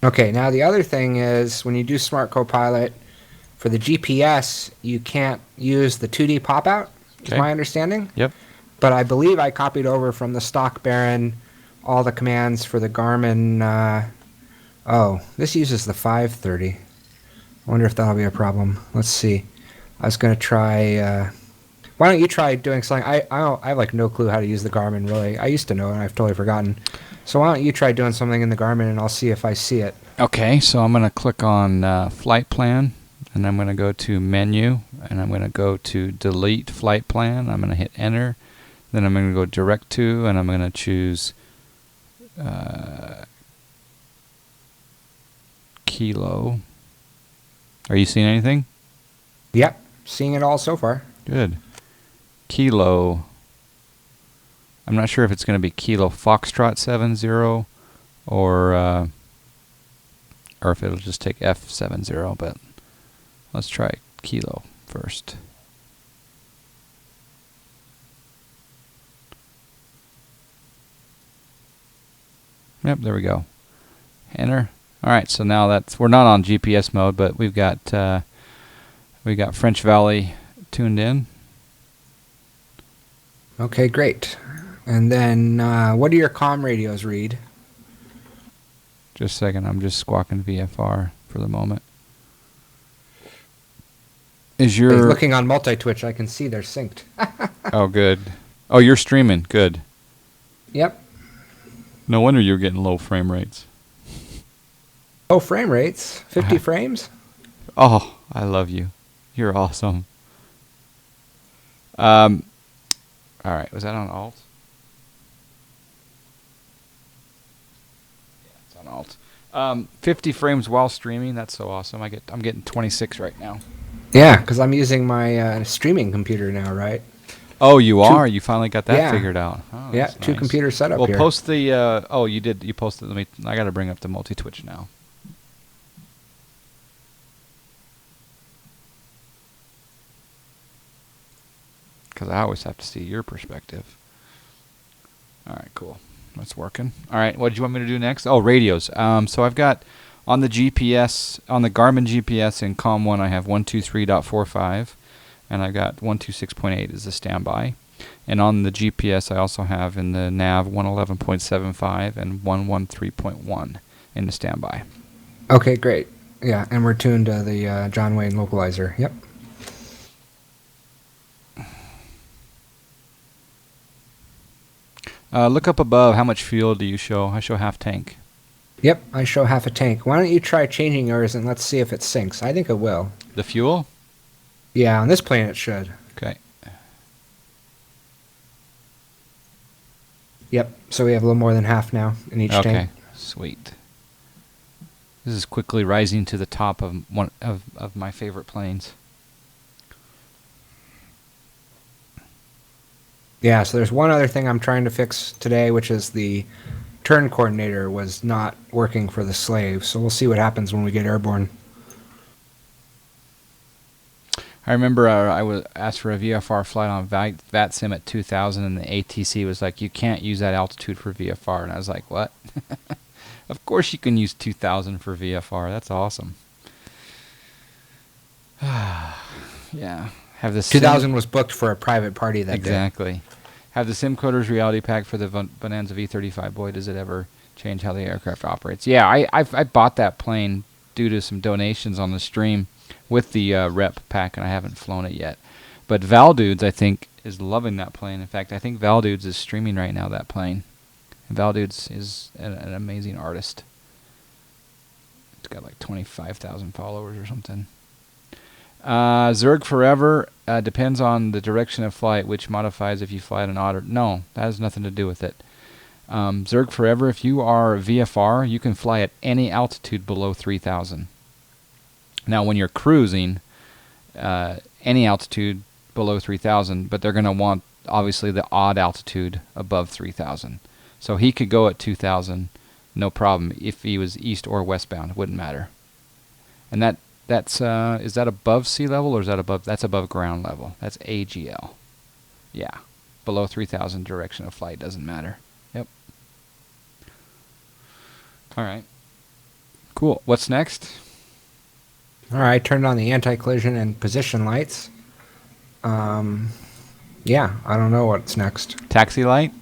Okay, now the other thing is when you do Smart Copilot, for the GPS, you can't use the 2D pop-out, is my understanding. Yep. But I believe I copied over from the stock Baron all the commands for the Garmin. Oh, this uses the 530. I wonder if that'll be a problem. Let's see. I was going to try... why don't you try doing something? I have like no clue how to use the Garmin, really. I used to know, and I've totally forgotten. So why don't you try doing something in the Garmin, and I'll see if I see it. Okay, so I'm going to click on Flight Plan, and I'm going to go to Menu, and I'm going to go to Delete Flight Plan. I'm going to hit Enter. Then I'm going to go Direct To, and I'm going to choose Kilo. Are you seeing anything? Yep, seeing it all so far. Good. Kilo. I'm not sure if it's going to be Kilo Foxtrot 70 or if it'll just take F70, but let's try Kilo first. Yep, there we go. Enter. All right, so now we're not on GPS mode, but we've got French Valley tuned in. Okay, great. And then what do your comm radios read? Just a second, I'm just squawking VFR for the moment. Is your looking on multi-twitch? I can see they're synced. Oh, good. Oh, you're streaming. Good. Yep. No wonder you're getting low frame rates. Oh, frame rates? 50 frames? Oh, I love you. You're awesome. All right, was that on Alt? Yeah, it's on Alt. 50 frames while streaming. That's so awesome. I'm getting 26 right now. Yeah, because I'm using my streaming computer now, right? Oh, you are? You finally got that figured out. Oh, yeah, nice. two computer setup well, here. Post the... oh, you did. You posted... I got to bring up the multi-twitch now. Because I always have to see your perspective. All right, cool. That's working. All right, what did you want me to do next? Oh, radios. So I've got on the GPS, on the Garmin GPS in COM1, I have 123.45, and I've got 126.8 as a standby. And on the GPS, I also have in the nav 111.75 and 113.1 in the standby. Okay, great. Yeah, and we're tuned to the John Wayne localizer. Yep. Look up above. How much fuel do you show? I show half tank. Yep, I show half a tank. Why don't you try changing yours and let's see if it syncs. I think it will. The fuel? Yeah, on this plane it should. Okay. Yep, so we have a little more than half now in each tank. Okay, sweet. This is quickly rising to the top of one of my favorite planes. Yeah, so there's one other thing I'm trying to fix today, which is the turn coordinator was not working for the slave. So we'll see what happens when we get airborne. I remember I was asked for a VFR flight on VATSIM at 2000, and the ATC was like, you can't use that altitude for VFR. And I was like, what? Of course you can use 2000 for VFR. That's awesome. Yeah. Have the 2000 was booked for a private party that day. Exactly. Have the SimCoders reality pack for the Bonanza V35. Boy, does it ever change how the aircraft operates. Yeah, I bought that plane due to some donations on the stream with the rep pack, and I haven't flown it yet. But Valdudes, I think, is loving that plane. In fact, I think Valdudes is streaming right now, that plane. And Valdudes is an amazing artist. It's got like 25,000 followers or something. Zerg Forever depends on the direction of flight, which modifies if you fly at an odd or... No, that has nothing to do with it. Zerg Forever, if you are VFR, you can fly at any altitude below 3,000. Now, when you're cruising, any altitude below 3,000, but they're going to want obviously the odd altitude above 3,000. So he could go at 2,000, no problem. If he was east or westbound, it wouldn't matter. And that's is that above sea level or is that above? That's above ground level. That's AGL. Yeah, below 3,000 direction of flight doesn't matter. Yep. All right. Cool. What's next? All right, turned on the anti-collision and position lights. Yeah, I don't know what's next. Taxi light?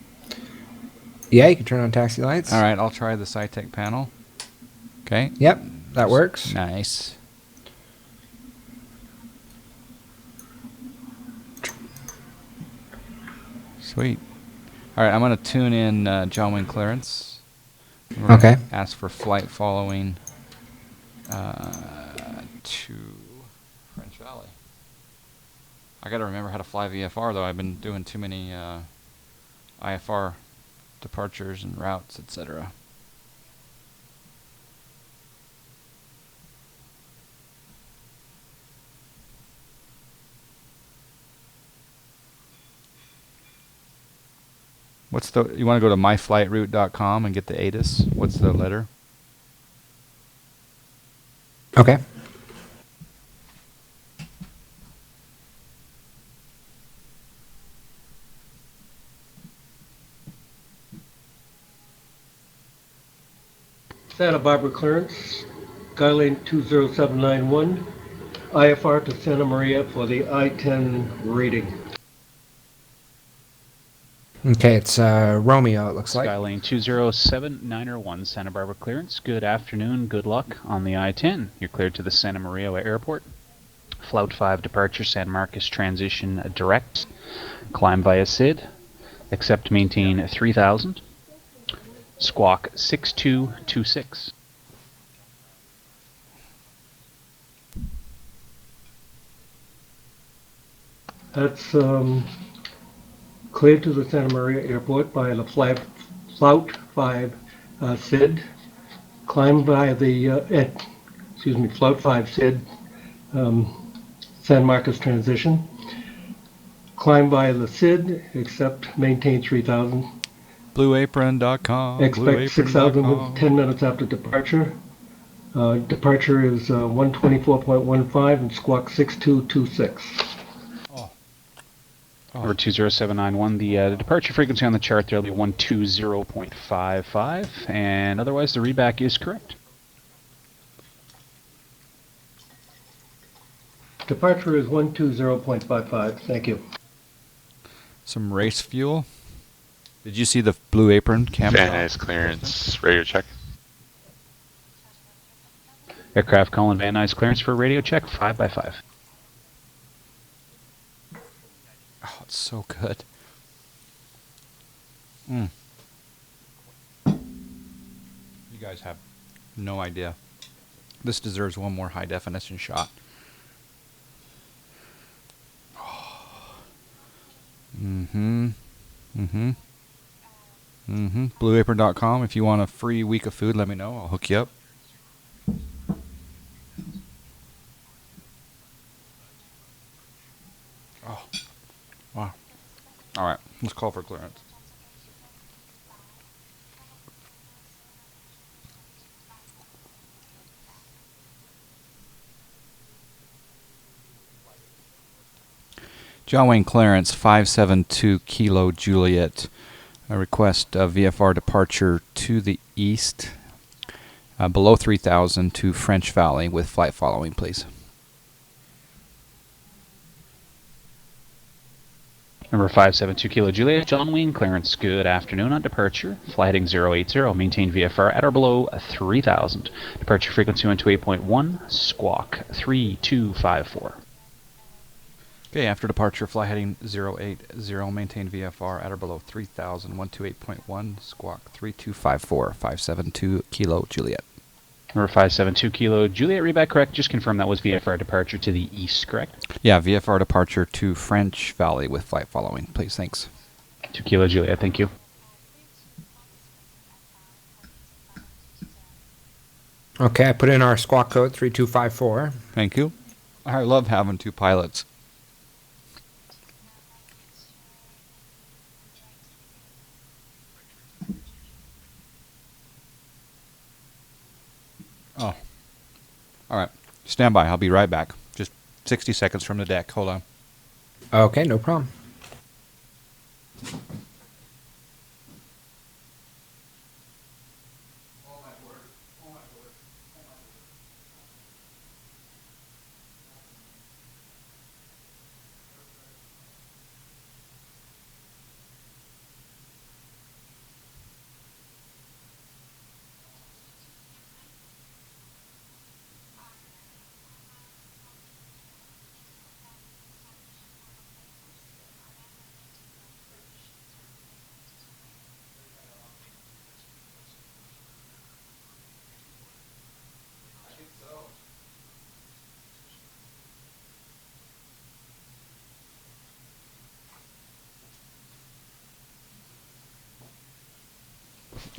Yeah, you can turn on taxi lights. All right, I'll try the SciTech panel. Okay. Yep, that works. Nice. Sweet. All right, I'm going to tune in John Wayne clearance. Okay. Ask for flight following to French Valley. I got to remember how to fly VFR, though. I've been doing too many IFR departures and routes, etc. What's the? You want to go to myflightroute.com and get the ATIS? What's the letter? Okay. Santa Barbara clearance, Skylane 20791, IFR to Santa Maria for the I-10 rating. Okay, it's Romeo, it looks like. Skylane 20791, Santa Barbara clearance. Good afternoon, good luck on the I-10. You're cleared to the Santa Maria Airport. Flout 5 departure, San Marcos transition direct. Climb via SID. Accept maintain 3000. Squawk 6226. That's cleared to the Santa Maria Airport by the Flout 5 SID. Climb by the, Flout 5 SID, San Marcos transition. Climb by the SID, accept maintain 3000. BlueApron.com. Expect 6,000 with 10 minutes after departure. Departure is 124.15 and squawk 6226. Over 20791, the departure frequency on the chart there will be 120.55, and otherwise the readback is correct. Departure is 120.55. Thank you. Some race fuel. Did you see the Blue Apron camera? Van Nuys clearance, radio check. Aircraft calling Van Nuys clearance for radio check, 5x5. Oh, it's so good. You guys have no idea. This deserves one more high definition shot. BlueApron.com. If you want a free week of food, let me know. I'll hook you up. Oh. Wow. All right. Let's call for clearance. John Wayne clearance 572 Kilo Juliet. A request VFR departure to the east, below 3,000 to French Valley with flight following, please. Number 572 Kilo Juliet, John Wayne clearance. Good afternoon on departure. Fly heading 080, maintain VFR at or below 3,000. Departure frequency 128.1, squawk 3254. Okay, after departure, fly heading 080, maintain VFR at or below 3,000, 128.1, squawk 3254, 572 Kilo Juliet. Number 572 Kilo Juliet, readback correct. Just confirm that was VFR departure to the east, correct? Yeah, VFR departure to French Valley with flight following, please. Thanks. 2 Kilo Juliet, thank you. Okay, I put in our squawk code 3254. Thank you. I love having two pilots. Oh. All right. Stand by. I'll be right back. Just 60 seconds from the deck. Hold on. Okay, no problem.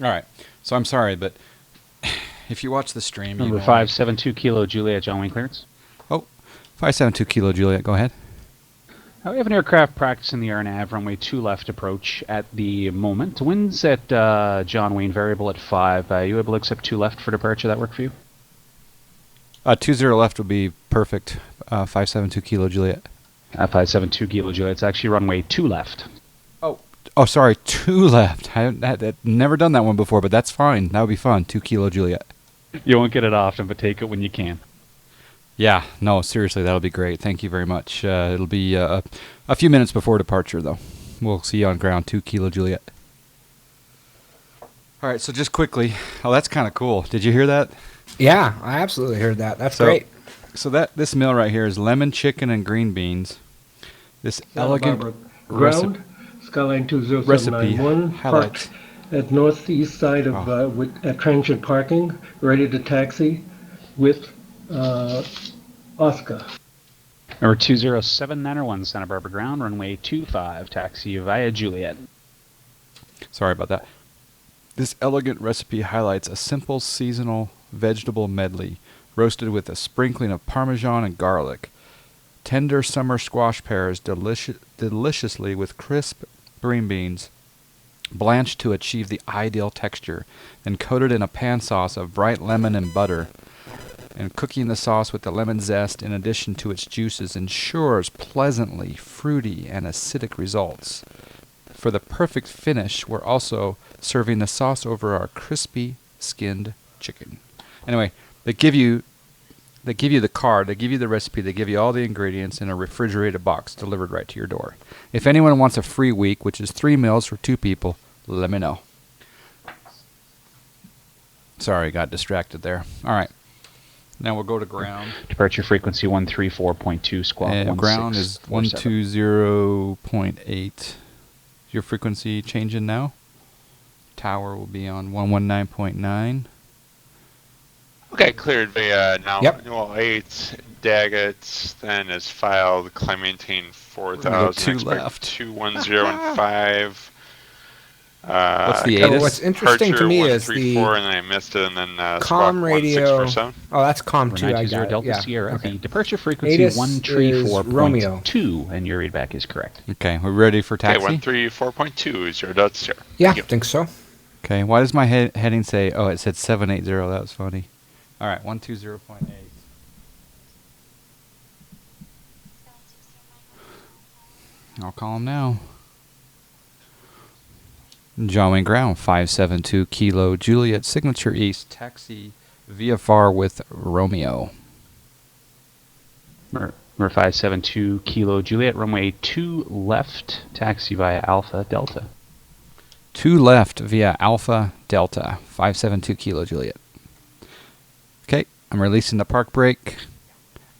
All right. So I'm sorry, but if you watch the stream, Number 572 Kilo Juliet, John Wayne clearance. Oh, 572 Kilo Juliet, go ahead. We have an aircraft practicing the RNAV runway 2 left approach at the moment. Winds at John Wayne variable at 5. You able to accept 2 left for departure? That work for you? 20 left would be perfect. 572 Kilo Juliet. 572 Kilo Juliet. It's actually runway 2 left. Oh, sorry, 2 left. I've never done that one before, but that's fine. That would be fun. 2 Kilo Juliet. You won't get it often, but take it when you can. Yeah, no, seriously, that'll be great. Thank you very much. It'll be a few minutes before departure, though. We'll see you on ground. 2 Kilo Juliet. All right, so just quickly. Oh, that's kind of cool. Did you hear that? Yeah, I absolutely heard that. That's great. So this meal right here is lemon chicken and green beans. This elegant ground. Skyline 20791, parked at northeast side of at transient parking, ready to taxi with Oscar. Number 20791 Santa Barbara ground, runway 25, taxi via Juliet. Sorry about that. This elegant recipe highlights a simple seasonal vegetable medley, roasted with a sprinkling of Parmesan and garlic. Tender summer squash pears deliciously with crisp green beans, blanched to achieve the ideal texture, and coated in a pan sauce of bright lemon and butter. And cooking the sauce with the lemon zest in addition to its juices ensures pleasantly fruity and acidic results. For the perfect finish, we're also serving the sauce over our crispy skinned chicken. Anyway, they give you the card, they give you the recipe, they give you all the ingredients in a refrigerated box delivered right to your door. If anyone wants a free week, which is 3 meals for 2 people, let me know. Sorry, got distracted there. All right. Now we'll go to ground. Departure frequency 134.2, squawk 16. Ground is 120.8. Your frequency changing now? Tower will be on 119.9. Okay, cleared via now. Yep. 8 Daggett, then is filed. Climb maintain 4,000. 2 left. 21015. What's the ATIS? What's interesting to me is the and then I missed it, and then comm radio. 1647. Oh, that's comm 2. I got Delta it. Yeah. Sierra. Okay. The departure frequency ATIS 134.2, and your readback is correct. Okay, we're ready for taxi? Okay, 134.2 is your Delta Sierra. Yeah, I think so. Okay, why does my heading say, oh, it said 780, that was funny. All right, 120.8. I'll call him now. John Wayne ground, 572 Kilo Juliet, signature east, taxi VFR with Romeo. Number 572 Kilo Juliet, runway 2 left, taxi via Alpha Delta. 2 left via Alpha Delta, 572 Kilo Juliet. Okay, I'm releasing the park brake.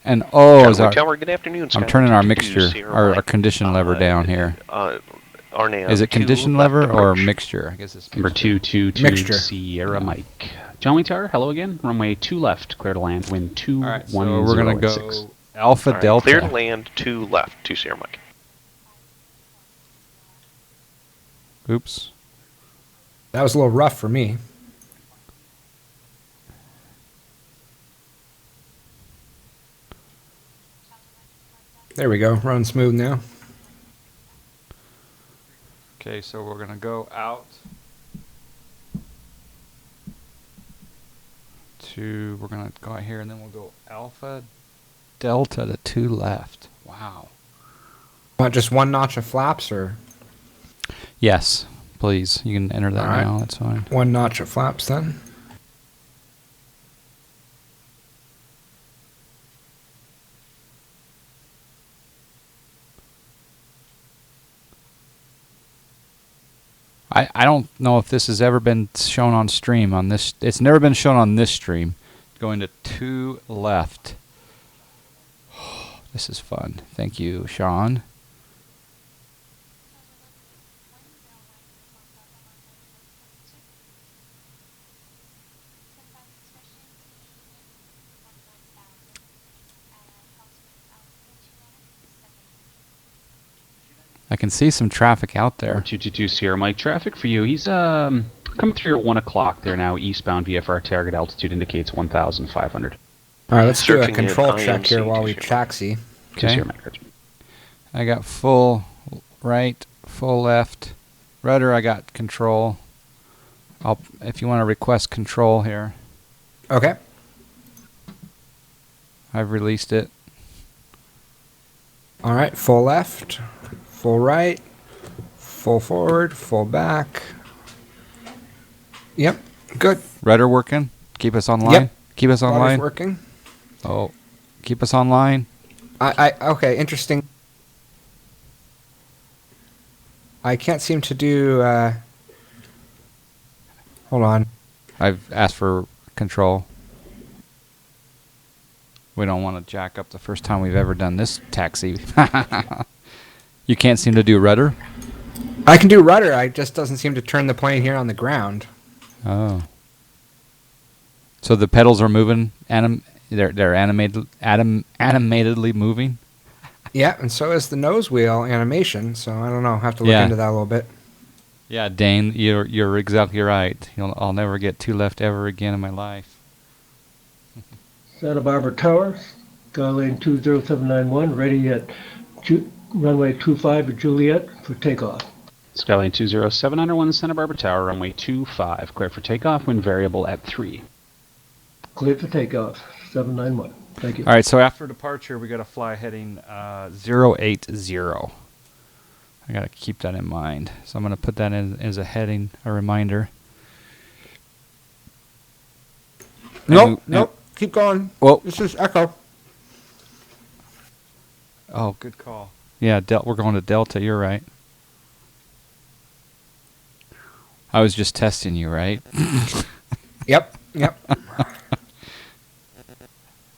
And Tower, good afternoon, I'm turning our mixture, our condition lever down here. Is it condition lever or mixture? I guess it's number 222 mixture. Sierra Mike. John Wayne Tower, hello again. Runway 2 left, clear to land, wind 210. All right, so we're going to go Alpha Delta. Clear to land 2 left, 2 Sierra Mike. Oops. That was a little rough for me. There we go. Running smooth now. Okay, so we're going to go out to, we're going to go out here and then we'll go Alpha Delta to 2 left. Wow. Want just 1 notch of flaps or? Yes, please. You can enter that now. That's fine. 1 notch of flaps then. I don't know if this has ever been shown on stream on this. It's never been shown on this stream. Going to 2 left. This is fun. Thank you, Sean. I can see some traffic out there. 222 Sierra Mike traffic for you. He's coming through at 1 o'clock there now, eastbound VFR target altitude indicates 1,500. All right, let's do a control check here while we taxi. Okay. I got full right, full left. Rudder, I got control. If you want to request control here. Okay. I've released it. All right, full left, full right, full forward, full back. Yep, good. Rudder working? Keep us online? Yep. Keep us online? Rudder's working. Oh, keep us online? Okay, interesting. I can't seem to do, hold on. I've asked for control. We don't want to jack up the first time we've ever done this taxi. You can't seem to do rudder? I can do rudder. I just doesn't seem to turn the plane here on the ground. Oh. So the pedals are moving. They're animatedly moving. Yeah, and so is the nose wheel animation. So I don't know. I'll have to look into that a little bit. Yeah, Dane, you're exactly right. I'll never get 2 left ever again in my life. Santa Barbara Tower, Skylane 20791, ready at runway 25 at Juliet for takeoff. Skylane 20791 Santa Barbara Tower, runway 25. Clear for takeoff, wind variable at 3. Clear for takeoff, 791. Thank you. All right, so after departure, we got to fly heading 080. I got to keep that in mind. So I'm going to put that in as a heading, a reminder. Nope. Keep going. Whoa. This is Echo. Oh, good call. Yeah, we're going to Delta. You're right. I was just testing you, right? Yep.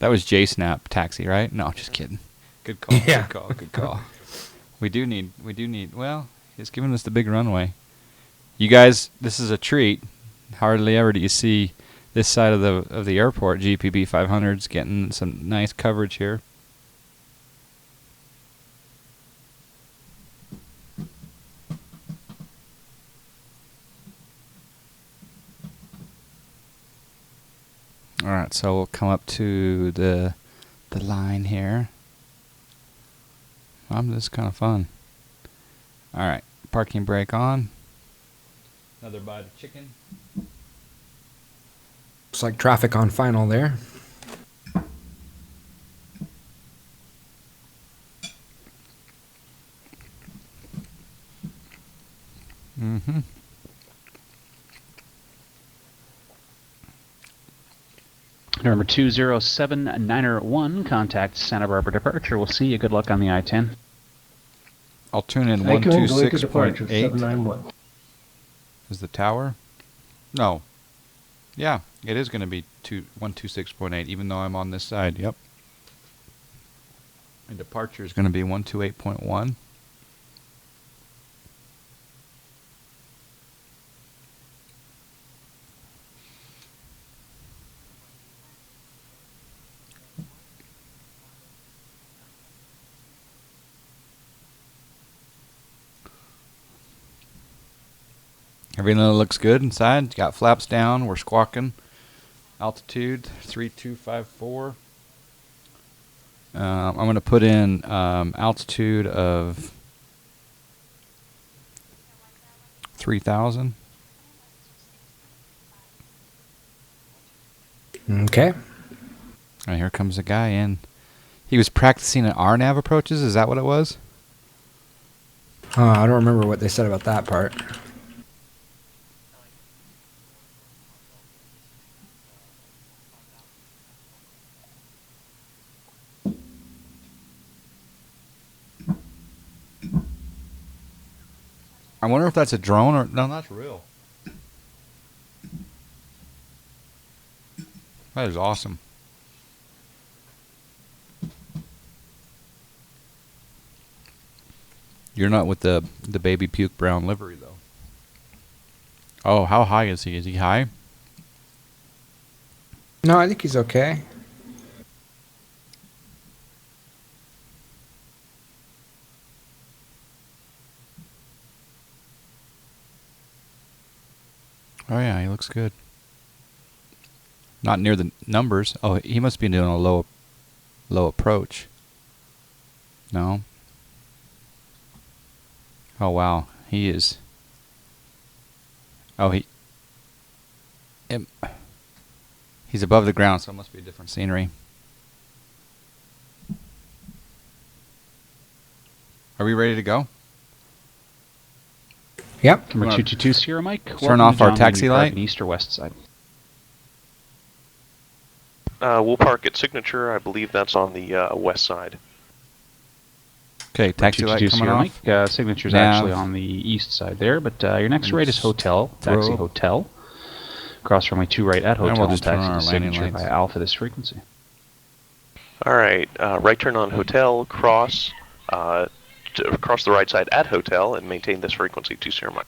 That was JSNAP taxi, right? No, just kidding. Good call. Yeah. Good call. We do need, well, he's giving us the big runway. You guys, this is a treat. Hardly ever do you see this side of the airport. GPB 500's getting some nice coverage here. All right, so we'll come up to the line here. This is kind of fun. All right, parking brake on. Another bite of chicken. Looks like traffic on final there. Mm-hmm. Number 20791, contact Santa Barbara departure. We'll see you. Good luck on the I-10. I'll tune in 126.8. Is the tower? No. Yeah, it is going to be 126.8, even though I'm on this side. Yep. And departure is going to be 128.1. Everything looks good inside. Got flaps down. We're squawking. Altitude 3254. I'm going to put in altitude of 3,000. Okay. And here comes a guy in. He was practicing an RNAV approaches. Is that what it was? I don't remember what they said about that part. I wonder if that's a drone or... No, that's real. That is awesome. You're not with the baby puke brown livery, though. Oh, how high is he? Is he high? No, I think he's okay. Oh, yeah, he looks good. Not near the numbers. Oh, he must be doing a low approach. No? Oh, wow. He is... Oh, he's above the ground, so it must be a different scenery. Are we ready to go? Yep. Number 222 Sierra Mike. Turn off our taxi light. East or west side. We'll park at Signature. I believe that's on the west side. Okay, taxi light coming off. Mike. Signature's actually on the east side there, but your next right is Hotel. Taxi Hotel. Cross runway 2 right at Hotel. We'll just turn taxi on our to landing Signature lights. by Alpha this frequency. All right, right turn on Hotel, cross the right side at Hotel, and maintain this frequency 2 Sierra Mike.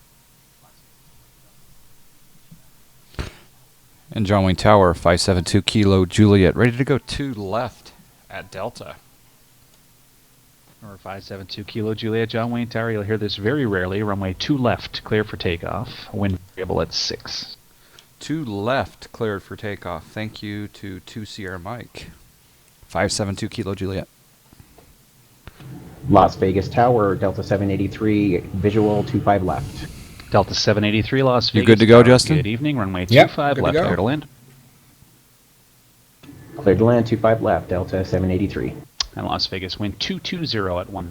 And John Wayne Tower, 572 Kilo Juliet, ready to go 2 left at Delta. Number 572 Kilo Juliet, John Wayne Tower. You'll hear this very rarely. Runway 2 left, clear for takeoff. Wind variable at 6. 2 left, cleared for takeoff. Thank you to 2 Sierra Mike. 572 Kilo Juliet. Las Vegas Tower, Delta 783, visual 25 left. Delta 783, Las Vegas. You good to go, Tower. Justin? Good evening. Runway 25 left, clear to land. Cleared to land, 25 left, Delta 783. And Las Vegas wind 220 at 10.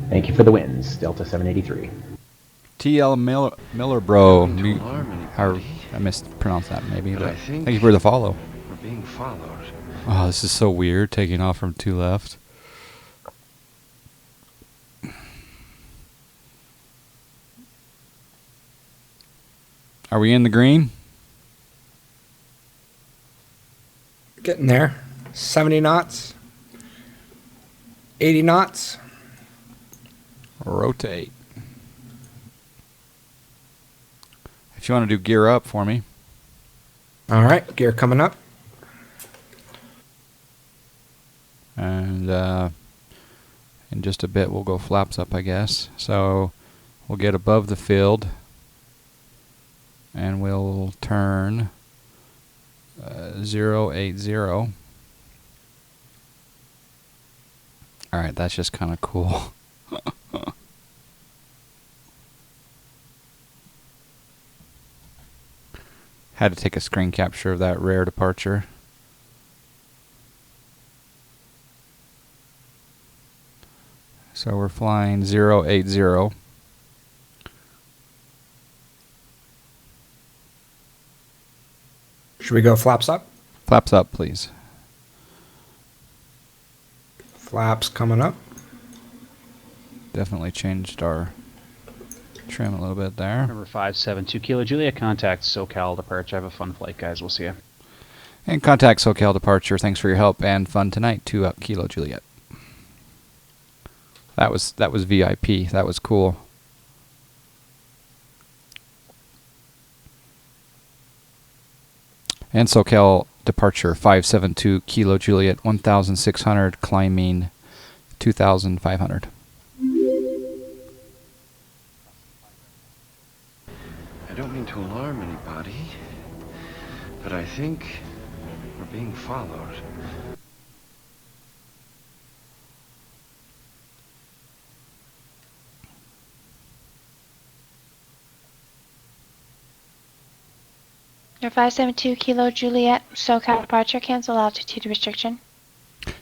Thank you for the winds, Delta 783. TL Miller bro. I mispronounced that maybe, but thank you for the follow. We're being followed. Oh, this is so weird, taking off from 2 left. Are we in the green? Getting there. 70 knots. 80 knots. Rotate. If you want to do gear up for me. All right, gear coming up. And in just a bit, we'll go flaps up, I guess. So we'll get above the field. And we'll turn 080. All right, that's just kind of cool. Had to take a screen capture of that rare departure. So we're flying 080. Should we go flaps up? Flaps up, please. Flaps coming up. Definitely changed our trim a little bit there. Number 572 Kilo Juliet, contact SoCal departure. Have a fun flight, guys. We'll see you. And contact SoCal departure. Thanks for your help and fun tonight. 2 up Kilo Juliet. That was VIP. That was cool. And SoCal departure 572 Kilo Juliet 1,600 climbing 2,500. I don't mean to alarm anybody, but I think we're being followed. Or 572 Kilo Juliet, SoCal departure, cancel altitude restriction.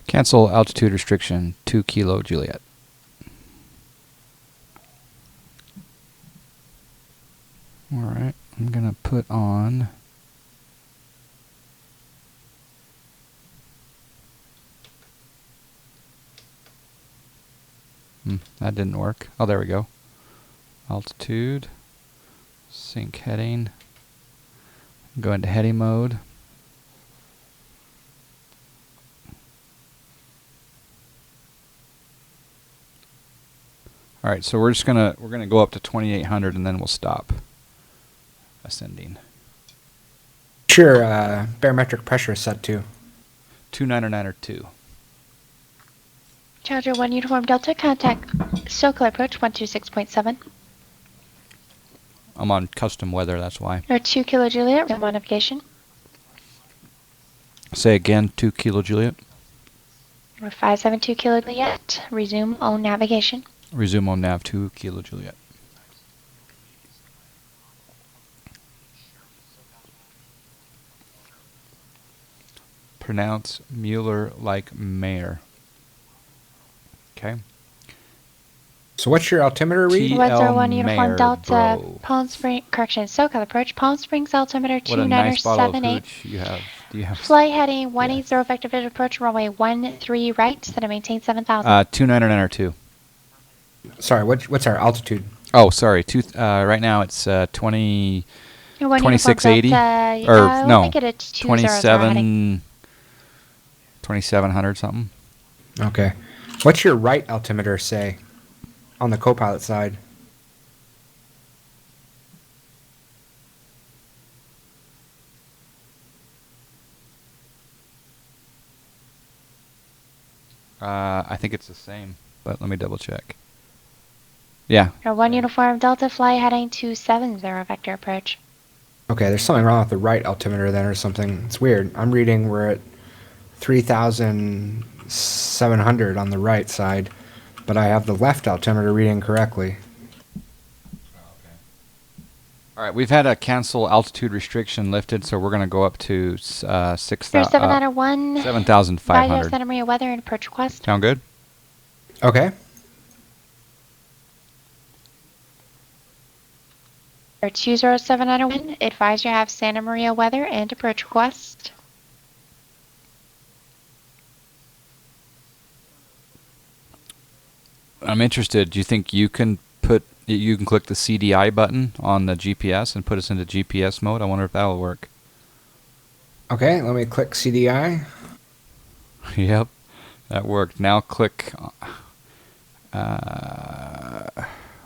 Cancel altitude restriction, 2 Kilo Juliet. Alright, I'm going to put on... that didn't work. Oh, there we go. Altitude. Sync heading. Go into heading mode. All right, so we're gonna go up to 2,800 and then we'll stop ascending. Sure, barometric pressure is set to 2992. Challenger 1 Uniform Delta, contact SoCal approach 126.7. I'm on custom weather, that's why. Or 2 Kilo Juliet, resume on navigation. Say again, 2 Kilo Juliet. Or 572 Kilo Juliet, resume on navigation. Resume on nav, 2 Kilo Juliet. Pronounce Mueller like mayor. Okay. So what's your altimeter read? Weather 1 Uniform Delta, Palm Springs, correction, SoCal approach, Palm Springs altimeter 2978. You have. Do you have flight heading 180 effective visual approach, runway 13 right, set to maintain 7,000. 2992. Sorry, what's our altitude? Oh, sorry. Right now it's 2680. Or no, make it a 2700 something. Okay. What's your right altimeter say on the co-pilot side? I think it's the same, but let me double check. Yeah. Or 1 Uniform Delta, fly heading 270 vector approach. Okay, there's something wrong with the right altimeter then or something. It's weird. I'm reading we're at 3,700 on the right side, but I have the left altimeter reading correctly. All right, we've had a cancel altitude restriction lifted, so we're going to go up to 7,500. 7,500. Santa Maria weather and approach request. Sound good? Okay. Or 20791, advise you have Santa Maria weather and approach request. I'm interested. Do you think you can click the CDI button on the GPS and put us into GPS mode? I wonder if that'll work. Okay, let me click CDI. Yep, that worked. Now click.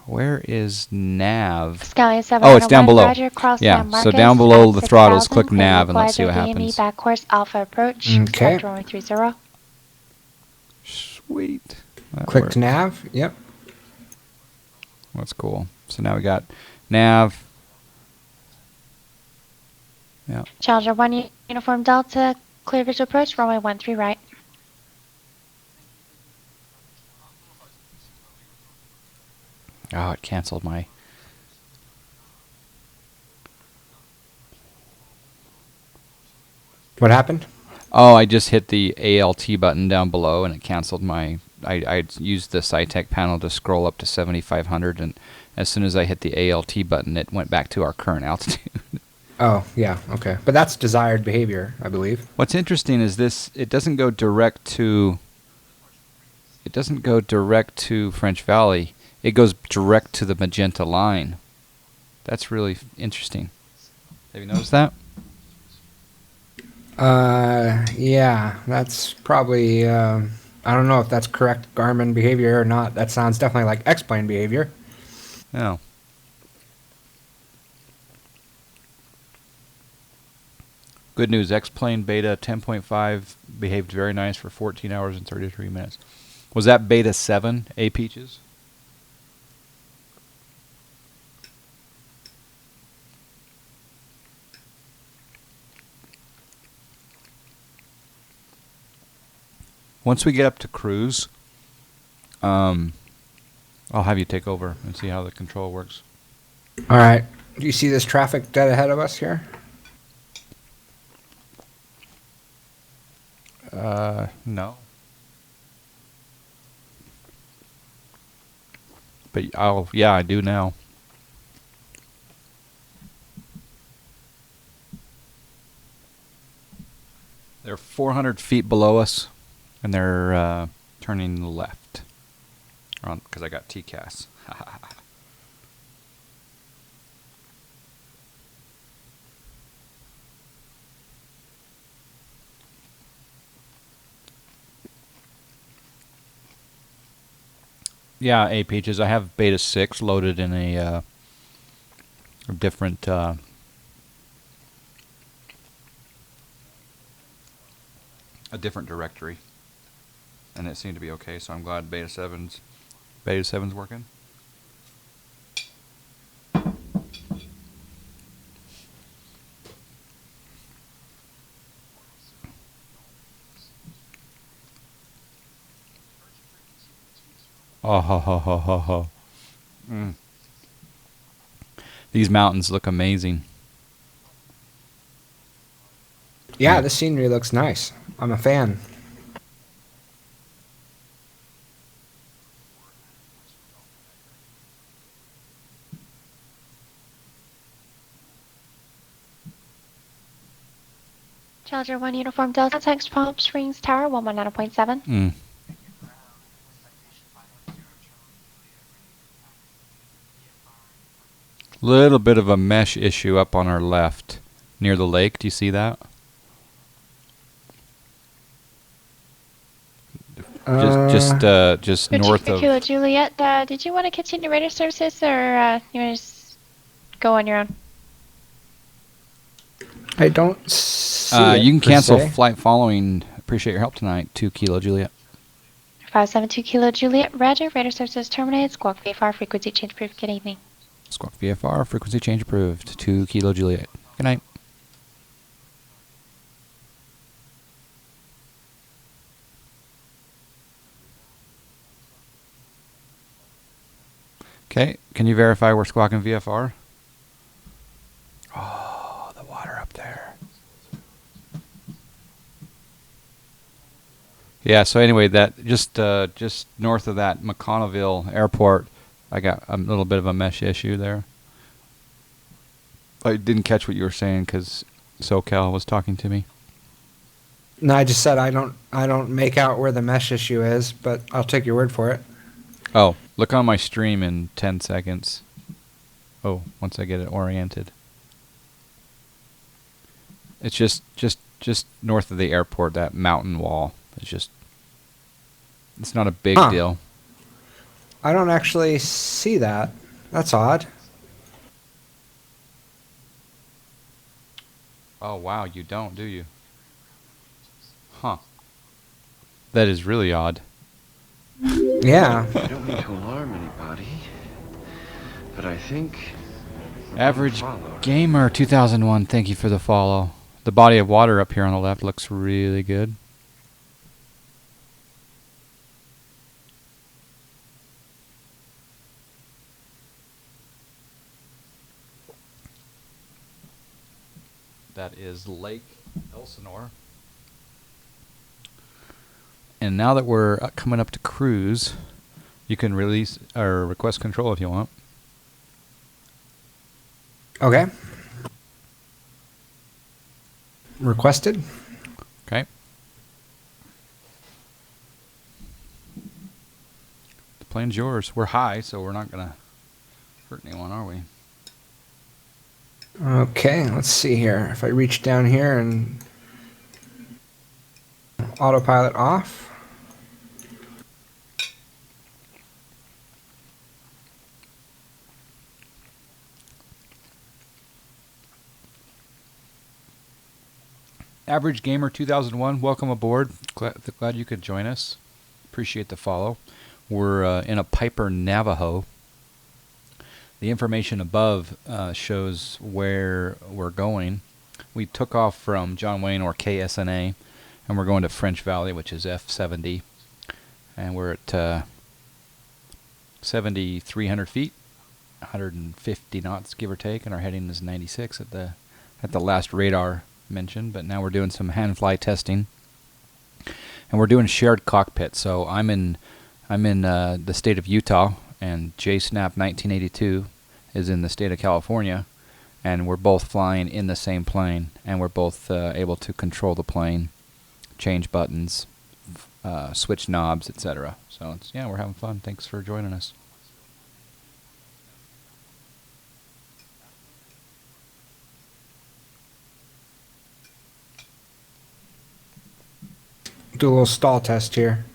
Where is nav? Oh, it's down below. Yeah, so down below the throttles, click nav and let's see what happens. Back course Alpha approach. Okay. 30. Sweet. Clicked nav. Yep. That's cool. So now we got nav. Yeah. Challenger 1 Uniform Delta, clear visual approach, runway 13 right. Oh, it canceled my... What happened? Oh, I just hit the ALT button down below and it canceled my... I used the SciTech panel to scroll up to 7,500 and as soon as I hit the ALT button, it went back to our current altitude. Oh, yeah, okay. But that's desired behavior, I believe. What's interesting is this, it doesn't go direct to French Valley. It goes direct to the magenta line. That's really interesting. Have you noticed that? Yeah, that's probably, I don't know if that's correct Garmin behavior or not. That sounds definitely like X-plane behavior. No. Good news, X-plane beta 10.5 behaved very nice for 14 hours and 33 minutes. Was that beta 7, A Peaches? Once we get up to cruise, I'll have you take over and see how the control works. All right. Do you see this traffic dead ahead of us here? No. But yeah, I do now. They're 400 feet below us, and they're turning left. Because I got TCAS. Yeah, A Peaches. I have Beta 6 loaded in a different directory, and it seemed to be okay. So I'm glad Beta 7's working. Oh ho ho ho ho ho. These mountains look amazing. Yeah, the scenery looks nice. I'm a fan. Challenger 1 Uniform Delta, text Palm Springs Tower, 119.7. Little bit of a mesh issue up on our left, near the lake. Do you see that? Just north of. Kilo Juliet, did you want to continue radar services, or you want to just go on your own? I don't see you can cancel flight following. Appreciate your help tonight. 2 Kilo Juliet. 572 Kilo Juliet, Roger. Radar services terminated. Squawk VFR, frequency change approved. Good evening. Squawk VFR, frequency change approved. 2 Kilo Juliet. Good night. Okay, can you verify we're squawking VFR? Oh, the water up there. Yeah, so anyway, that just north of that McConnellville airport, I got a little bit of a mesh issue there. I didn't catch what you were saying because SoCal was talking to me. No, I just said I don't make out where the mesh issue is, but I'll take your word for it. Oh, look on my stream in 10 seconds. Oh, once I get it oriented. It's just north of the airport, that mountain wall. It's not a big deal. I don't actually see that. That's odd. Oh, wow, you don't, do you? Huh. That is really odd. Yeah. I don't mean to alarm anybody, but I think... Average Gamer 2001, thank you for the follow. The body of water up here on the left looks really good. That is Lake Elsinore. And now that we're coming up to cruise, you can release or request control if you want. Okay. Requested. Okay. The plane's yours. We're high, so we're not going to hurt anyone, are we? Okay, let's see here. If I reach down here and autopilot off. Average Gamer 2001, welcome aboard. Glad you could join us. Appreciate the follow. We're in a Piper Navajo. The information above shows where we're going. We took off from John Wayne or KSNA, and we're going to French Valley, which is F70. And we're at 7,300 feet, 150 knots, give or take, and our heading is 96 at the last radar mentioned. But now we're doing some hand fly testing. And we're doing shared cockpit. So I'm in the state of Utah, and JSNAP 1982 is in the state of California, and we're both flying in the same plane, and we're both able to control the plane, change buttons, switch knobs, etc. So it's, yeah, we're having fun. Thanks for joining us. Do a little stall test here.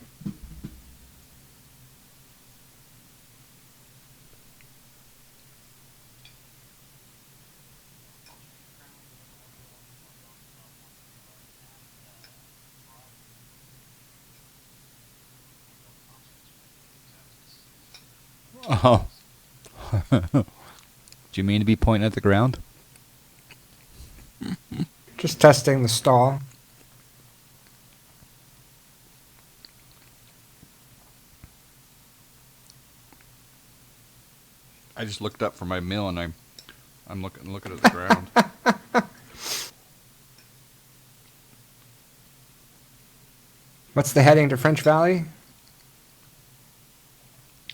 Oh. Do you mean to be pointing at the ground? Just testing the stall. I just looked up for my meal, and I'm looking at the ground. What's the heading to French Valley?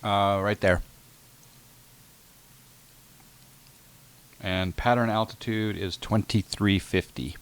Right there. And pattern altitude is 2350.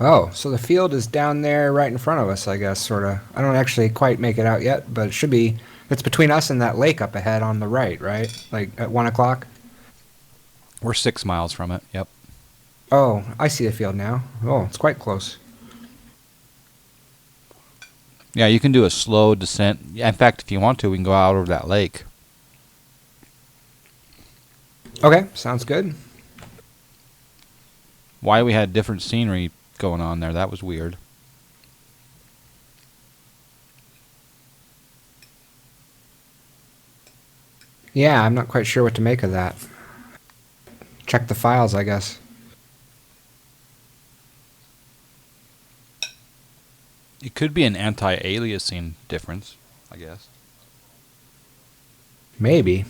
Oh, so the field is down there right in front of us, I guess, sort of. I don't actually quite make it out yet, but it should be. It's between us and that lake up ahead on the right, right? Like at 1 o'clock? We're 6 miles from it, yep. Oh, I see the field now. Oh, it's quite close. Yeah, you can do a slow descent. Yeah, in fact, if you want to, we can go out over that lake. Okay, sounds good. Why we had different scenery going on there, that was weird. Yeah, I'm not quite sure what to make of that. Check the files, I guess. It could be an anti-aliasing difference, I guess. Maybe.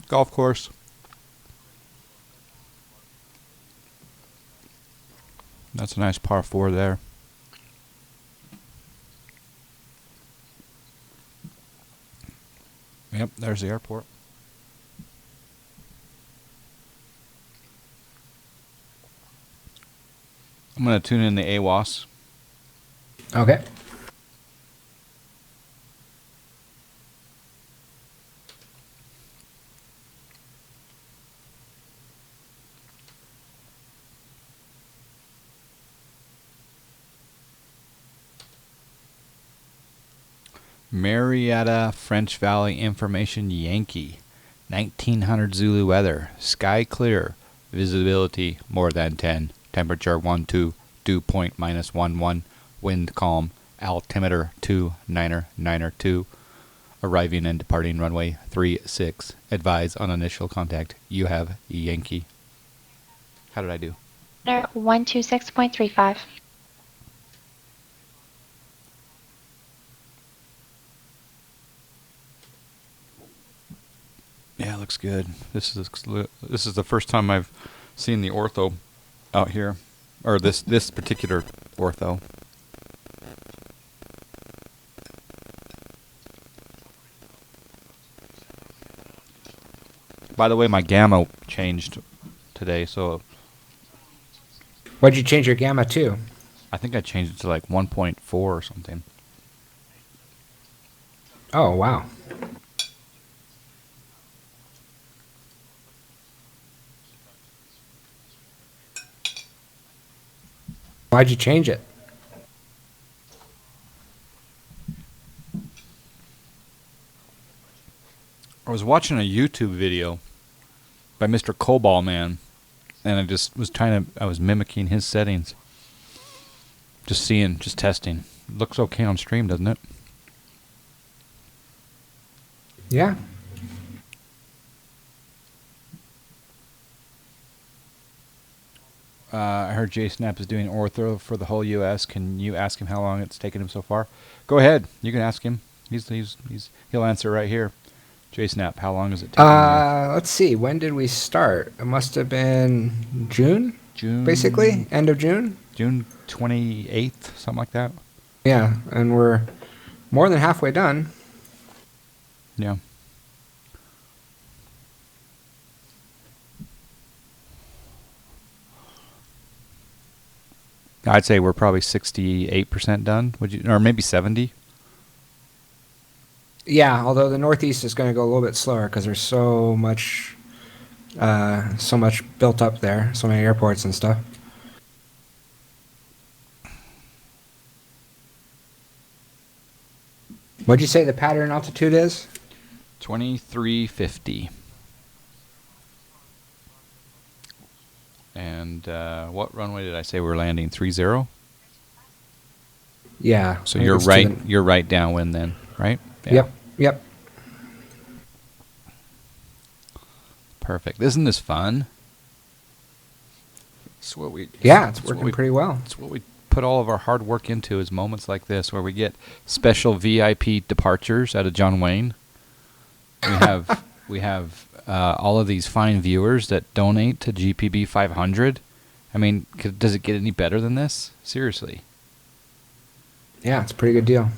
Golf course. That's a nice par 4 there. Yep, there's the airport. I'm going to tune in the AWAS. Okay. Marietta, French Valley Information Yankee. 1900 Zulu weather. Sky clear. Visibility more than 10. Temperature 12. Dew point -11. Wind calm. Altimeter 2992. Arriving and departing runway 36. Advise on initial contact. You have Yankee. How did I do? 126.35. Yeah, it looks good. This is the first time I've seen the ortho out here, or this particular ortho. By the way, my gamma changed today, so. What'd you change your gamma to? I think I changed it to like 1.4 or something. Oh, wow. Why'd you change it? I was watching a YouTube video by Mr. Cobalt Man, and I just was I was mimicking his settings. Just testing. Looks okay on stream, doesn't it? Yeah. I heard JSnap is doing ortho for the whole U.S. Can you ask him how long it's taken him so far? Go ahead. You can ask him. He'll answer right here. JSnap, how long has it taken you? Let's see. When did we start? It must have been June? June. Basically, end of June? June 28th, something like that. Yeah, and we're more than halfway done. Yeah. I'd say we're probably 68% done. Would you, or maybe 70? Yeah, although the Northeast is going to go a little bit slower because there's so much built up there, so many airports and stuff. What'd you say the pattern altitude is? 2350. And what runway did I say we're landing? 30? Yeah. So you're right. You're right downwind then, right? Yeah. Yep. Perfect. Isn't this fun? It's what we. Yeah, it's working pretty well. It's what we put all of our hard work into, is moments like this where we get special VIP departures out of John Wayne. We have all of these fine viewers that donate to GPB 500. I mean, does it get any better than this? Seriously. Yeah, it's a pretty good deal.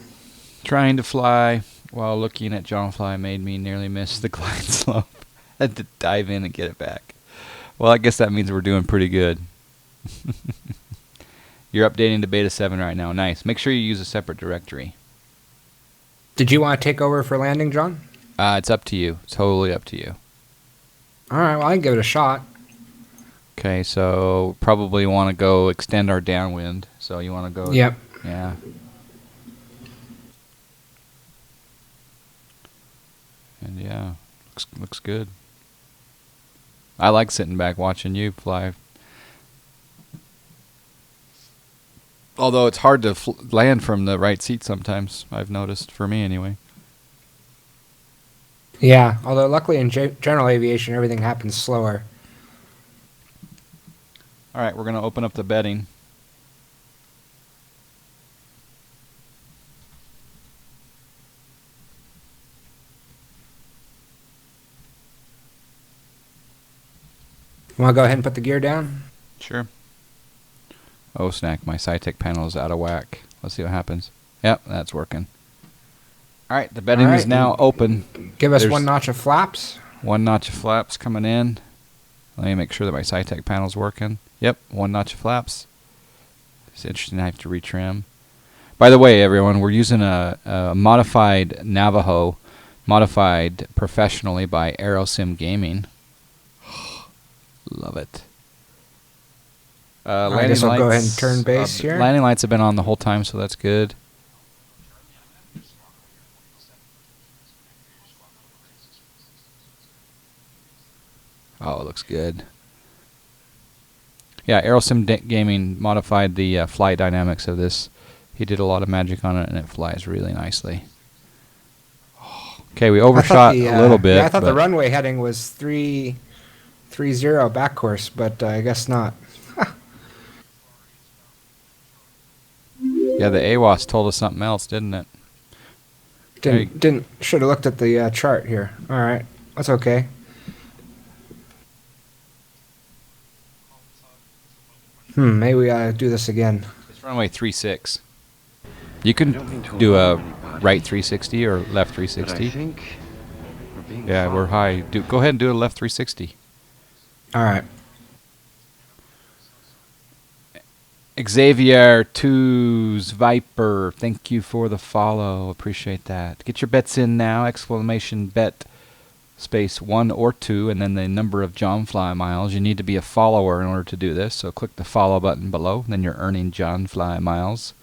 Trying to fly while looking at John Fly made me nearly miss the glide slope. Had to dive in and get it back. Well, I guess that means we're doing pretty good. You're updating to beta 7 right now. Nice. Make sure you use a separate directory. Did you want to take over for landing, John? It's up to you. Totally up to you. All right, well, I can give it a shot. Okay, so probably want to go extend our downwind. So you want to go... Yep. Yeah. And yeah, looks good. I like sitting back watching you fly. Although it's hard to land from the right seat sometimes, I've noticed, for me anyway. Yeah, although luckily in general aviation everything happens slower. All right, we're going to open up the bedding. Want to go ahead and put the gear down? Sure. Oh, snack, my SciTech panel is out of whack. Let's see what happens. Yep, that's working. All right, the bedding is now open. Give us one notch of flaps. One notch of flaps coming in. Let me make sure that my SciTech panel's working. Yep, one notch of flaps. It's interesting, I have to retrim. By the way, everyone, we're using a modified Navajo, modified professionally by AeroSim Gaming. Love it. I guess I'll go ahead and turn base here. Landing lights have been on the whole time, so that's good. Oh, it looks good. Yeah, AeroSim Gaming modified the flight dynamics of this. He did a lot of magic on it, and it flies really nicely. Okay, we overshot a little bit. Yeah, I thought the runway heading was 330 back course, but I guess not. Yeah, the AWAS told us something else, didn't it? Should have looked at the chart here. All right, that's okay. Maybe we gotta do this again. It's runway 36. You can do a right 360 or left 360. I think we're being we're high. Go ahead and do a left 360. All right. Xavier 2's Viper, thank you for the follow. Appreciate that. Get your bets in now. Exclamation bet space 1 or 2 and then the number of John Fly miles. You need to be a follower in order to do this. So click the follow button below. Then you're earning John Fly miles.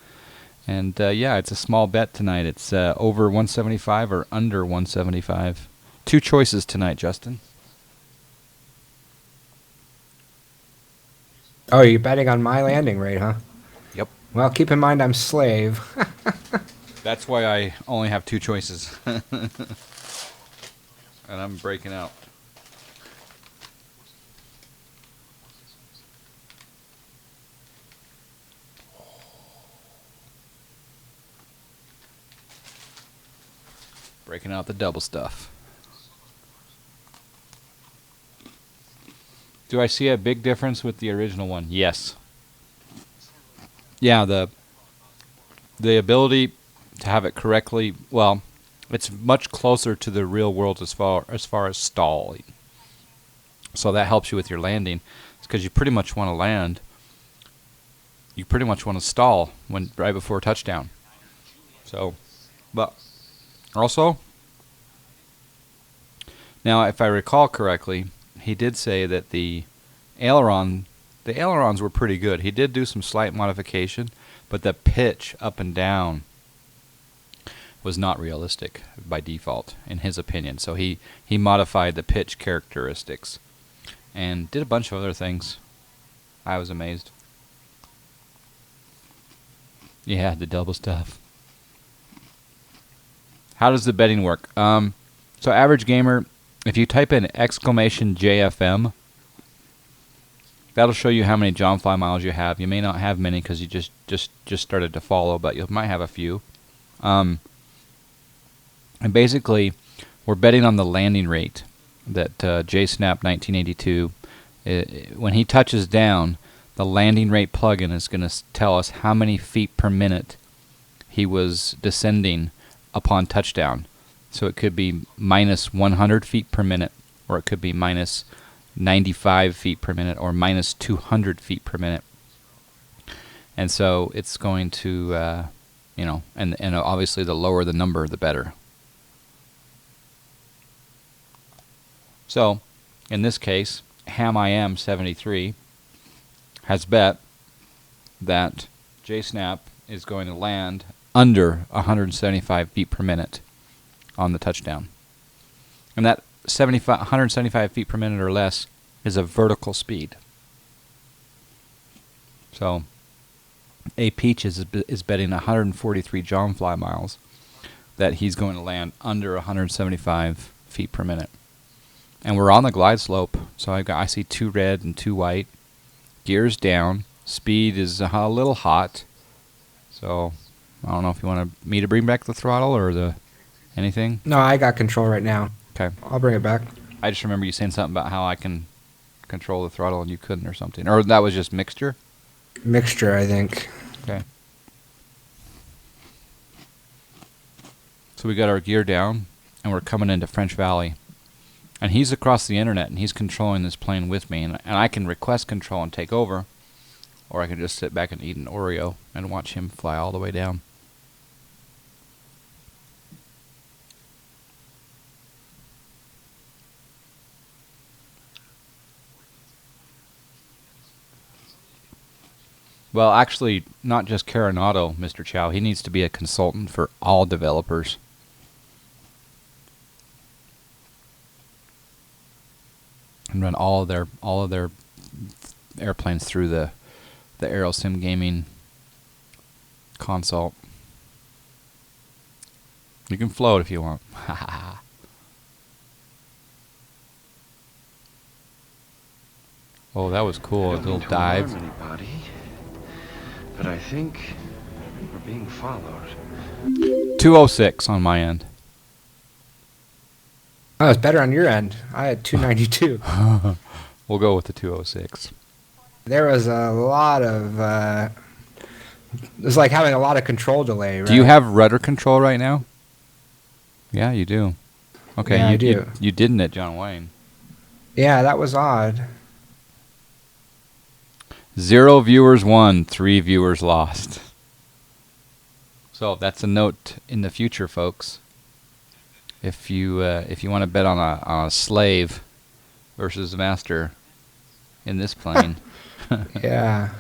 And yeah, it's a small bet tonight. It's over 175 or under 175. 2 choices tonight, Justin. Oh, you're betting on my landing rate, huh? Yep. Well, keep in mind I'm slave. That's why I only have 2 choices. And I'm breaking out. Breaking out the double stuff. Do I see a big difference with the original one? Yes. Yeah, the ability to have it correctly, well, it's much closer to the real world as far as stalling. So that helps you with your landing. It's because you pretty much want to land. You pretty much want to stall right before touchdown. So, but also, now if I recall correctly, he did say that the ailerons were pretty good. He did do some slight modification, but the pitch up and down was not realistic by default, in his opinion. So he modified the pitch characteristics and did a bunch of other things. I was amazed. Yeah, the double stuff. How does the betting work? So average gamer, if you type in !JFM, that'll show you how many John Fly miles you have. You may not have many because you just started to follow, but you might have a few. And basically, we're betting on the landing rate that JSnap 1982, when he touches down, the landing rate plugin is going to tell us how many feet per minute he was descending upon touchdown. So it could be minus 100 feet per minute, or it could be minus 95 feet per minute, or minus 200 feet per minute. And so it's going to, and obviously the lower the number, the better. So, in this case, HamIam73 has bet that JSnap is going to land under 175 feet per minute on the touchdown. And that 175 feet per minute or less is a vertical speed. So, A Peach is betting 143 John Fly miles that he's going to land under 175 feet per minute. And we're on the glide slope, so I see 2 red and 2 white. Gears down. Speed is a little hot. So, I don't know if you want me to bring back the throttle or anything. No, I got control right now. Okay. I'll bring it back. I just remember you saying something about how I can control the throttle and you couldn't or something. Or that was just mixture? Mixture, I think. Okay. So we got our gear down, and we're coming into French Valley. And he's across the internet, and he's controlling this plane with me. And I can request control and take over, or I can just sit back and eat an Oreo and watch him fly all the way down. Well, actually, not just Caronado, Mr. Chow. He needs to be a consultant for all developers. And run all of their airplanes through the AeroSim gaming console. You can float if you want. Oh, that was cool. A little dive. Anybody, but I think we're being followed. 206 on my end. Oh, it's better on your end. I had 292. We'll go with the 206. There was a lot of... it was like having a lot of control delay, right? Do you have rudder control right now? Yeah, you do. Okay, yeah, I do. You didn't at John Wayne. Yeah, that was odd. 0 viewers won, 3 viewers lost. So that's a note in the future, folks. If you want to bet on a slave versus master in this plane. Yeah.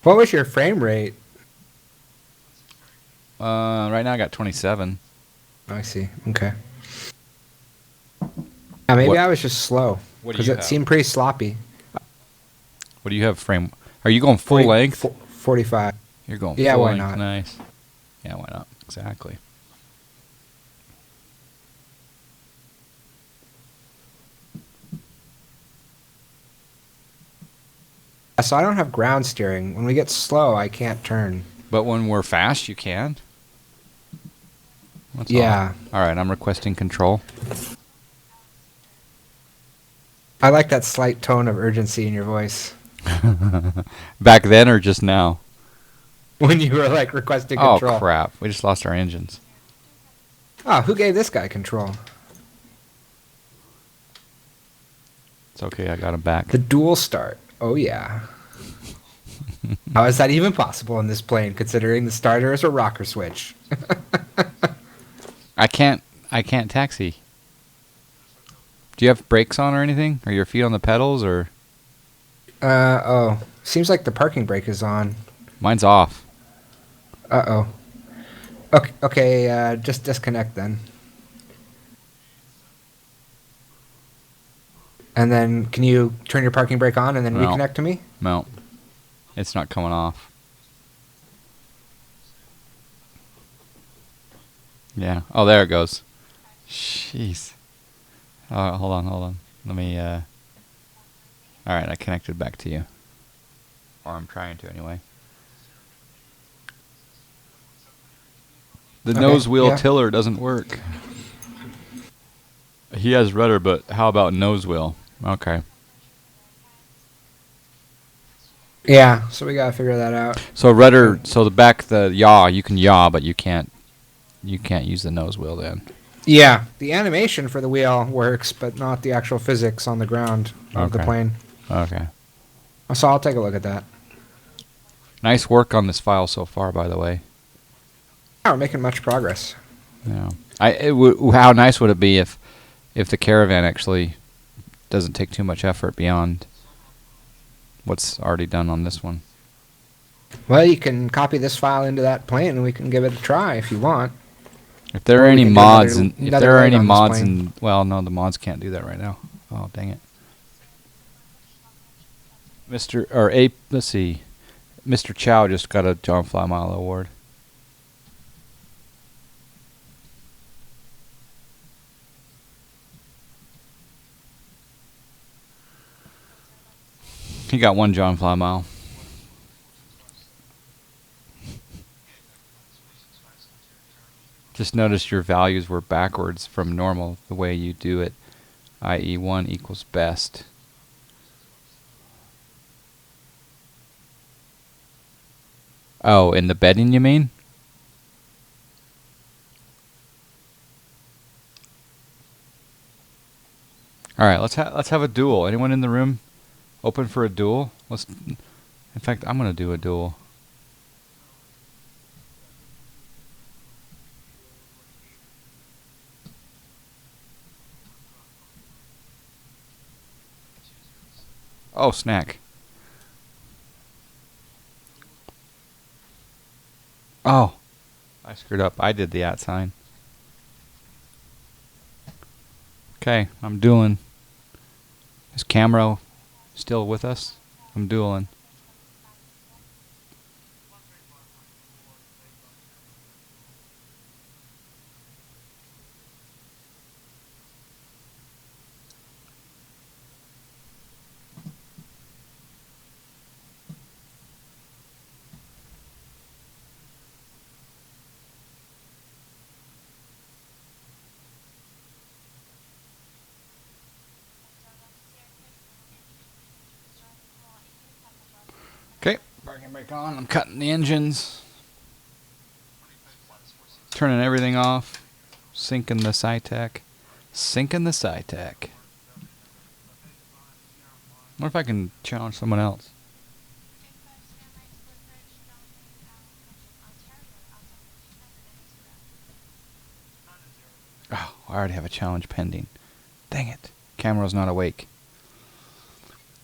What was your frame rate? Right now I got 27. I see. Okay. Yeah, maybe I was just slow What do because you it have? seemed pretty sloppy. What What do you have frame? Are you going full length? 45. You're going yeah, full why length. not? Nice. Yeah, why not? Exactly. So I don't have ground steering. When we get slow, I can't turn. But when we're fast, you can? That's yeah. All right, I'm requesting control. I like that slight tone of urgency in your voice. Back then or just now? When you were like requesting control. Oh, crap. We just lost our engines. Oh, who gave this guy control? It's okay, I got him back. The dual start. Oh, yeah. How is that even possible in this plane, considering the starter is a rocker switch? I can't taxi. Do you have brakes on or anything? Are your feet on the pedals or? Oh. Seems like the parking brake is on. Mine's off. Uh-oh. Okay, just disconnect then. And then, can you turn your parking brake on and then reconnect to me? No. It's not coming off. Yeah. Oh, there it goes. Jeez. Hold on. Let me, Alright, I connected back to you. Or I'm trying to, anyway. The nose wheel tiller doesn't work. He has rudder, but how about nose wheel? Okay. Yeah, so we gotta figure that out. So rudder, so the yaw, you can yaw, but you can't use the nose wheel then. Yeah, the animation for the wheel works, but not the actual physics on the ground of the plane. Okay. So I'll take a look at that. Nice work on this file so far, by the way. Yeah, we're making much progress. Yeah. How nice would it be if the Caravan actually doesn't take too much effort beyond what's already done on this one? Well, you can copy this file into that plane, and we can give it a try if you want. If there are any mods, well, no, the mods can't do that right now. Oh, dang it. Let's see. Mr. Chow just got a John Flymile award. He got one John Flymile. Just notice your values were backwards from normal the way you do it, i.e. 1 equals best. Oh, in the bedding you mean? All right, let's have a duel. Anyone in the room open for a duel? In fact, I'm going to do a duel. Oh, snack. Oh, I screwed up. I did the @ sign. Okay, I'm dueling. Is Camero still with us? I'm dueling. Okay, parking brake on. I'm cutting the engines. Turning everything off. Sinking the SciTech. Sinking the SciTech. What if I can challenge someone else? Oh, I already have a challenge pending. Dang it. Camera's not awake.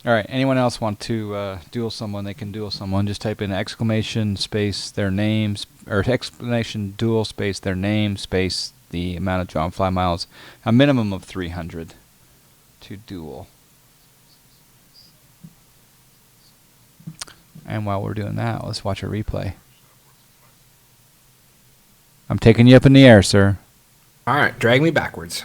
Alright, anyone else want to duel someone? They can duel someone. Just type in exclamation space their names, or exclamation duel space their name space the amount of John Fly miles. A minimum of 300 to duel. And while we're doing that, let's watch a replay. I'm taking you up in the air, sir. All right, drag me backwards.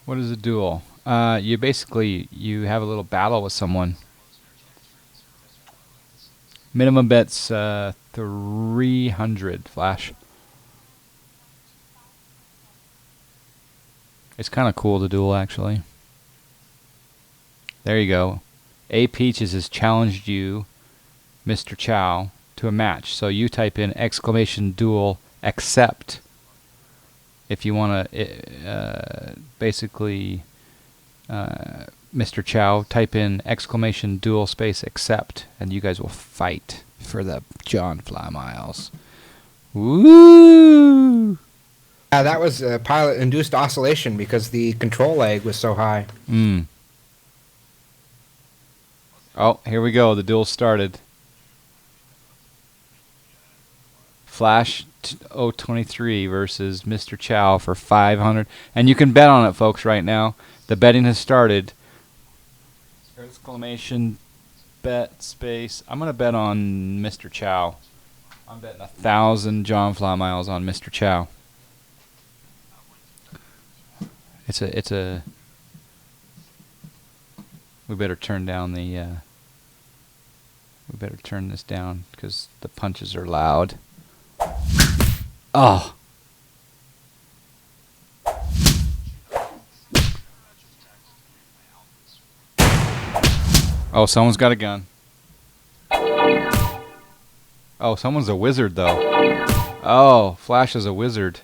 What is a duel? You basically, you have a little battle with someone. Minimum bet's 300 Flash. It's kind of cool to duel, actually. There you go. A Peaches has challenged you, Mr. Chow, to a match. So you type in !duel accept. If you want to, basically, Mr. Chow, type in !duel space accept, and you guys will fight for the John Fly Miles. Woo! That was a pilot-induced oscillation because the control lag was so high. Oh, here we go. The duel started. Flash 023 versus Mr. Chow for 500. And you can bet on it, folks, right now. The betting has started. Exclamation bet space. I'm going to bet on Mr. Chow. I'm betting 1,000 John Fly Miles on Mr. Chow. It's a we better turn down the we better turn this down because the punches are loud. Oh. Oh, someone's got a gun. Oh, someone's a wizard though. Oh, Flash is a wizard.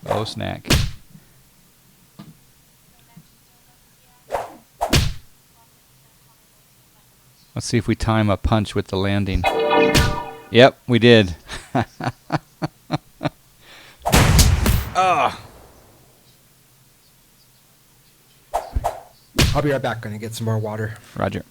Oh, snack. Let's see if we time a punch with the landing. Yep, we did. I'll be right back. Gonna get some more water. Roger.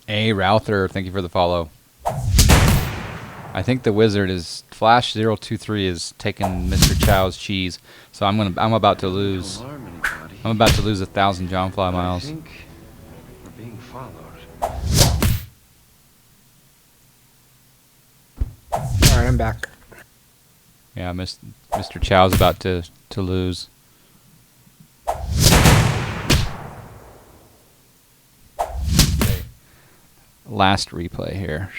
A Routher, thank you for the follow. I think the wizard is Flash023 is taking Mr. Chow's cheese, so I'm about to lose. I'm about to lose 1,000 John Fly Miles. I think we're being followed. All right, I'm back. Yeah, Mr. Chow's about to lose. Last replay here.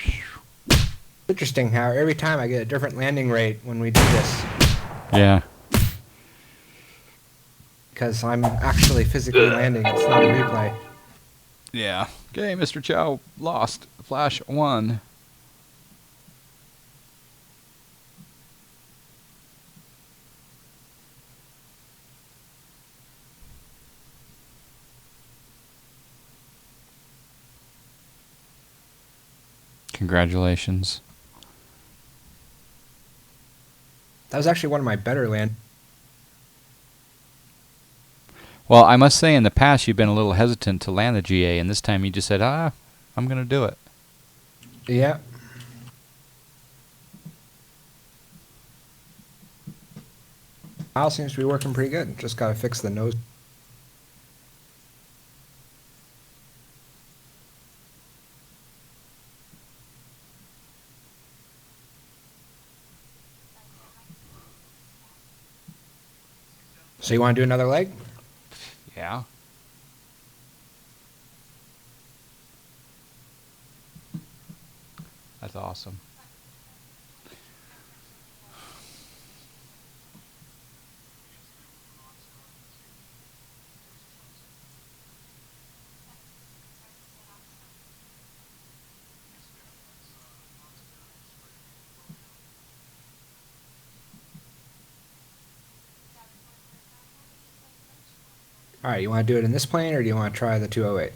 Interesting how every time I get a different landing rate when we do this. Yeah. Because I'm actually physically landing. It's not a replay. Yeah. Okay, Mr. Chow lost. Flash won. Congratulations. That was actually one of my better land. Well, I must say in the past you've been a little hesitant to land the GA, and this time you just said, I'm going to do it. Yeah. Miles seems to be working pretty good. Just got to fix the nose. So you want to do another leg? Yeah. That's awesome. All right, you want to do it in this plane, or do you want to try the 208?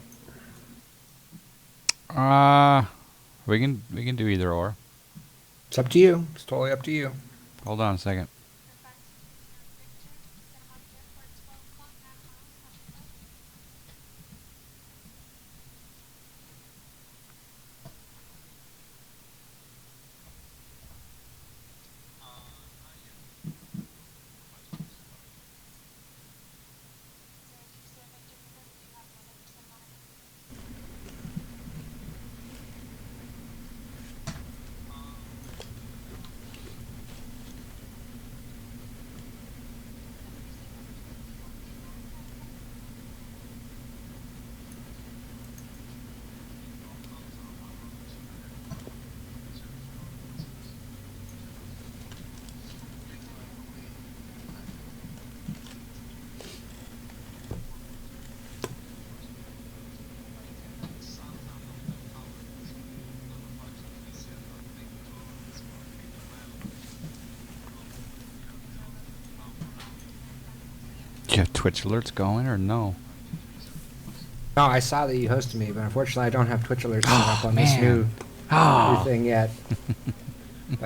We can do either or. It's up to you. It's totally up to you. Hold on a second. Do you have Twitch alerts going or no? No, I saw that you hosted me, but unfortunately I don't have Twitch alerts set up on this new thing yet.